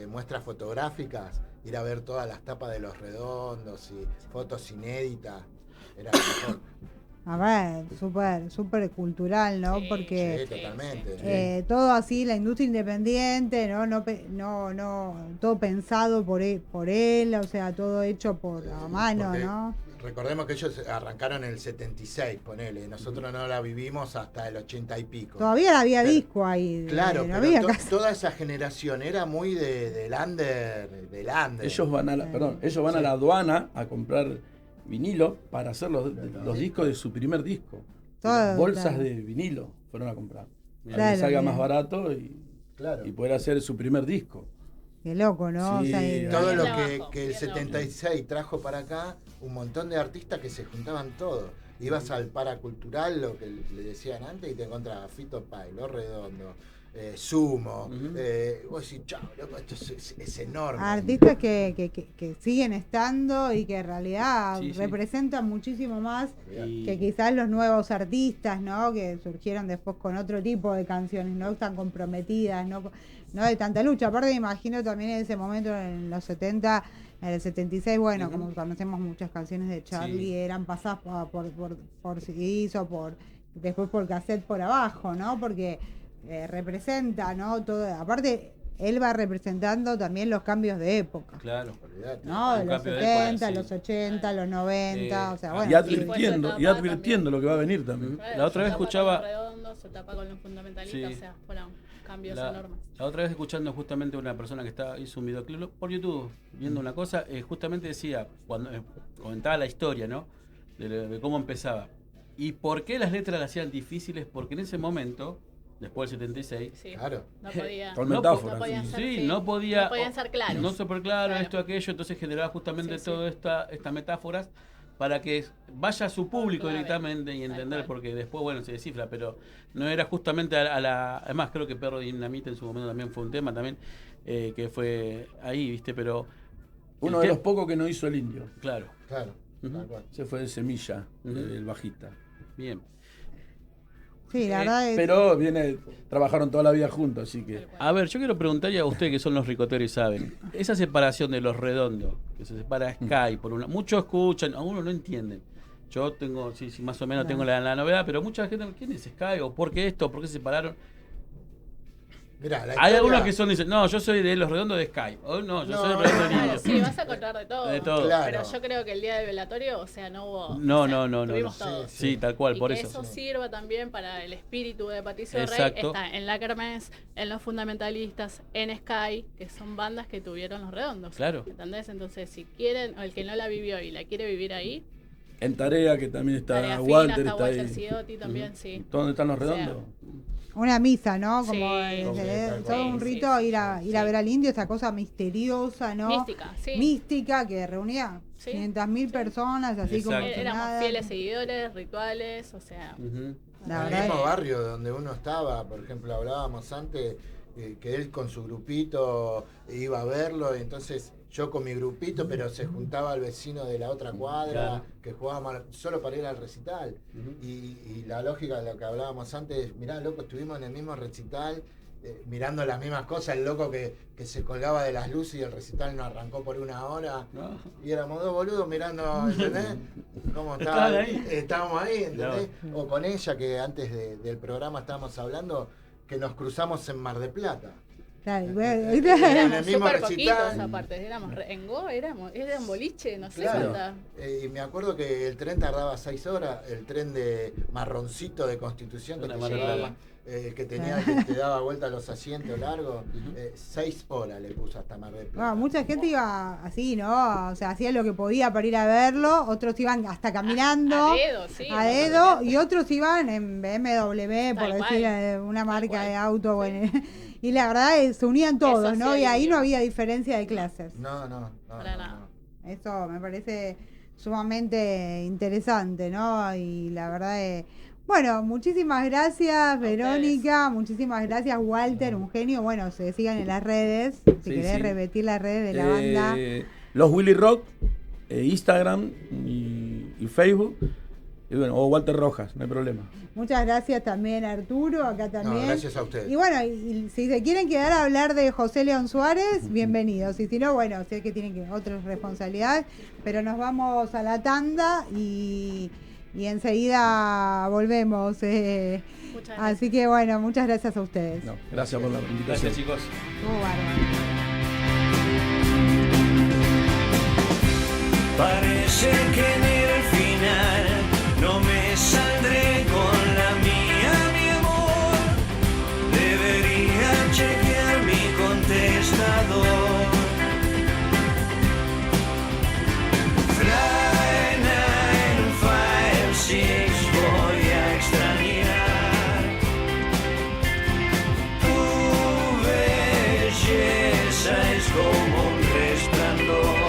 Speaker 7: muestras fotográficas, ir a ver todas las tapas de Los Redondos y fotos inéditas. Era lo mejor.
Speaker 2: A ver, súper cultural, ¿no?
Speaker 8: Sí,
Speaker 2: porque
Speaker 7: totalmente.
Speaker 2: todo así, la industria independiente, no todo pensado por él, o sea, todo hecho por a mano,
Speaker 7: porque
Speaker 2: ¿no?
Speaker 7: Recordemos que ellos arrancaron en el 76, ponele. Nosotros no la vivimos hasta el 80 y pico.
Speaker 2: Todavía había disco ahí.
Speaker 7: Claro,
Speaker 2: no
Speaker 7: pero
Speaker 2: había
Speaker 7: toda esa generación era muy del under.
Speaker 9: Ellos van a la aduana a comprar vinilo para hacer los discos de su primer disco. Bolsas de vinilo fueron a comprar. Para que salga más barato y poder hacer su primer disco.
Speaker 2: Qué loco, ¿no?
Speaker 9: Sí,
Speaker 2: o sea,
Speaker 7: todo lo que el 76 trajo para acá, un montón de artistas que se juntaban todos. Ibas al paracultural, lo que le decían antes, y te encontrabas Fito Páez, Los Redondos, Sumo. Vos decís, chao, loco, esto es enorme.
Speaker 2: Artistas que siguen estando y que en realidad representan muchísimo más que quizás los nuevos artistas, ¿no? Que surgieron después con otro tipo de canciones, no tan comprometidas, no de tanta lucha. Aparte me imagino también en ese momento, en los 70, en el 76, bueno, como conocemos muchas canciones de Charlie, eran pasadas por CDs o después por cassette por abajo, ¿no? Porque representa, ¿no? Todo, aparte él va representando también los cambios de época.
Speaker 3: Claro.
Speaker 2: ¿No? De los 70, los 80, los 90, o sea, bueno.
Speaker 9: Y advirtiendo lo que va a venir también.
Speaker 3: La otra vez escuchaba...
Speaker 8: Se tapa con los fundamentalistas, o sea, fueron cambios enormes.
Speaker 3: La otra vez escuchando justamente una persona que hizo un videoclip por YouTube, viendo una cosa, justamente decía, cuando comentaba la historia, ¿no? De cómo empezaba. ¿Y por qué las letras las hacían difíciles? Porque en ese momento, después del 76,
Speaker 7: claro.
Speaker 8: No podía.
Speaker 9: No
Speaker 8: podían ser claros.
Speaker 3: No súper claro, esto, aquello, entonces generaba justamente todas estas metáforas para que vaya a su público directamente y entender, porque después, bueno, se descifra, pero no era justamente además creo que Perro Dinamita en su momento también fue un tema también, que fue ahí, ¿viste? Pero...
Speaker 9: Uno de los pocos que no hizo el Indio.
Speaker 3: Claro.
Speaker 9: Se fue de Semilla, el bajista.
Speaker 3: Bien.
Speaker 2: Sí, la verdad es...
Speaker 9: Pero trabajaron toda la vida juntos, así que...
Speaker 3: A ver, yo quiero preguntarle a ustedes que son los ricoteros y saben, esa separación de Los Redondos, que se separa Sky por una... Muchos escuchan, algunos no entienden. Yo tengo, sí, más o menos tengo la novedad, pero mucha gente, ¿quién es Sky? ¿O por qué esto? ¿Por qué se separaron?
Speaker 7: Mirá,
Speaker 3: hay algunos que dicen, no, yo soy de Los Redondos de Sky. O no, yo soy de Los Redondos de Indio.
Speaker 8: Sí, vas a encontrar de todo.
Speaker 3: De todo.
Speaker 7: Claro.
Speaker 8: Pero yo creo que el día del velatorio, o sea, no hubo...
Speaker 3: No.
Speaker 8: Tuvimos todo.
Speaker 3: Sí, tal cual,
Speaker 8: y
Speaker 3: por
Speaker 8: que
Speaker 3: eso.
Speaker 8: sirva también para el espíritu de Patricio
Speaker 3: Exacto.
Speaker 8: Rey. Está en La Kermés, en Los Fundamentalistas, en Sky, que son bandas que tuvieron Los Redondos.
Speaker 3: Claro.
Speaker 8: ¿Entendés? Entonces, si quieren, o el que no la vivió y la quiere vivir ahí,
Speaker 9: En Tarea, que también está
Speaker 8: Tarea
Speaker 9: Walter,
Speaker 8: Fina,
Speaker 9: está
Speaker 8: Walter
Speaker 9: ahí.
Speaker 8: Ciotti también, sí.
Speaker 9: ¿Dónde están los redondos?
Speaker 2: Una misa, ¿no? Como
Speaker 8: Sí.
Speaker 2: todo un rito, ir a ver al indio, esta cosa misteriosa, ¿no?
Speaker 8: Mística, sí.
Speaker 2: Mística, que reunía 500.000 personas, así como que
Speaker 8: Éramos
Speaker 2: nada.
Speaker 8: fieles seguidores, rituales, o sea...
Speaker 2: La
Speaker 7: el
Speaker 2: verdad
Speaker 7: mismo
Speaker 2: es-
Speaker 7: barrio donde uno estaba, por ejemplo, hablábamos antes que él con su grupito iba a verlo, y entonces yo con mi grupito, pero se juntaba al vecino de la otra cuadra,
Speaker 3: Claro.
Speaker 7: que jugábamos solo para ir al recital. Y la lógica de lo que hablábamos antes, mirá, loco, estuvimos en el mismo recital, mirando las mismas cosas, el loco que se colgaba de las luces y el recital no arrancó por 1 hora, y éramos dos boludos mirando, ¿entendés? ¿Cómo estaba?
Speaker 3: Estaban ahí.
Speaker 7: Estábamos ahí, ¿entendés? O con ella, que antes del programa estábamos hablando, que nos cruzamos en Mar del Plata.
Speaker 2: Claro,
Speaker 8: Éramos
Speaker 7: el mismo
Speaker 8: súper
Speaker 7: recital.
Speaker 8: poquitos aparte, éramos en Go, era un boliche, no sé
Speaker 7: Claro.
Speaker 8: cuánta.
Speaker 7: Y me acuerdo que el tren tardaba 6 horas, el tren de marroncito de Constitución que,
Speaker 3: Una
Speaker 7: te
Speaker 3: Mar del
Speaker 7: llevaba,
Speaker 3: Plata.
Speaker 7: que tenía que te daba vuelta los asientos largos, 6 horas le puso hasta Mar del Plata.
Speaker 2: Bueno, mucha gente iba así, ¿no? O sea, hacía lo que podía para ir a verlo, otros iban hasta caminando,
Speaker 8: A dedo, sí.
Speaker 2: a dedo, y otros iban en BMW, por
Speaker 8: Tal
Speaker 2: decir
Speaker 8: cual.
Speaker 2: una marca
Speaker 8: cual.
Speaker 2: de auto. Bueno, y la verdad se unían todos,
Speaker 8: Eso
Speaker 2: ¿no?
Speaker 8: sí,
Speaker 2: Y ahí
Speaker 8: sí.
Speaker 2: no había diferencia de clases.
Speaker 7: No.
Speaker 8: Para nada.
Speaker 2: Eso me parece sumamente interesante, ¿no? Y la verdad bueno, muchísimas gracias Verónica, muchísimas gracias Walter, un genio. Bueno, se sigan en las redes, si
Speaker 9: Sí,
Speaker 2: querés
Speaker 9: sí.
Speaker 2: repetir las redes de la banda.
Speaker 9: Los Willy Rock, Instagram y Facebook. Y bueno, o Walter Rojas, no hay problema.
Speaker 2: Muchas gracias también Arturo, acá
Speaker 7: No,
Speaker 2: también.
Speaker 7: gracias a ustedes.
Speaker 2: Y bueno, y si se quieren quedar a hablar de José León Suárez, bienvenidos. Y si no, bueno, sé que tienen otras responsabilidades, pero nos vamos a la tanda y enseguida volvemos.
Speaker 8: Muchas gracias.
Speaker 2: Así que bueno, muchas gracias a ustedes.
Speaker 9: No, gracias por la invitación.
Speaker 3: Gracias, chicos.
Speaker 2: Estuvo bárbaro.
Speaker 6: Parece que en el final no me saldré con la mía, mi amor. Debería chequear mi contestador. Fly 956 voy a extrañar tu belleza, es como un resplandor.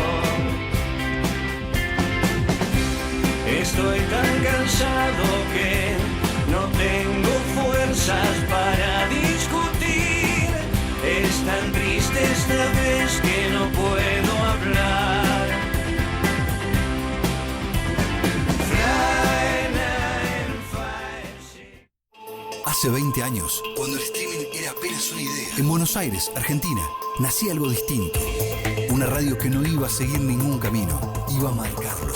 Speaker 6: Estoy tan cansado que no tengo fuerzas para discutir. Es tan triste esta vez que no puedo hablar. Fly 956.
Speaker 11: Hace 20 años, cuando el streaming era apenas una idea, en Buenos Aires, Argentina, nacía algo distinto. Una radio que no iba a seguir ningún camino, iba a marcarlo.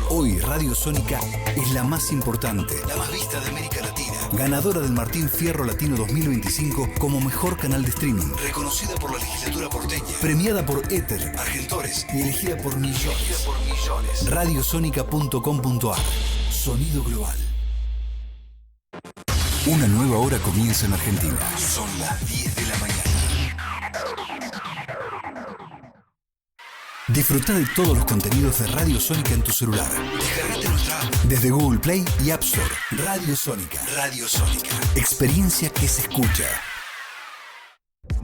Speaker 11: Hoy Radio Sónica es la más importante, la más vista de América Latina. Ganadora del Martín Fierro Latino 2025 como mejor canal de streaming. Reconocida por la legislatura porteña. Premiada por Éter, Argentores y elegida por millones. Radiosónica.com.ar. Sonido global. Una nueva hora comienza en Argentina. Son las 10 de la mañana. Disfruta de todos los contenidos de Radio Sónica en tu celular. Descargate nuestra app desde Google Play y App Store. Radio Sónica. Radio Sónica. Experiencia que se escucha.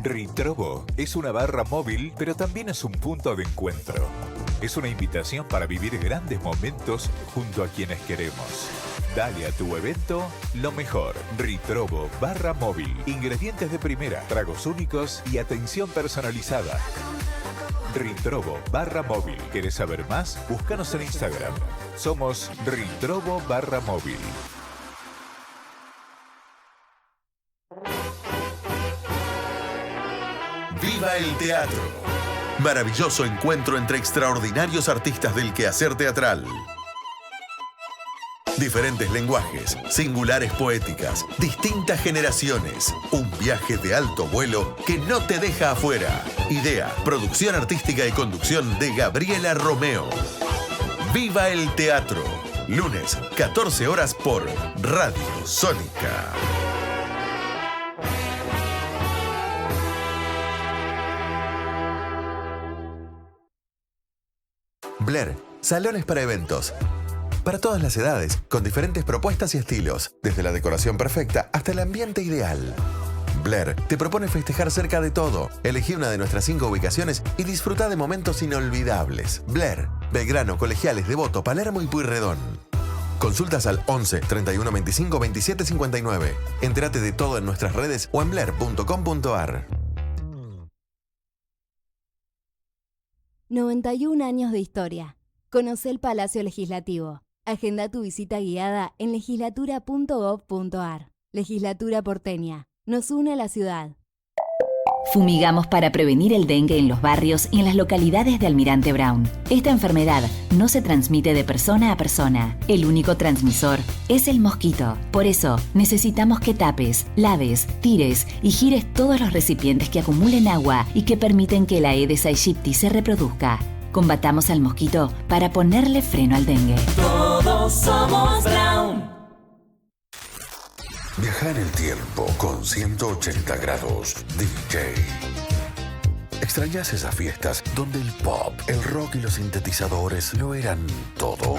Speaker 12: Ritrobo es una barra móvil, pero también es un punto de encuentro. Es una invitación para vivir grandes momentos junto a quienes queremos. Dale a tu evento lo mejor. Ritrobo barra móvil. Ingredientes de primera, tragos únicos y atención personalizada. Ritrobo barra móvil. ¿Querés saber más? Búscanos en Instagram. Somos Ritrobo barra móvil.
Speaker 1: ¡Viva el teatro! Maravilloso encuentro entre extraordinarios artistas del quehacer teatral. Diferentes lenguajes, singulares poéticas, distintas generaciones. Un viaje de alto vuelo que no te deja afuera. Idea, producción artística y conducción de Gabriela Romeo. ¡Viva el teatro! Lunes, 14 horas por Radio Sónica. Blair, salones para eventos. para todas las edades, con diferentes propuestas y estilos, desde la decoración perfecta hasta el ambiente ideal. Blair te propone festejar cerca de todo. Elegí una de nuestras 5 ubicaciones y disfruta de momentos inolvidables. Blair, Belgrano, Colegiales, Devoto, Palermo y Pueyrredón. Consultas al 11 31 25 27 59. Entérate de todo en nuestras redes o en blair.com.ar.
Speaker 13: 91 años de historia. Conoce el Palacio Legislativo. Agenda tu visita guiada en legislatura.gov.ar. Legislatura porteña. Nos une a la ciudad.
Speaker 14: Fumigamos para prevenir el dengue en los barrios y en las localidades de Almirante Brown. Esta enfermedad no se transmite de persona a persona. El único transmisor es el mosquito. Por eso, necesitamos que tapes, laves, tires y gires todos los recipientes que acumulen agua y que permiten que la Aedes aegypti se reproduzca. Combatamos al mosquito para ponerle freno al dengue.
Speaker 6: Todos somos Brown.
Speaker 1: Viaja en el tiempo con 180 grados DJ. ¿Extrañas esas fiestas donde el pop, el rock y los sintetizadores lo eran todo?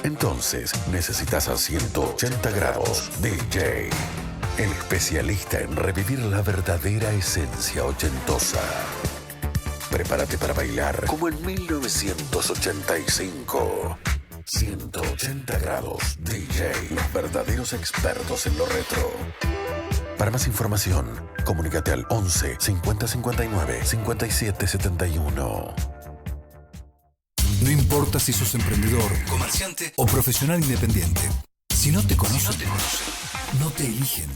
Speaker 1: Entonces necesitas a 180 grados DJ, el especialista en revivir la verdadera esencia ochentosa. Prepárate para bailar como en 1985. 180 grados DJ, los verdaderos expertos en lo retro. Para más información, comunícate al 11 50 59 57 71.
Speaker 11: No importa si sos emprendedor, comerciante o profesional independiente. Si no te conocen, no te eligen.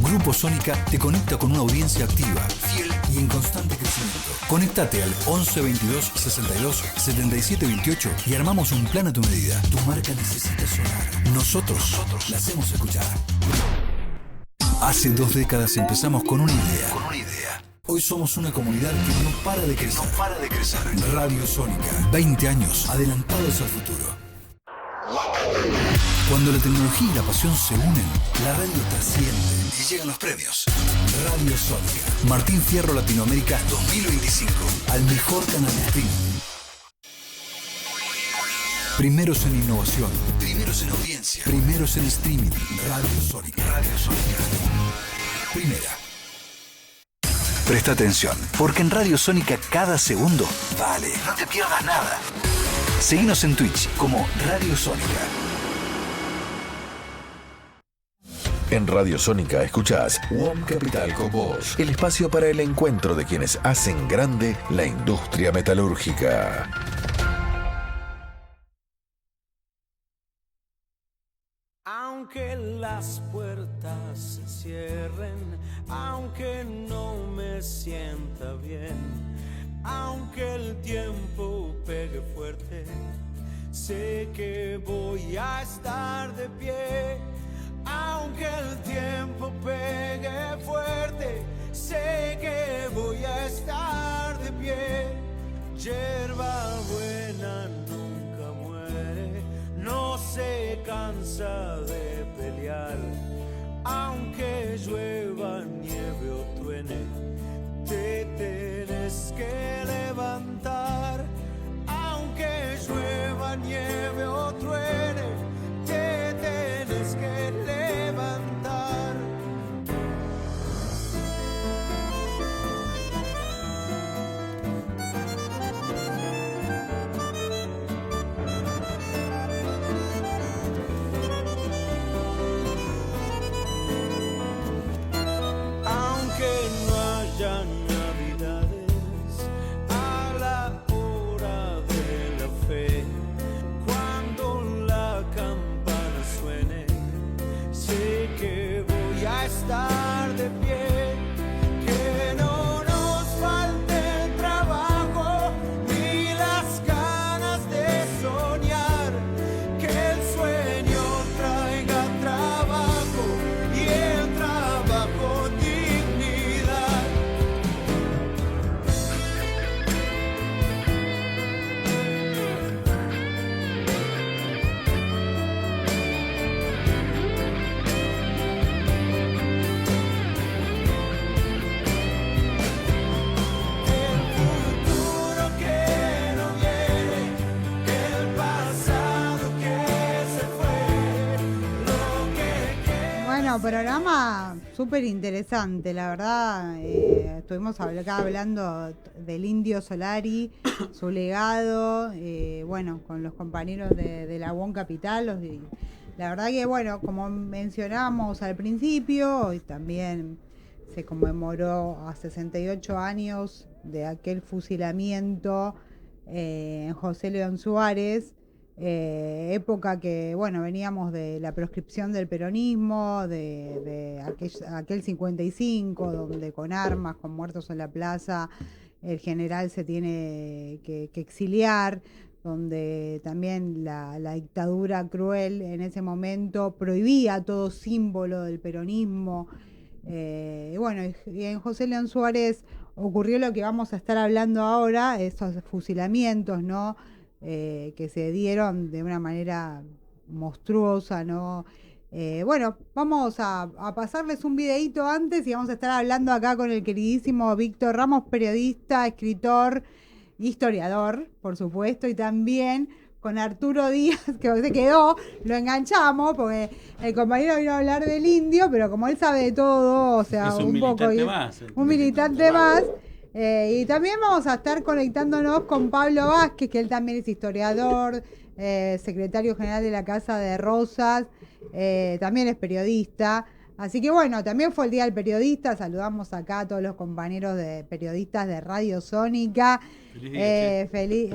Speaker 11: Grupo Sónica te conecta con una audiencia activa, fiel y en constante crecimiento. Conéctate al 11 22 62 77 28 y armamos un plan a tu medida. Tu marca necesita sonar. Nosotros la hacemos escuchar. Hace 2 décadas empezamos con una idea. Hoy somos una comunidad que no para de crecer. Radio Sónica, 20 años adelantados al futuro. Cuando la tecnología y la pasión se unen, la radio trasciende y llegan los premios. Radio Sónica, Martín Fierro Latinoamérica 2025, al mejor canal de streaming. Primeros en innovación, primeros en audiencia, primeros en streaming. Radio Sónica. Primera. Presta atención, porque en Radio Sónica cada segundo vale. No te pierdas nada. Seguinos en Twitch como Radio Sónica.
Speaker 1: En Radio Sónica escuchás WOM Capital con vos, el espacio para el encuentro de quienes hacen grande la industria metalúrgica.
Speaker 6: Aunque las puertas se cierren, aunque no me sienta bien, aunque el tiempo pegue fuerte, sé que voy a estar de pie. Aunque el tiempo pegue fuerte, sé que voy a estar de pie. Yerba buena nunca muere, no se cansa de pelear. Aunque llueva, nieve o truene, te tenés que levantar. Aunque llueva, nieve o truene, te tenés que levantar. Aunque no haya navidades,
Speaker 2: Bueno, programa súper interesante, la verdad. Estuvimos acá hablando del Indio Solari, su legado, bueno, con los compañeros de la UOM Capital. La verdad que, bueno, como mencionamos al principio, hoy también se conmemoró a 68 años de aquel fusilamiento en José León Suárez. Época que, bueno, veníamos de la proscripción del peronismo, de aquel 55, donde con armas, con muertos en la plaza, el general se tiene que exiliar, donde también la dictadura cruel en ese momento prohibía todo símbolo del peronismo. Y bueno, y en José León Suárez ocurrió lo que vamos a estar hablando ahora, esos fusilamientos, ¿no? Que se dieron de una manera monstruosa, ¿no? Bueno, vamos a pasarles un videíto antes y vamos a estar hablando acá con el queridísimo Víctor Ramos, periodista, escritor, historiador, por supuesto, y también con Arturo Díaz, que se quedó, lo enganchamos, porque el compañero vino a hablar del indio, pero como él sabe de todo, o sea,
Speaker 3: es un militante más.
Speaker 2: Un militante más. Y también vamos a estar conectándonos con Pablo Vázquez, que él también es historiador, secretario general de la Casa de Rosas, también es periodista. Así que bueno, también fue el Día del Periodista, saludamos acá a todos los compañeros de periodistas de Radio Sónica.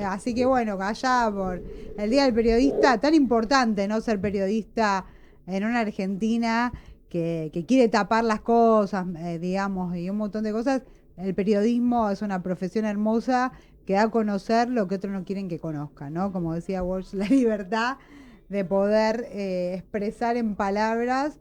Speaker 2: Así que bueno, allá por el Día del Periodista, tan importante, ¿no? Ser periodista en una Argentina que quiere tapar las cosas, digamos, y un montón de cosas. El periodismo es una profesión hermosa que da a conocer lo que otros no quieren que conozcan, ¿no? Como decía Walsh, la libertad de poder expresar en palabras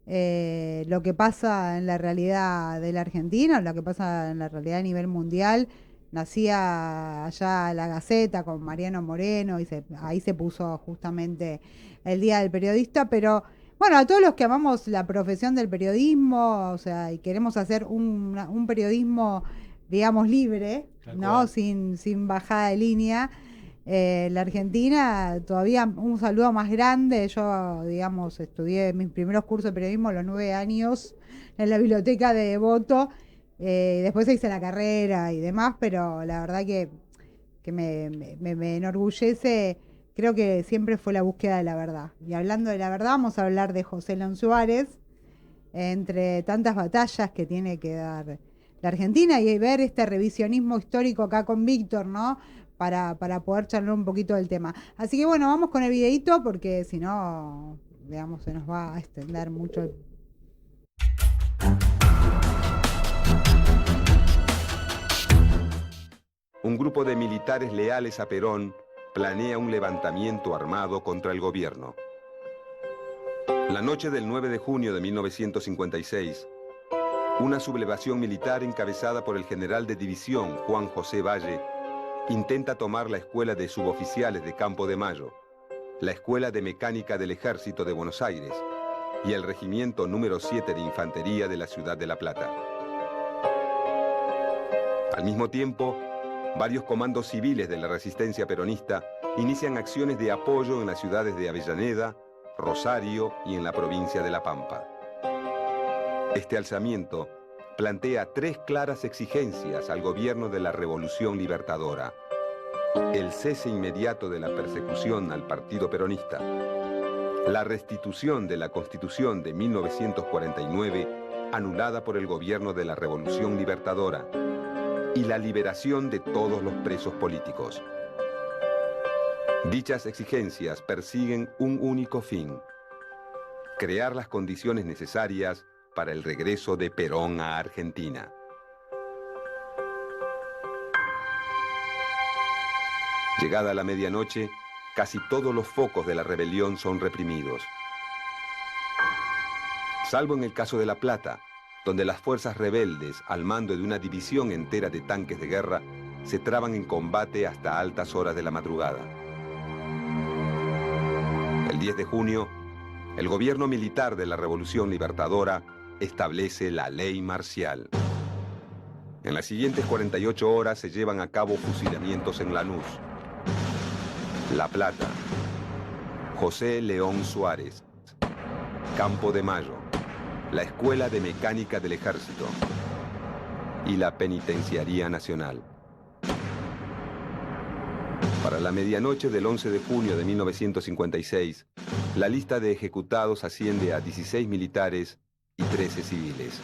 Speaker 2: lo que pasa en la realidad de la Argentina, lo que pasa en la realidad a nivel mundial. Nacía allá la Gaceta con Mariano Moreno y ahí se puso justamente el Día del Periodista, pero bueno, a todos los que amamos la profesión del periodismo, o sea, y queremos hacer un periodismo, digamos, libre, ¿no? Sin bajada de línea. La Argentina, todavía un saludo más grande. Yo, digamos, estudié mis primeros cursos de periodismo a los 9 años en la biblioteca de Devoto. Después hice la carrera y demás, pero la verdad que me enorgullece. Creo que siempre fue la búsqueda de la verdad. Y hablando de la verdad, vamos a hablar de José León Suárez, entre tantas batallas que tiene que dar la Argentina, y ver este revisionismo histórico acá con Víctor, ¿no? Para poder charlar un poquito del tema. Así que bueno, vamos con el videito, porque si no, digamos, se nos va a extender mucho.
Speaker 15: Un grupo de militares leales a Perón planea un levantamiento armado contra el gobierno. La noche del 9 de junio de 1956, una sublevación militar encabezada por el general de división Juan José Valle intenta tomar la escuela de suboficiales de Campo de Mayo, la Escuela de Mecánica del Ejército de Buenos Aires y el Regimiento número 7 de Infantería de la ciudad de La Plata. Al mismo tiempo, varios comandos civiles de la resistencia peronista inician acciones de apoyo en las ciudades de Avellaneda, Rosario y en la provincia de La Pampa. Este alzamiento plantea 3 claras exigencias al gobierno de la Revolución Libertadora: el cese inmediato de la persecución al partido peronista, la restitución de la Constitución de 1949 anulada por el gobierno de la Revolución Libertadora y la liberación de todos los presos políticos. Dichas exigencias persiguen un único fin: crear las condiciones necesarias para el regreso de Perón a Argentina. Llegada la medianoche, casi todos los focos de la rebelión son reprimidos. Salvo en el caso de La Plata, donde las fuerzas rebeldes, al mando de una división entera de tanques de guerra, se traban en combate hasta altas horas de la madrugada. El 10 de junio, el gobierno militar de la Revolución Libertadora establece la ley marcial. En las siguientes 48 horas se llevan a cabo fusilamientos en Lanús, La Plata, José León Suárez, Campo de Mayo, la Escuela de Mecánica del Ejército y la Penitenciaría Nacional. Para la medianoche del 11 de junio de 1956, la lista de ejecutados asciende a 16 militares y 13 civiles.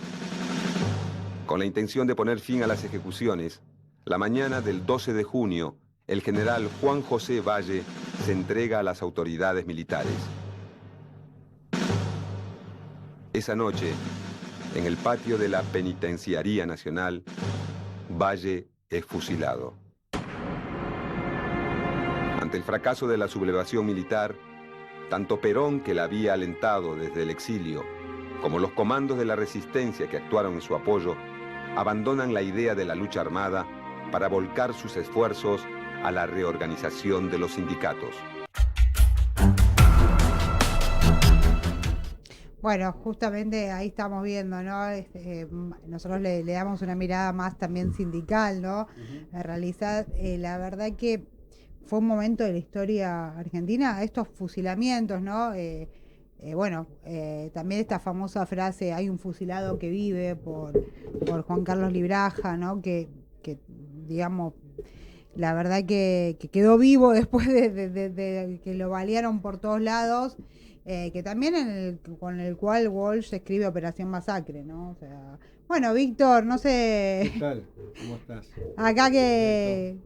Speaker 15: Con la intención de poner fin a las ejecuciones, la mañana del 12 de junio, el general Juan José Valle se entrega a las autoridades militares. Esa noche, en el patio de la Penitenciaría Nacional, Valle es fusilado. Ante el fracaso de la sublevación militar, tanto Perón, que la había alentado desde el exilio, como los comandos de la resistencia que actuaron en su apoyo, abandonan la idea de la lucha armada para volcar sus esfuerzos a la reorganización de los sindicatos.
Speaker 2: Bueno, justamente ahí estamos viendo, ¿no? Nosotros le damos una mirada más también sindical, ¿no? En realidad, la verdad que fue un momento de la historia argentina, estos fusilamientos, ¿no? También esta famosa frase, hay un fusilado que vive, por Juan Carlos Libraja, ¿no? Que digamos, la verdad que quedó vivo después de que lo balearon por todos lados, que también con el cual Walsh escribe Operación Masacre, ¿no? O sea, bueno, Víctor, no sé.
Speaker 16: ¿Qué tal? ¿Cómo estás?
Speaker 2: Acá que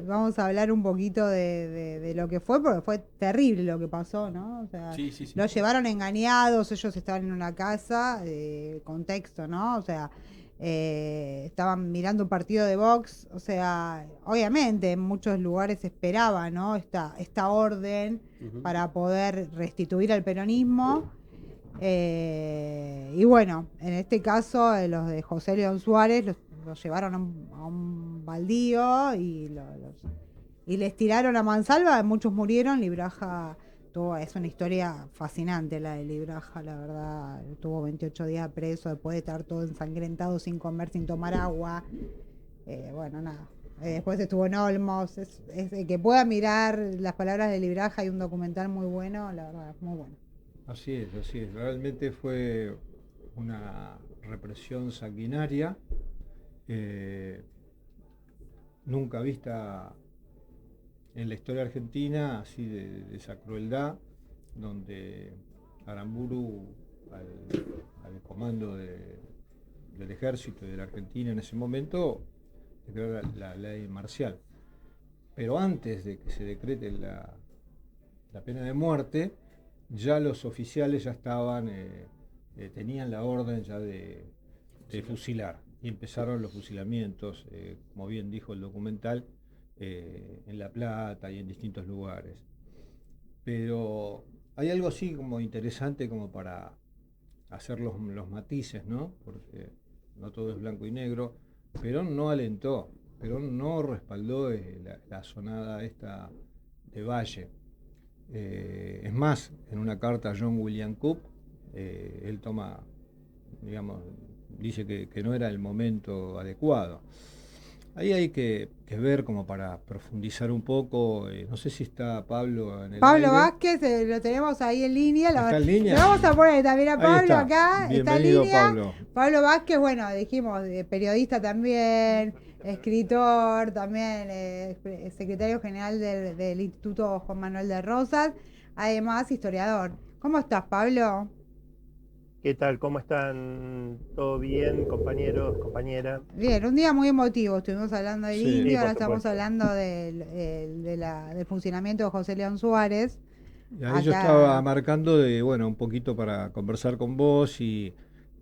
Speaker 2: vamos a hablar un poquito de lo que fue, porque fue terrible lo que pasó, ¿no? O sea,
Speaker 3: Sí.
Speaker 2: los llevaron engañados, ellos estaban en una casa, contexto, ¿no? O sea, estaban mirando un partido de box, o sea, obviamente en muchos lugares se esperaba, ¿no? Esta orden para poder restituir al peronismo. Y bueno, en este caso, los de José León Suárez los llevaron a un baldío y les tiraron a mansalva, muchos murieron. Libraja es una historia fascinante la de Libraja, la verdad. Estuvo 28 días preso después de estar todo ensangrentado, sin comer, sin tomar agua. Bueno, nada. Después estuvo en Olmos. Es que pueda mirar las palabras de Libraja, hay un documental muy bueno, la verdad, muy bueno.
Speaker 16: Así es. Realmente fue una represión sanguinaria, nunca vista en la historia argentina, así de esa crueldad, donde Aramburu, al comando del ejército y de la Argentina en ese momento, declaró la ley marcial. Pero antes de que se decrete la pena de muerte, ya los oficiales ya estaban, tenían la orden ya de fusilar, y empezaron los fusilamientos, como bien dijo el documental, en La Plata y en distintos lugares. Pero hay algo así como interesante como para hacer los matices, ¿no? Porque no todo es blanco y negro. Perón no alentó, Perón no respaldó la sonada esta de Valle. Es más, en una carta a John William Coop, él toma, digamos, dice que no era el momento adecuado. Ahí hay que ver como para profundizar un poco. No sé si está Pablo en el
Speaker 2: Pablo
Speaker 16: aire.
Speaker 2: Vázquez, lo tenemos ahí en línea.
Speaker 16: ¿Está en línea?
Speaker 2: Le vamos a poner también a Pablo acá.
Speaker 16: Bienvenido,
Speaker 2: está en línea.
Speaker 16: Pablo.
Speaker 2: Pablo Vázquez, bueno, dijimos, periodista también, escritor también, secretario general del Instituto Juan Manuel de Rosas, además historiador. ¿Cómo estás, Pablo?
Speaker 17: ¿Qué tal? ¿Cómo están? ¿Todo bien, compañeros, compañeras?
Speaker 2: Bien, un día muy emotivo. Estuvimos hablando del
Speaker 17: Sí,
Speaker 2: indio,
Speaker 17: por
Speaker 2: ahora estamos
Speaker 17: supuesto.
Speaker 2: hablando del funcionamiento de José León Suárez.
Speaker 16: Y ahí yo estaba marcando un poquito para conversar con vos y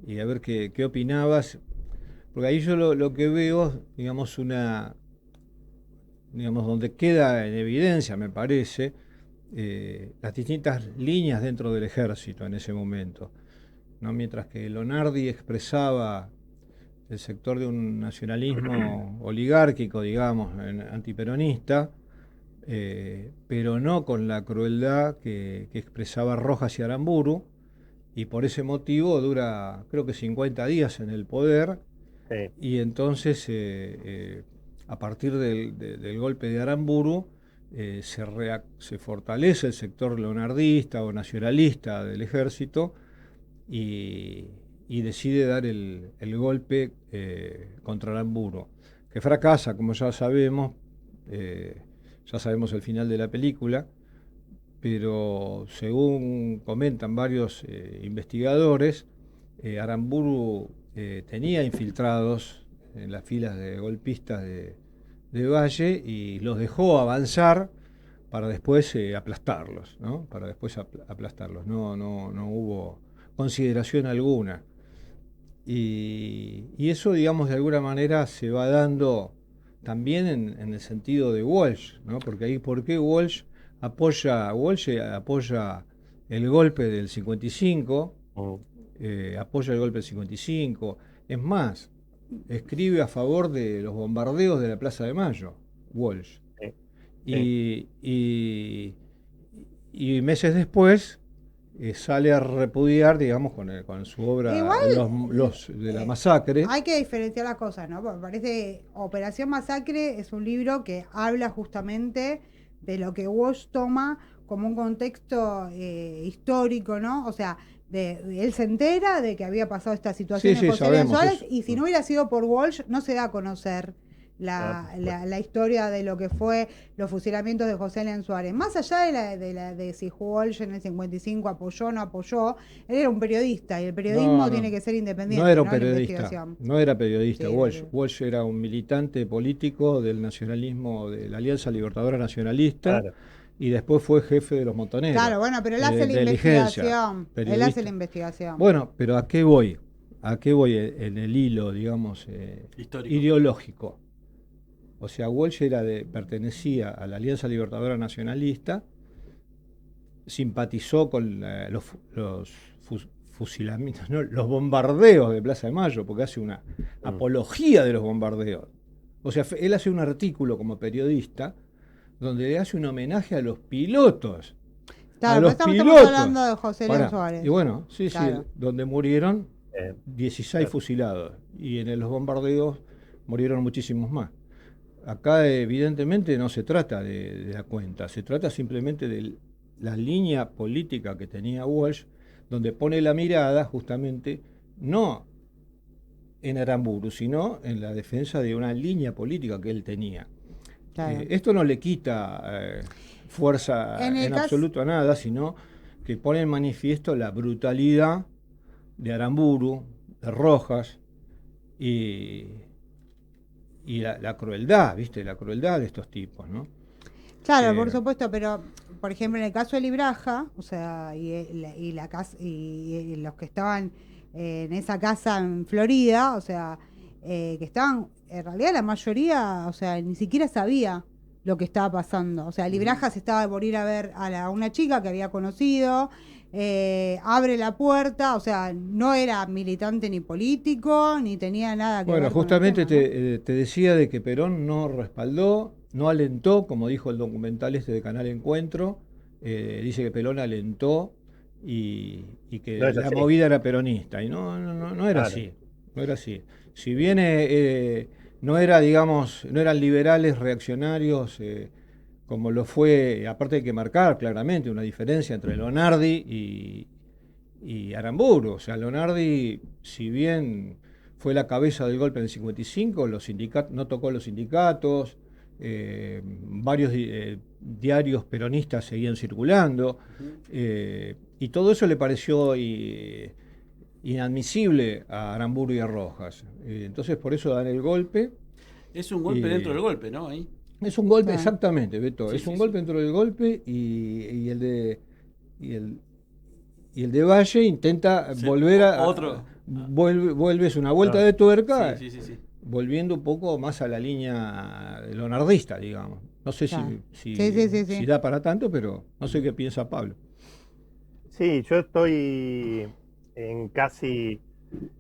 Speaker 16: a ver qué opinabas. Porque ahí yo lo que veo, digamos, donde queda en evidencia, me parece, las distintas líneas dentro del ejército en ese momento, ¿no? Mientras que Lonardi expresaba el sector de un nacionalismo oligárquico, digamos, antiperonista, pero no con la crueldad que expresaba Rojas y Aramburu, y por ese motivo dura, creo que 50 días en el poder.
Speaker 17: Sí.
Speaker 16: Y entonces, a partir del golpe de Aramburu, se fortalece el sector leonardista o nacionalista del ejército, y decide dar el golpe contra Aramburu, que fracasa, como ya sabemos el final de la película, pero según comentan varios investigadores, Aramburu tenía infiltrados en las filas de golpistas de Valle y los dejó avanzar para después aplastarlos, ¿no? No hubo consideración alguna. Y eso, digamos, de alguna manera se va dando también en el sentido de Walsh, ¿no? Porque ahí, ¿por qué Walsh apoya el golpe del 55? Apoya el golpe del 55. Es más, escribe a favor de los bombardeos de la Plaza de Mayo, Walsh. Y meses después sale a repudiar, digamos, con su obra los de la masacre.
Speaker 2: Hay que diferenciar las cosas, ¿no? Porque parece Operación Masacre es un libro que habla justamente de lo que Walsh toma como un contexto histórico, ¿no? O sea, él se entera de que había pasado esta situación en José León Suárez, y si no hubiera sido por Walsh, no se da a conocer la historia de lo que fue los fusilamientos de José León Suárez. Más allá de si Walsh en el 55 apoyó o no apoyó, él era un periodista y el periodismo tiene que ser independiente.
Speaker 16: No era un periodista, no era periodista. Walsh era un militante político del nacionalismo, de la Alianza Libertadora Nacionalista. Claro. Y después fue jefe de los montoneros.
Speaker 2: Claro, bueno, pero él hace la investigación. Él hace la investigación.
Speaker 16: Bueno, pero ¿a qué voy? ¿A qué voy en el hilo, digamos, ideológico? O sea, Walsh pertenecía a la Alianza Libertadora Nacionalista, simpatizó con los fusilamientos, no, los bombardeos de Plaza de Mayo, porque hace una apología de los bombardeos. O sea, él hace un artículo como periodista donde le hace un homenaje a los pilotos.
Speaker 2: Claro, estamos hablando de José León Suárez.
Speaker 16: Y bueno, sí, donde murieron 16 fusilados, y en los bombardeos murieron muchísimos más. Acá evidentemente no se trata de la cuenta, se trata simplemente de la línea política que tenía Walsh, donde pone la mirada justamente no en Aramburu, sino en la defensa de una línea política que él tenía. Claro. Esto no le quita fuerza en absoluto a nada, sino que pone en manifiesto la brutalidad de Aramburu, de Rojas y la crueldad, ¿viste? La crueldad de estos tipos, ¿no?
Speaker 2: Claro, por supuesto, pero por ejemplo en el caso de Libraja, o sea, y la casa y los que estaban en esa casa en Florida, o sea, que estaban, en realidad la mayoría, o sea, ni siquiera sabía lo que estaba pasando. O sea, Libraja se estaba por ir a ver a una chica que había conocido, abre la puerta, o sea, no era militante ni político, ni tenía nada que ver.
Speaker 16: Bueno, justamente con el tema, ¿no? Te decía de que Perón no respaldó, no alentó, como dijo el documental de Canal Encuentro, dice que Perón alentó y que la movida era peronista, y no era así, no era así. Si bien no eran liberales reaccionarios, como lo fue, aparte hay que marcar claramente una diferencia entre Lonardi y Aramburu. O sea, Lonardi, si bien fue la cabeza del golpe del 55, no tocó los sindicatos, varios diarios peronistas seguían circulando, y todo eso le pareció inadmisible a Aramburu y a Rojas. Entonces por eso dan el golpe.
Speaker 3: Es un golpe dentro del golpe, ¿no? Ahí.
Speaker 16: Es un golpe, exactamente, Beto. Es un golpe dentro del golpe, y el de Valle intenta volver a... Vuelves una vuelta de tuerca, volviendo un poco más a la línea lonardista, digamos. No sé si da para tanto, pero no sé qué piensa Pablo.
Speaker 17: Sí, yo estoy en casi...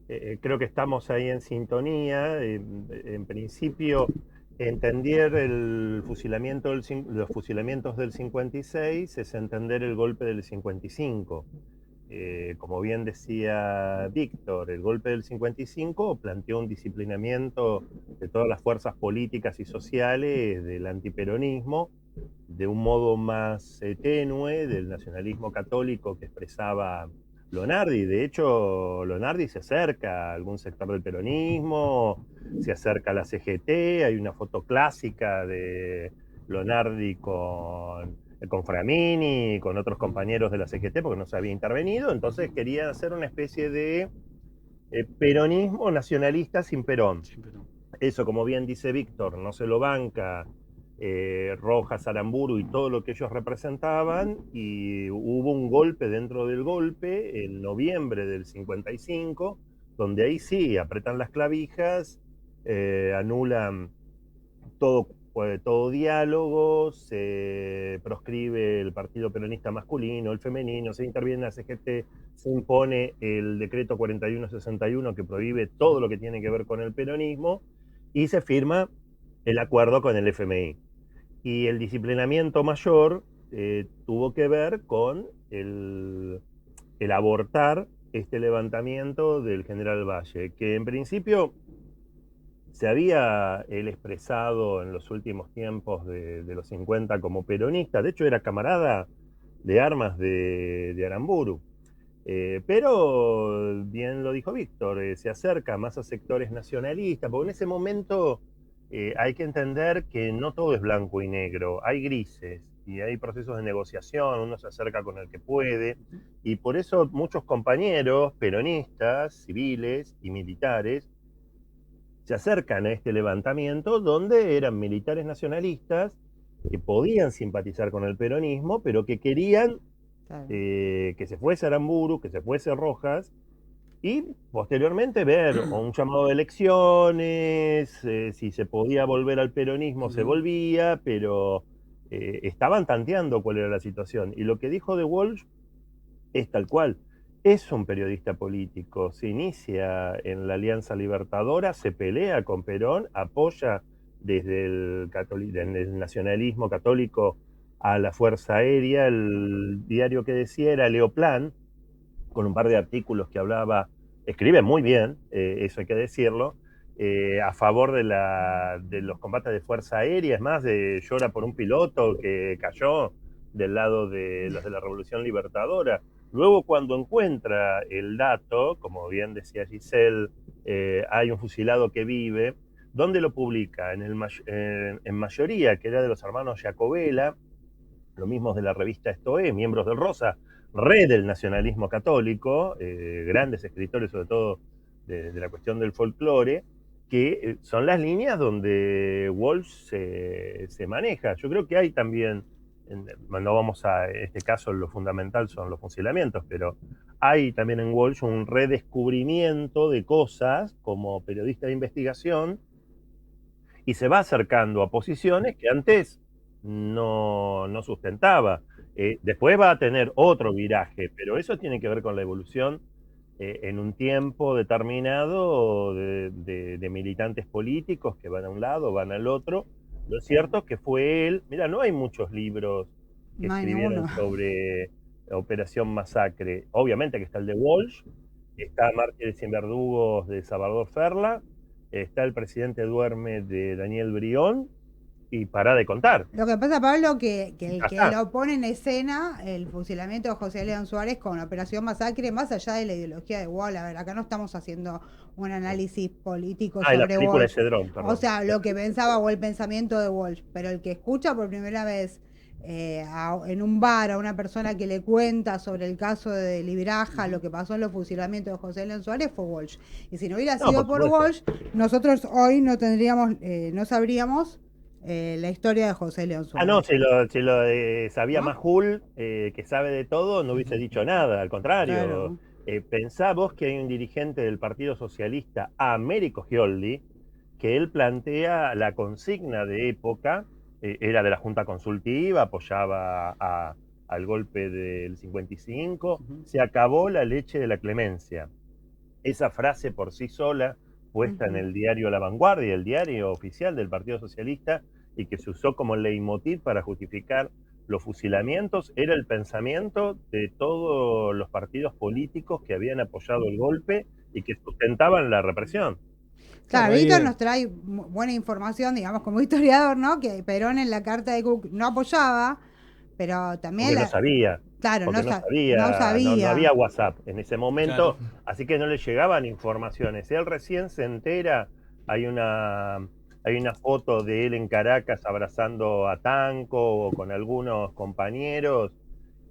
Speaker 17: creo que estamos ahí en sintonía. En principio, entender los fusilamientos del 56 es entender el golpe del 55. Como bien decía Víctor, el golpe del 55 planteó un disciplinamiento de todas las fuerzas políticas y sociales del antiperonismo, de un modo más tenue, del nacionalismo católico que expresaba Lonardi. De hecho, Lonardi se acerca a algún sector del peronismo, se acerca a la CGT, hay una foto clásica de Lonardi con Framini, con otros compañeros de la CGT, porque no se había intervenido, entonces quería hacer una especie de peronismo nacionalista sin Perón. Eso, como bien dice Víctor, no se lo banca Rojas, Aramburu y todo lo que ellos representaban, y hubo un golpe dentro del golpe en noviembre del 55, donde ahí sí apretan las clavijas, anulan todo diálogo, se proscribe el partido peronista masculino, el femenino, se interviene la CGT, se impone el decreto 4161 que prohíbe todo lo que tiene que ver con el peronismo, y se firma el acuerdo con el FMI. Y el disciplinamiento mayor tuvo que ver con el abortar este levantamiento del general Valle, que en principio se había él expresado en los últimos tiempos de los 50 como peronista. De hecho, era camarada de armas de Aramburu. Pero, bien lo dijo Víctor, se acerca más a sectores nacionalistas, porque en ese momento hay que entender que no todo es blanco y negro, hay grises y hay procesos de negociación, uno se acerca con el que puede, y por eso muchos compañeros peronistas, civiles y militares se acercan a este levantamiento donde eran militares nacionalistas que podían simpatizar con el peronismo, pero que querían que se fuese Aramburu, que se fuese Rojas, y posteriormente ver un llamado de elecciones, si se podía volver al peronismo se volvía, pero estaban tanteando cuál era la situación. Y lo que dijo de Walsh es tal cual. Es un periodista político, se inicia en la Alianza Libertadora, se pelea con Perón, apoya desde el nacionalismo católico a la Fuerza Aérea. El diario que decía era Leoplan, con un par de artículos que escribe muy bien, eso hay que decirlo, a favor de los combates de Fuerza Aérea, es más, llora por un piloto que cayó del lado de los de la Revolución Libertadora. Luego, cuando encuentra el dato, como bien decía Giselle, hay un fusilado que vive, ¿dónde lo publica? En Mayoría, que era de los hermanos Jacobela, lo mismo de la revista Esto Es, miembros del Rosa, red del nacionalismo católico, grandes escritores sobre todo de la cuestión del folclore, que son las líneas donde Walsh se maneja. Yo creo que hay también, no vamos a, en este caso lo fundamental son los fusilamientos, pero hay también en Walsh un redescubrimiento de cosas como periodista de investigación, y se va acercando a posiciones que antes no sustentaba. Después va a tener otro viraje, pero eso tiene que ver con la evolución en un tiempo determinado de militantes políticos que van a un lado, van al otro. Lo cierto es que fue él. Mira, no hay muchos libros que escribieron sobre Operación Masacre. Obviamente que está el de Walsh, está Mártires sin verdugos de Salvador Ferla, está El presidente duerme de Daniel Brión, y para de contar.
Speaker 2: Lo que pasa, Pablo, que el que lo pone en escena, el fusilamiento de José León Suárez con Operación Masacre, más allá de la ideología de Walsh, a ver, acá no estamos haciendo un análisis político sobre Walsh. O sea, lo que pensaba o el pensamiento de Walsh, pero el que escucha por primera vez en un bar a una persona que le cuenta sobre el caso de Libraja, lo que pasó en los fusilamientos de José León Suárez, fue Walsh. Y si no hubiera sido por Walsh, nosotros hoy no tendríamos, no sabríamos la historia de José León Suárez.
Speaker 17: Si lo sabía Majul, que sabe de todo, no hubiese dicho nada, al contrario. Claro. Pensá vos que hay un dirigente del Partido Socialista, Américo Gioldi, que él plantea la consigna de época, era de la Junta Consultiva, apoyaba al golpe del 55, se acabó la leche de la clemencia. Esa frase por sí sola, puesta en el diario La Vanguardia, el diario oficial del Partido Socialista, y que se usó como leitmotiv para justificar los fusilamientos, era el pensamiento de todos los partidos políticos que habían apoyado el golpe y que sustentaban la represión.
Speaker 2: Claro, Víctor nos trae buena información, digamos, como historiador, ¿no? Que Perón en la carta de Cook no apoyaba, pero también...
Speaker 17: Porque no sabía.
Speaker 2: Claro,
Speaker 17: porque
Speaker 2: no
Speaker 17: no
Speaker 2: sabía.
Speaker 17: había WhatsApp en ese momento,
Speaker 3: Claro.
Speaker 17: así que no le llegaban informaciones. Él recién se entera, hay una foto de él en Caracas abrazando a Tanco o con algunos compañeros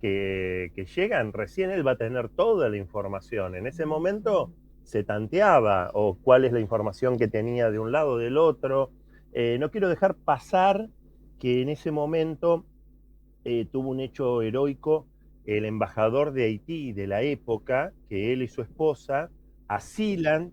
Speaker 17: que llegan, recién él va a tener toda la información. En ese momento se tanteaba o cuál es la información que tenía de un lado o del otro. No quiero dejar pasar que en ese momento tuvo un hecho heroico el embajador de Haití de la época, que él y su esposa asilan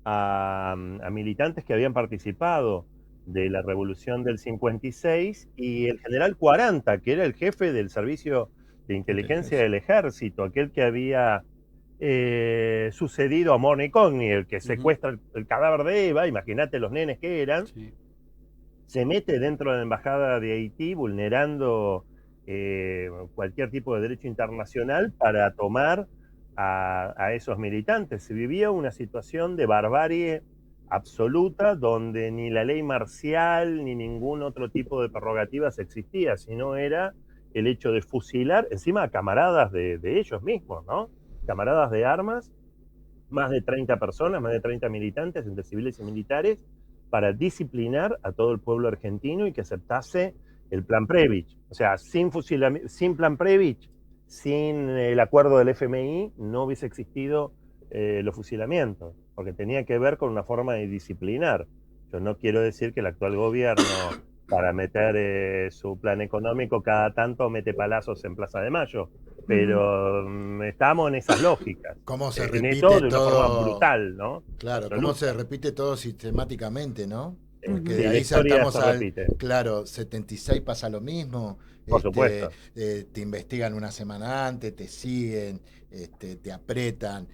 Speaker 17: a militantes que habían participado de la revolución del 56 y el general 40, que era el jefe del servicio de inteligencia del ejército, aquel que había sucedido a Morny Cogni, el que secuestra el cadáver de Eva, imagínate los nenes que eran, se mete dentro de la embajada de Haití vulnerando cualquier tipo de derecho internacional para tomar a esos militantes. Se vivía una situación de barbarie absoluta donde ni la ley marcial ni ningún otro tipo de prerrogativas existía, sino era el hecho de fusilar encima a camaradas de ellos mismos, ¿no? Camaradas de armas, más de 30 personas, más de 30 militantes entre civiles y militares, para disciplinar a todo el pueblo argentino y que aceptase el plan Previch. O sea, sin plan Previch, sin el acuerdo del FMI, no hubiese existido los fusilamientos, porque tenía que ver con una forma de disciplinar. Yo no quiero decir que el actual gobierno, para meter su plan económico, cada tanto mete palazos en Plaza de Mayo, pero estamos en esas lógicas.
Speaker 7: Cómo se
Speaker 17: en
Speaker 7: repite
Speaker 17: esto de una
Speaker 7: todo
Speaker 17: forma brutal, ¿no?
Speaker 7: Claro,
Speaker 17: Absoluta.
Speaker 7: cómo se repite todo sistemáticamente, ¿no? Porque
Speaker 17: Sí,
Speaker 7: de
Speaker 17: la
Speaker 7: ahí
Speaker 17: historia
Speaker 7: saltamos
Speaker 17: se
Speaker 7: al...
Speaker 17: repite.
Speaker 7: Claro, 76 pasa lo mismo.
Speaker 17: Por supuesto.
Speaker 7: Te investigan una semana antes, te siguen, te apretan.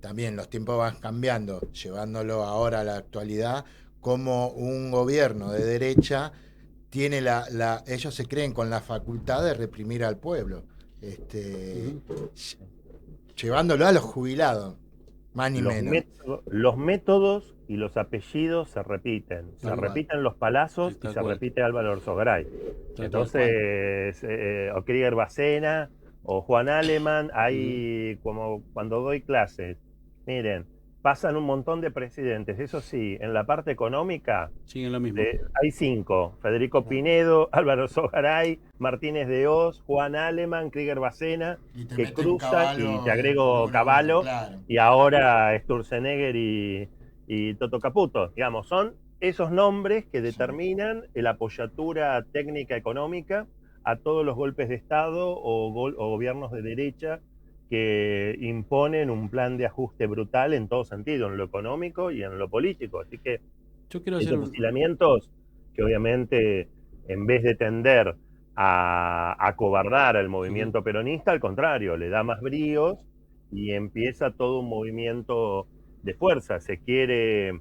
Speaker 7: También los tiempos van cambiando, llevándolo ahora a la actualidad, como un gobierno de derecha tiene ellos se creen con la facultad de reprimir al pueblo, llevándolo a los jubilados, más ni menos.
Speaker 17: Los métodos y los apellidos se repiten. Se repiten los Palazos y se repite Álvaro Orsogaray. Entonces, o Krieger Bacena o Juan Alemán, hay como cuando doy clases, miren, pasan un montón de presidentes. Eso sí, en la parte económica
Speaker 3: siguen lo mismo.
Speaker 17: Hay 5: Federico Pinedo, Álvaro Orsogaray, Martínez de Oz, Juan Alemán, Krieger Bacena, que cruza, y te agrego Cavallo,
Speaker 7: claro.
Speaker 17: Y ahora Sturzenegger y Toto Caputo. Digamos, son esos nombres que determinan la apoyatura técnica económica a todos los golpes de Estado o gobiernos de derecha que imponen un plan de ajuste brutal en todo sentido, en lo económico y en lo político. Así que
Speaker 3: yo quiero
Speaker 17: esos fusilamientos que obviamente en vez de tender a acobardar al movimiento peronista, al contrario, le da más bríos y empieza todo un movimiento de fuerza. Se quiere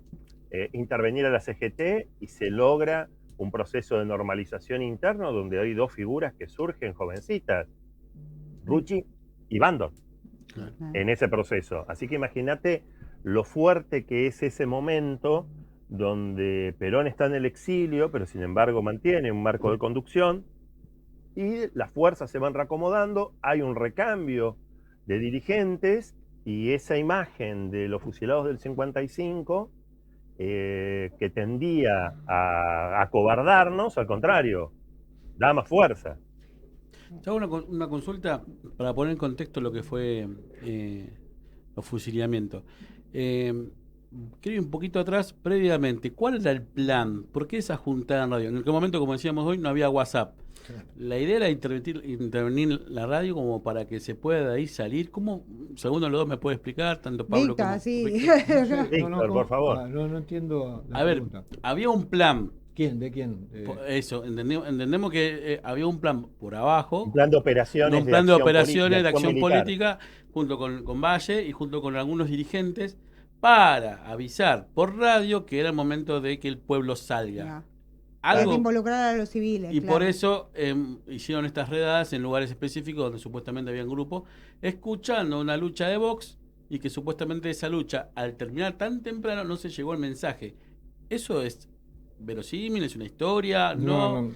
Speaker 17: intervenir a la CGT y se logra un proceso de normalización interno donde hay 2 figuras que surgen jovencitas, Rucci y Bandor, en ese proceso. Así que imagínate lo fuerte que es ese momento donde Perón está en el exilio, pero sin embargo mantiene un marco de conducción y las fuerzas se van reacomodando, hay un recambio de dirigentes y esa imagen de los fusilados del 55 que tendía a acobardarnos, al contrario, da más fuerza.
Speaker 3: Yo hago una consulta para poner en contexto lo que fue los fusilamientos. Quiero ir un poquito atrás, previamente. ¿Cuál era el plan? ¿Por qué esa juntada en radio? En aquel momento, como decíamos hoy, no había WhatsApp. La idea era intervenir la radio como para que se pueda de ahí salir. ¿Cómo? Segundo de los dos me puede explicar, tanto Pablo como...
Speaker 2: Sí.
Speaker 17: Víctor, por favor.
Speaker 16: No entiendo la
Speaker 3: A ver,
Speaker 16: pregunta.
Speaker 3: había un plan.
Speaker 16: ¿Quién? ¿De quién?
Speaker 3: Eso, entendemos que había un plan por abajo.
Speaker 17: Un plan de operaciones.
Speaker 3: Un plan de operaciones, de acción
Speaker 17: militar.
Speaker 3: política, junto con Valle y junto con algunos dirigentes, para avisar por radio que era el momento de que el pueblo salga.
Speaker 2: Hay que involucrar a los civiles.
Speaker 3: Y por eso hicieron estas redadas en lugares específicos donde supuestamente habían grupos, escuchando una lucha de Vox y que supuestamente esa lucha, al terminar tan temprano, no se llegó el mensaje. ¿Eso es verosímil? ¿Es una historia? No.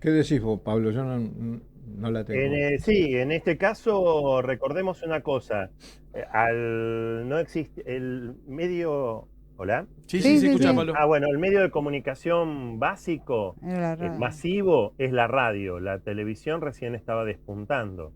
Speaker 16: ¿Qué decís vos, Pablo? Yo no no la tengo.
Speaker 17: Sí, en este caso recordemos una cosa. No existe el medio... ¿Hola?
Speaker 3: Sí, se escucha, Pablo.
Speaker 17: Bueno, el medio de comunicación básico, masivo, es la radio. La televisión recién estaba despuntando.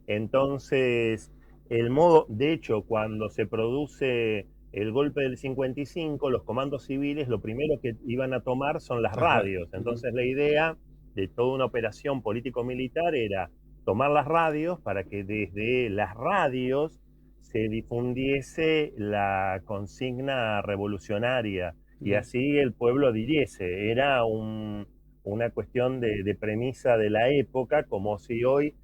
Speaker 17: Entonces, el modo, de hecho, cuando se produce el golpe del 55, los comandos civiles lo primero que iban a tomar son las radios. Entonces, la idea de toda una operación político-militar era tomar las radios para que desde las radios se difundiese la consigna revolucionaria y así el pueblo adhiriese. Era una cuestión de premisa de la época, como si hoy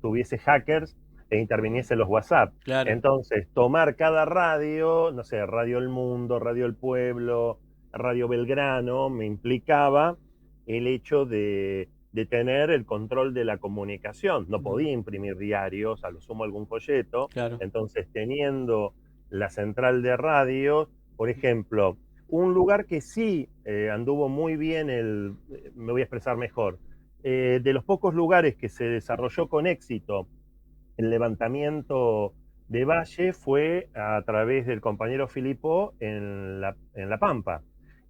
Speaker 17: tuviese hackers e interviniese los WhatsApp.
Speaker 3: Claro.
Speaker 17: Entonces, tomar cada radio, no sé, Radio El Mundo, Radio El Pueblo, Radio Belgrano, me implicaba el hecho de tener el control de la comunicación. No podía imprimir diarios, a lo sumo algún folleto.
Speaker 3: Claro.
Speaker 17: Entonces, teniendo la central de radio, por ejemplo, un lugar que sí anduvo muy bien, me voy a expresar mejor, de los pocos lugares que se desarrolló con éxito el levantamiento de Valle fue a través del compañero Filippo en La Pampa.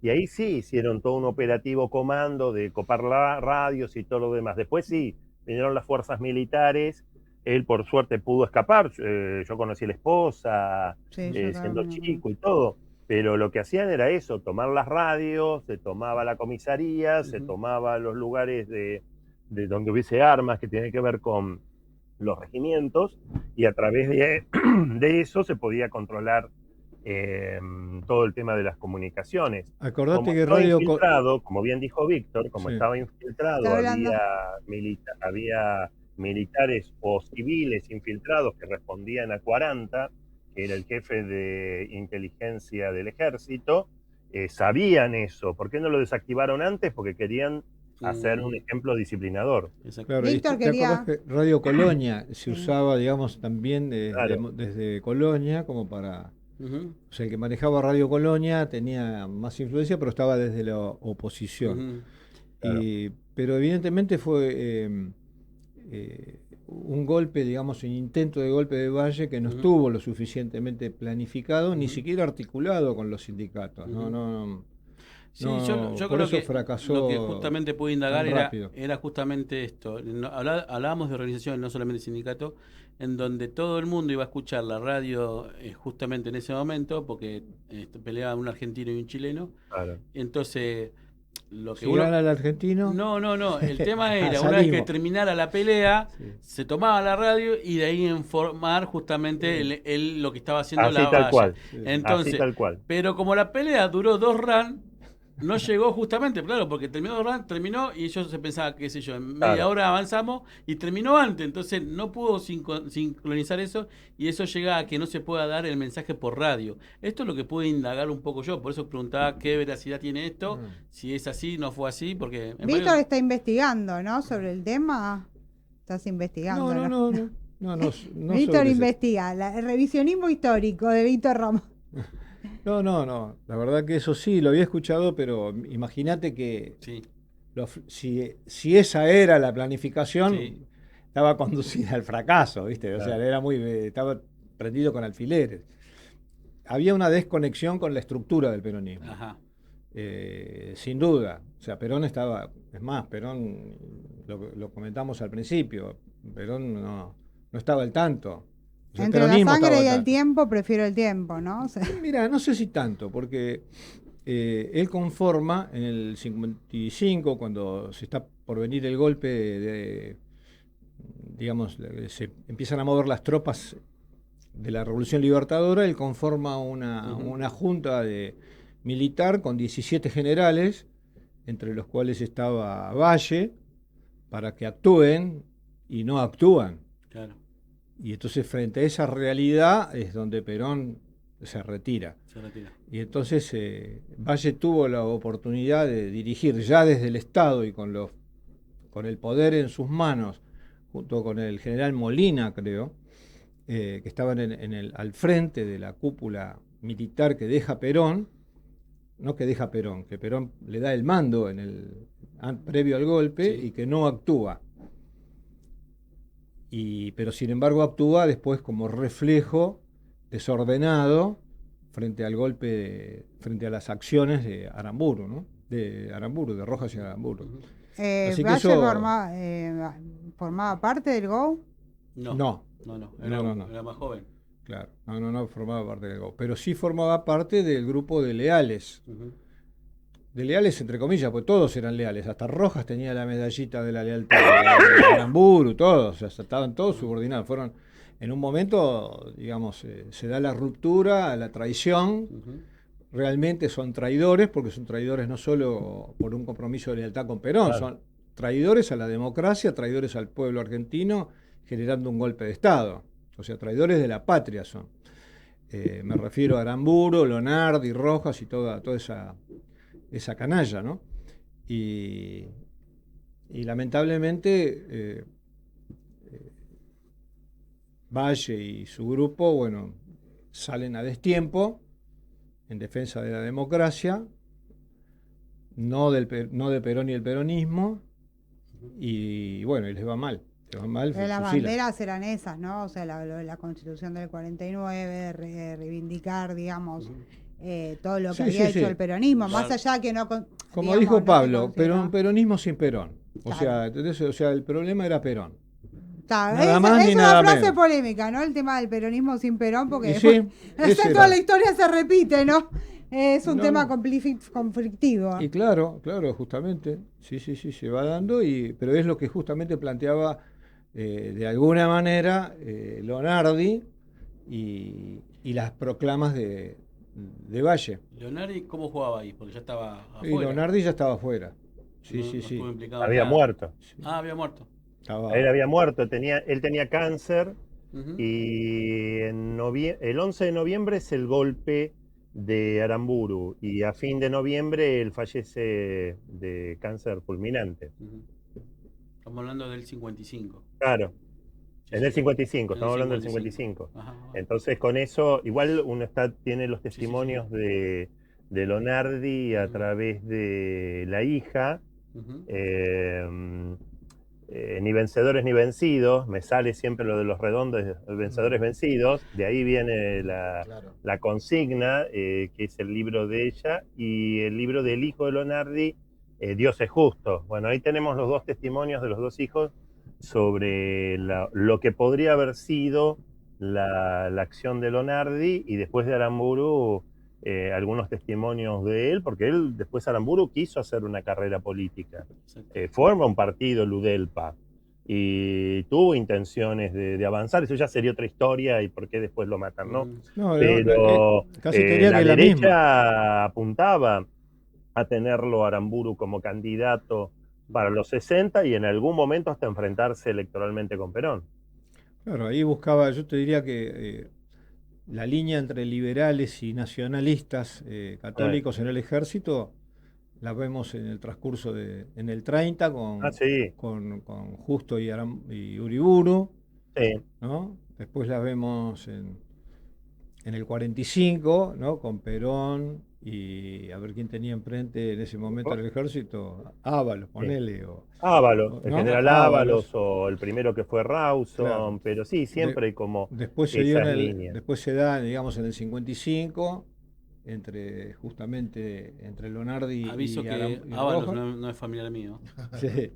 Speaker 17: Y ahí sí hicieron todo un operativo comando de copar radios y todo lo demás. Después sí, vinieron las fuerzas militares. Él, por suerte, pudo escapar. Yo conocí a la esposa, siendo chico y todo. Pero lo que hacían era eso, tomar las radios, se tomaba la comisaría, se tomaba los lugares de donde hubiese armas que tienen que ver con los regimientos, y a través de eso se podía controlar todo el tema de las comunicaciones.
Speaker 16: Acordate
Speaker 17: como
Speaker 16: que
Speaker 17: estaba
Speaker 16: Radio
Speaker 17: infiltrado, como bien dijo Víctor, como
Speaker 16: Sí.
Speaker 17: estaba infiltrado, había militares o civiles infiltrados que respondían a 40, que era el jefe de inteligencia del ejército, sabían eso. ¿Por qué no lo desactivaron antes? Porque querían hacer un ejemplo disciplinador.
Speaker 16: Claro, ¿te acordás que Radio Colonia se usaba, digamos, también desde Colonia como para... O sea, el que manejaba Radio Colonia tenía más influencia, pero estaba desde la oposición.
Speaker 17: Claro.
Speaker 16: Pero evidentemente fue un golpe, digamos, un intento de golpe de Valle que no estuvo lo suficientemente planificado, ni siquiera articulado con los sindicatos.
Speaker 3: Sí, yo
Speaker 16: por
Speaker 3: creo
Speaker 16: eso
Speaker 3: que
Speaker 16: fracasó
Speaker 3: lo que justamente pude indagar
Speaker 16: tan rápido.
Speaker 3: era justamente esto. Hablábamos de organizaciones, no solamente sindicatos, en donde todo el mundo iba a escuchar la radio justamente en ese momento, porque peleaban un argentino y un chileno.
Speaker 17: Claro.
Speaker 3: Entonces, lo que
Speaker 16: Si gana el argentino...
Speaker 3: No. El tema era, una vez que terminara la pelea, se tomaba la radio y de ahí informar justamente lo que estaba haciendo
Speaker 17: Así
Speaker 3: la
Speaker 17: tal
Speaker 3: Valle.
Speaker 17: cual.
Speaker 3: Entonces,
Speaker 17: Así tal cual.
Speaker 3: pero como la pelea duró 2 rounds, no llegó justamente, claro, porque terminó y ellos se pensaban, qué sé yo, en media hora avanzamos y terminó antes, entonces no pudo sincronizar eso y eso llega a que no se pueda dar el mensaje por radio. Esto es lo que pude indagar un poco yo, por eso preguntaba qué veracidad tiene esto, si es así, no fue así, porque...
Speaker 2: Víctor está investigando, ¿no? Sobre el tema. Estás investigando.
Speaker 16: No,
Speaker 2: Víctor
Speaker 16: sobre
Speaker 2: investiga, el revisionismo histórico de Víctor Ramos.
Speaker 16: No, la verdad que eso sí, lo había escuchado, pero imagínate que si esa era la planificación, estaba conducida al fracaso, ¿viste? O sea, estaba prendido con alfileres. Había una desconexión con la estructura del peronismo.
Speaker 3: Ajá.
Speaker 16: Sin duda. O sea, Perón estaba, es más, Perón, lo comentamos al principio, Perón no estaba al tanto. O sea,
Speaker 2: Entre la
Speaker 16: peronismo
Speaker 2: sangre
Speaker 16: estaba
Speaker 2: y
Speaker 16: al
Speaker 2: el
Speaker 16: tanto.
Speaker 2: tiempo, prefiero el tiempo, ¿no? O sea,
Speaker 16: Mira, no sé si tanto, porque él conforma en el 55, cuando se está por venir el golpe digamos, se empiezan a mover las tropas de la Revolución Libertadora, él conforma una junta militar con 17 generales, entre los cuales estaba Valle, para que actúen y no actúan.
Speaker 3: Claro.
Speaker 16: Y entonces frente a esa realidad es donde Perón se retira. Y entonces Valle tuvo la oportunidad de dirigir ya desde el Estado y con el poder en sus manos, junto con el general Molina, creo, que estaban al frente de la cúpula militar que deja Perón, que Perón le da el mando previo al golpe y que no actúa. pero sin embargo actúa después como reflejo desordenado frente al golpe, frente a las acciones de Aramburu, ¿no? De Rojas y Aramburu. Así que
Speaker 2: ¿Valle
Speaker 16: eso...
Speaker 2: formaba parte del GO?
Speaker 16: No.
Speaker 3: Era más joven.
Speaker 16: Claro, no formaba parte del GO, pero sí formaba parte del grupo de leales. De leales entre comillas, pues todos eran leales, hasta Rojas tenía la medallita de la lealtad de Aramburu, todos, o sea, estaban todos subordinados. Fueron, en un momento, digamos, se da la ruptura, la traición. Realmente son traidores, porque son traidores no solo por un compromiso de lealtad con Perón, claro, son traidores a la democracia, traidores al pueblo argentino, generando un golpe de Estado. O sea, traidores de la patria son. Me refiero a Aramburu, Lonardi, Rojas y toda esa canalla, ¿no? Y lamentablemente Valle y su grupo, bueno, salen a destiempo en defensa de la democracia, no de Perón y el peronismo, y bueno, y les va mal.
Speaker 2: Las banderas eran esas, ¿no? O sea, la Constitución del 49, reivindicar, digamos, todo lo que había hecho el peronismo, más allá que no...
Speaker 16: Como
Speaker 2: digamos,
Speaker 16: dijo Pablo,
Speaker 2: no
Speaker 16: peronismo sin Perón.
Speaker 2: Claro.
Speaker 16: O sea, el problema era Perón.
Speaker 2: Nada más es una frase polémica, ¿no? El tema del peronismo sin Perón, porque después, toda la historia se repite, ¿no? Es un tema conflictivo.
Speaker 16: Y claro, justamente, sí, se va dando, pero es lo que justamente planteaba de alguna manera Lonardi y las proclamas de Valle.
Speaker 3: ¿Leonardi cómo jugaba ahí? Porque ya estaba afuera.
Speaker 16: Y Lonardi ya estaba afuera. Sí.
Speaker 17: Había muerto.
Speaker 3: Había muerto.
Speaker 17: Él había muerto, él tenía cáncer y el 11 de noviembre es el golpe de Aramburu y a fin de noviembre él fallece de cáncer fulminante.
Speaker 3: Estamos hablando del 55.
Speaker 17: Claro, en el 55, estamos hablando del 55. Entonces con eso, igual uno tiene los testimonios de Lonardi a través de la hija, ni vencedores ni vencidos, me sale siempre lo de los redondos, vencedores vencidos, de ahí viene la consigna, que es el libro de ella, y el libro del hijo de Lonardi, Dios es justo. Bueno, ahí tenemos los dos testimonios de los dos hijos sobre lo que podría haber sido la acción de Lonardi, y después de Aramburu, algunos testimonios de él, porque él después Aramburu quiso hacer una carrera política, forma un partido, el UDELPA, y tuvo intenciones de avanzar. Eso ya sería otra historia y por qué después lo matan, ¿no? Pero
Speaker 16: casi diría
Speaker 17: la
Speaker 16: que
Speaker 17: derecha apuntaba a tenerlo a Aramburu como candidato para los 60 y en algún momento hasta enfrentarse electoralmente con Perón.
Speaker 16: Claro, ahí buscaba, yo te diría que la línea entre liberales y nacionalistas católicos en el ejército la vemos en el transcurso en el 30 con Justo y Uriburu, ¿no? Después la vemos en el 45, ¿no? Con Perón y a ver quién tenía enfrente en ese momento en el ejército, Ábalos, ponele.
Speaker 17: Ábalos, el
Speaker 16: ¿no?
Speaker 17: general Ábalos, o el primero que fue Rawson, claro. Pero sí, siempre como
Speaker 16: después después se da, digamos, en el 55, justamente entre Lonardi
Speaker 3: Aviso
Speaker 16: y
Speaker 3: Ábalos no es familiar mío.
Speaker 16: Sí.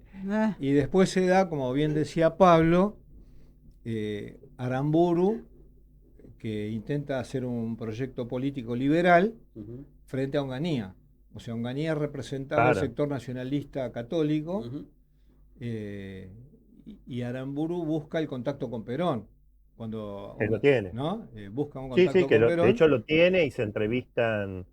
Speaker 16: Y después se da, como bien decía Pablo, Aramburu, que intenta hacer un proyecto político liberal frente a Onganía. O sea, Onganía representaba el sector nacionalista católico, y Aramburu busca el contacto con Perón. Cuando
Speaker 17: lo tiene.
Speaker 16: ¿no? Busca un contacto con Perón.
Speaker 17: De hecho lo tiene y se entrevistan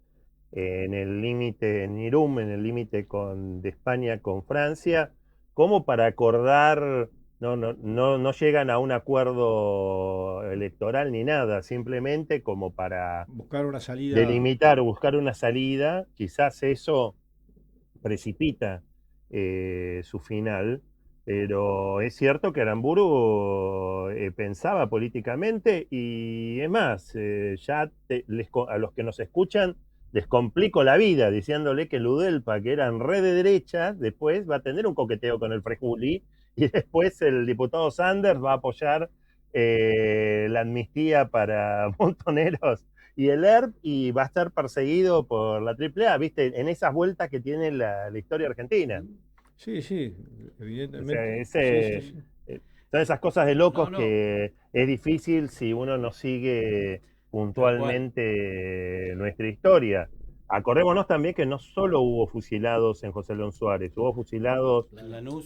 Speaker 17: en el límite, en Irún, en el límite de España con Francia, como para acordar. No llegan a un acuerdo electoral ni nada, simplemente como para
Speaker 16: buscar una salida,
Speaker 17: delimitar o buscar una salida. Quizás eso precipita su final, pero es cierto que Aramburu pensaba políticamente, y es más, a los que nos escuchan les complico la vida diciéndole que el UDELPA, que eran re de derecha, después va a tener un coqueteo con el Frejuli y después el diputado Sanders va a apoyar la amnistía para montoneros y el ERP y va a estar perseguido por la AAA, ¿viste? En esas vueltas que tiene la historia argentina.
Speaker 16: Sí, evidentemente.
Speaker 17: O sea, son esas cosas de locos que es difícil si uno no sigue puntualmente nuestra historia. Acordémonos también que no solo hubo fusilados en José León Suárez, hubo fusilados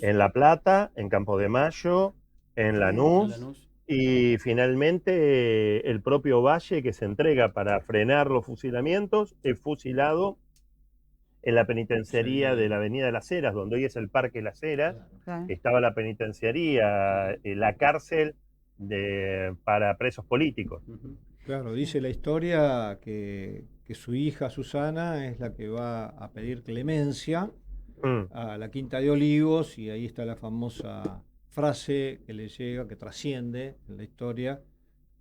Speaker 17: en La Plata, en Campo de Mayo, en Lanús, y finalmente el propio Valle, que se entrega para frenar los fusilamientos, es fusilado en la penitenciaría de la Avenida de las Heras, donde hoy es el Parque Las Heras. Estaba la penitenciaría, la cárcel para presos políticos.
Speaker 16: Claro, dice la historia que su hija Susana es la que va a pedir clemencia a la Quinta de Olivos, y ahí está la famosa frase que le llega, que trasciende en la historia,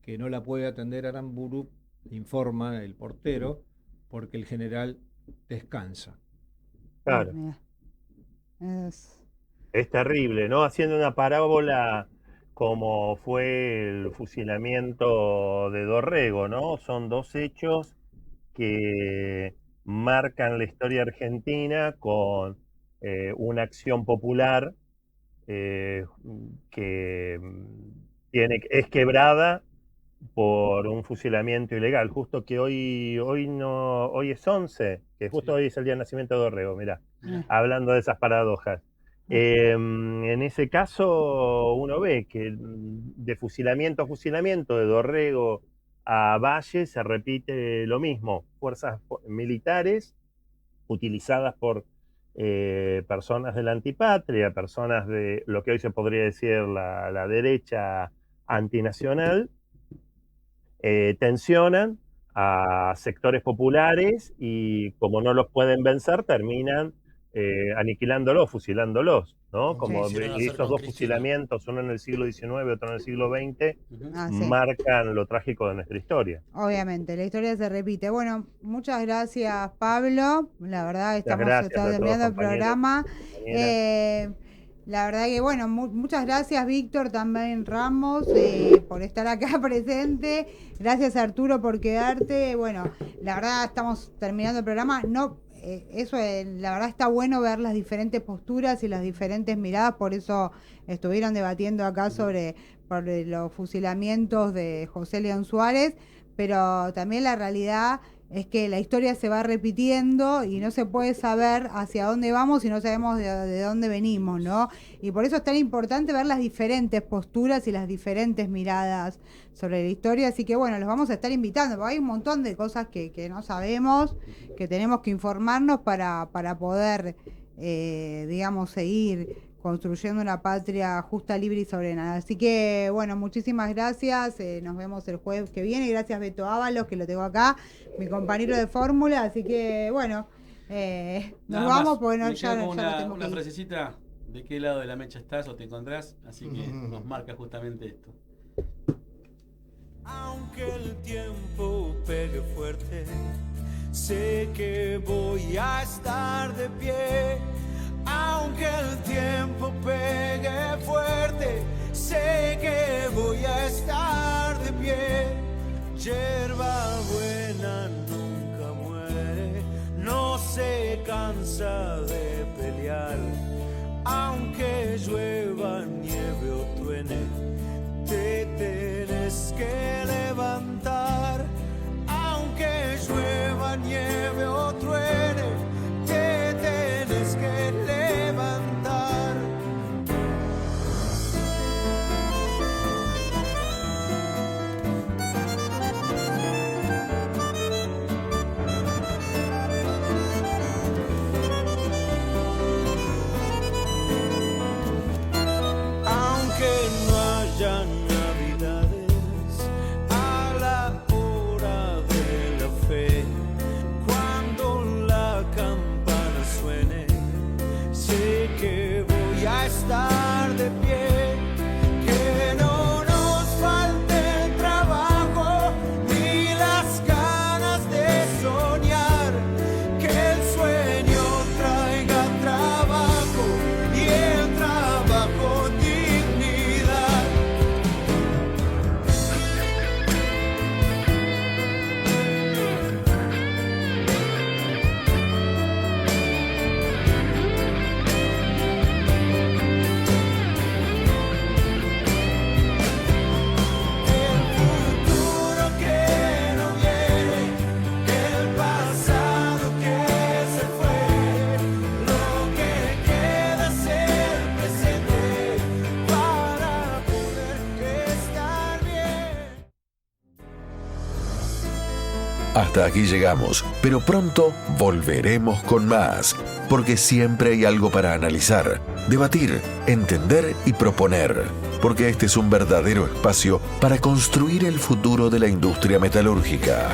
Speaker 16: que no la puede atender Aramburu, informa el portero, porque el general descansa.
Speaker 17: Claro. Es terrible, ¿no? Haciendo una parábola como fue el fusilamiento de Dorrego, ¿no? Son dos hechos que marcan la historia argentina con una acción popular que es quebrada por un fusilamiento ilegal. Justo que hoy es 11, que justo hoy es el día de nacimiento de Dorrego, mirá, hablando de esas paradojas. En ese caso uno ve que de fusilamiento a fusilamiento, de Dorrego a Valle, se repite lo mismo. Fuerzas militares utilizadas por personas de la antipatria, personas de lo que hoy se podría decir la derecha antinacional, tensionan a sectores populares y como no los pueden vencer, terminan aniquilándolos, fusilándolos, ¿no? Como esos dos fusilamientos, uno en el siglo XIX, otro en el siglo XX, marcan lo trágico de nuestra historia.
Speaker 2: Obviamente, la historia se repite. Bueno, muchas gracias, Pablo. La verdad, estamos terminando el programa. La verdad que, bueno, muchas gracias, Víctor, también Ramos, por estar acá presente. Gracias, Arturo, por quedarte. Bueno, la verdad, estamos terminando el programa. La verdad está bueno ver las diferentes posturas y las diferentes miradas, por eso estuvieron debatiendo acá sobre los fusilamientos de José León Suárez, pero también la realidad es que la historia se va repitiendo y no se puede saber hacia dónde vamos si no sabemos de dónde venimos, ¿no? Y por eso es tan importante ver las diferentes posturas y las diferentes miradas sobre la historia. Así que bueno, los vamos a estar invitando, porque hay un montón de cosas que no sabemos, que tenemos que informarnos para poder, digamos, seguir construyendo una patria justa, libre y soberana. Así que, bueno, muchísimas gracias. Nos vemos el jueves que viene. Gracias, Beto Ábalos, que lo tengo acá, mi compañero de fórmula. Así que, bueno, nos vamos porque ya no tengo
Speaker 3: una frasecita, ¿de qué lado de la mecha estás o te encontrás? Así que nos marca justamente esto.
Speaker 6: Aunque el tiempo pegue fuerte, sé que voy a estar de pie. Aunque el tiempo pegue fuerte, sé que voy a estar de pie. Yerba buena nunca muere, no se cansa de pelear. Aunque llueva, nieve o truene, te tenés que levantar. Aunque llueva, nieve o truene, te tenés que levantar.
Speaker 1: Hasta aquí llegamos, pero pronto volveremos con más, porque siempre hay algo para analizar, debatir, entender y proponer, porque este es un verdadero espacio para construir el futuro de la industria metalúrgica.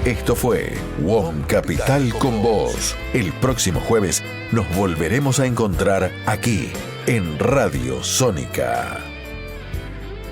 Speaker 1: Esto fue WOM Capital con Vos. El próximo jueves nos volveremos a encontrar aquí, en Radio Sónica.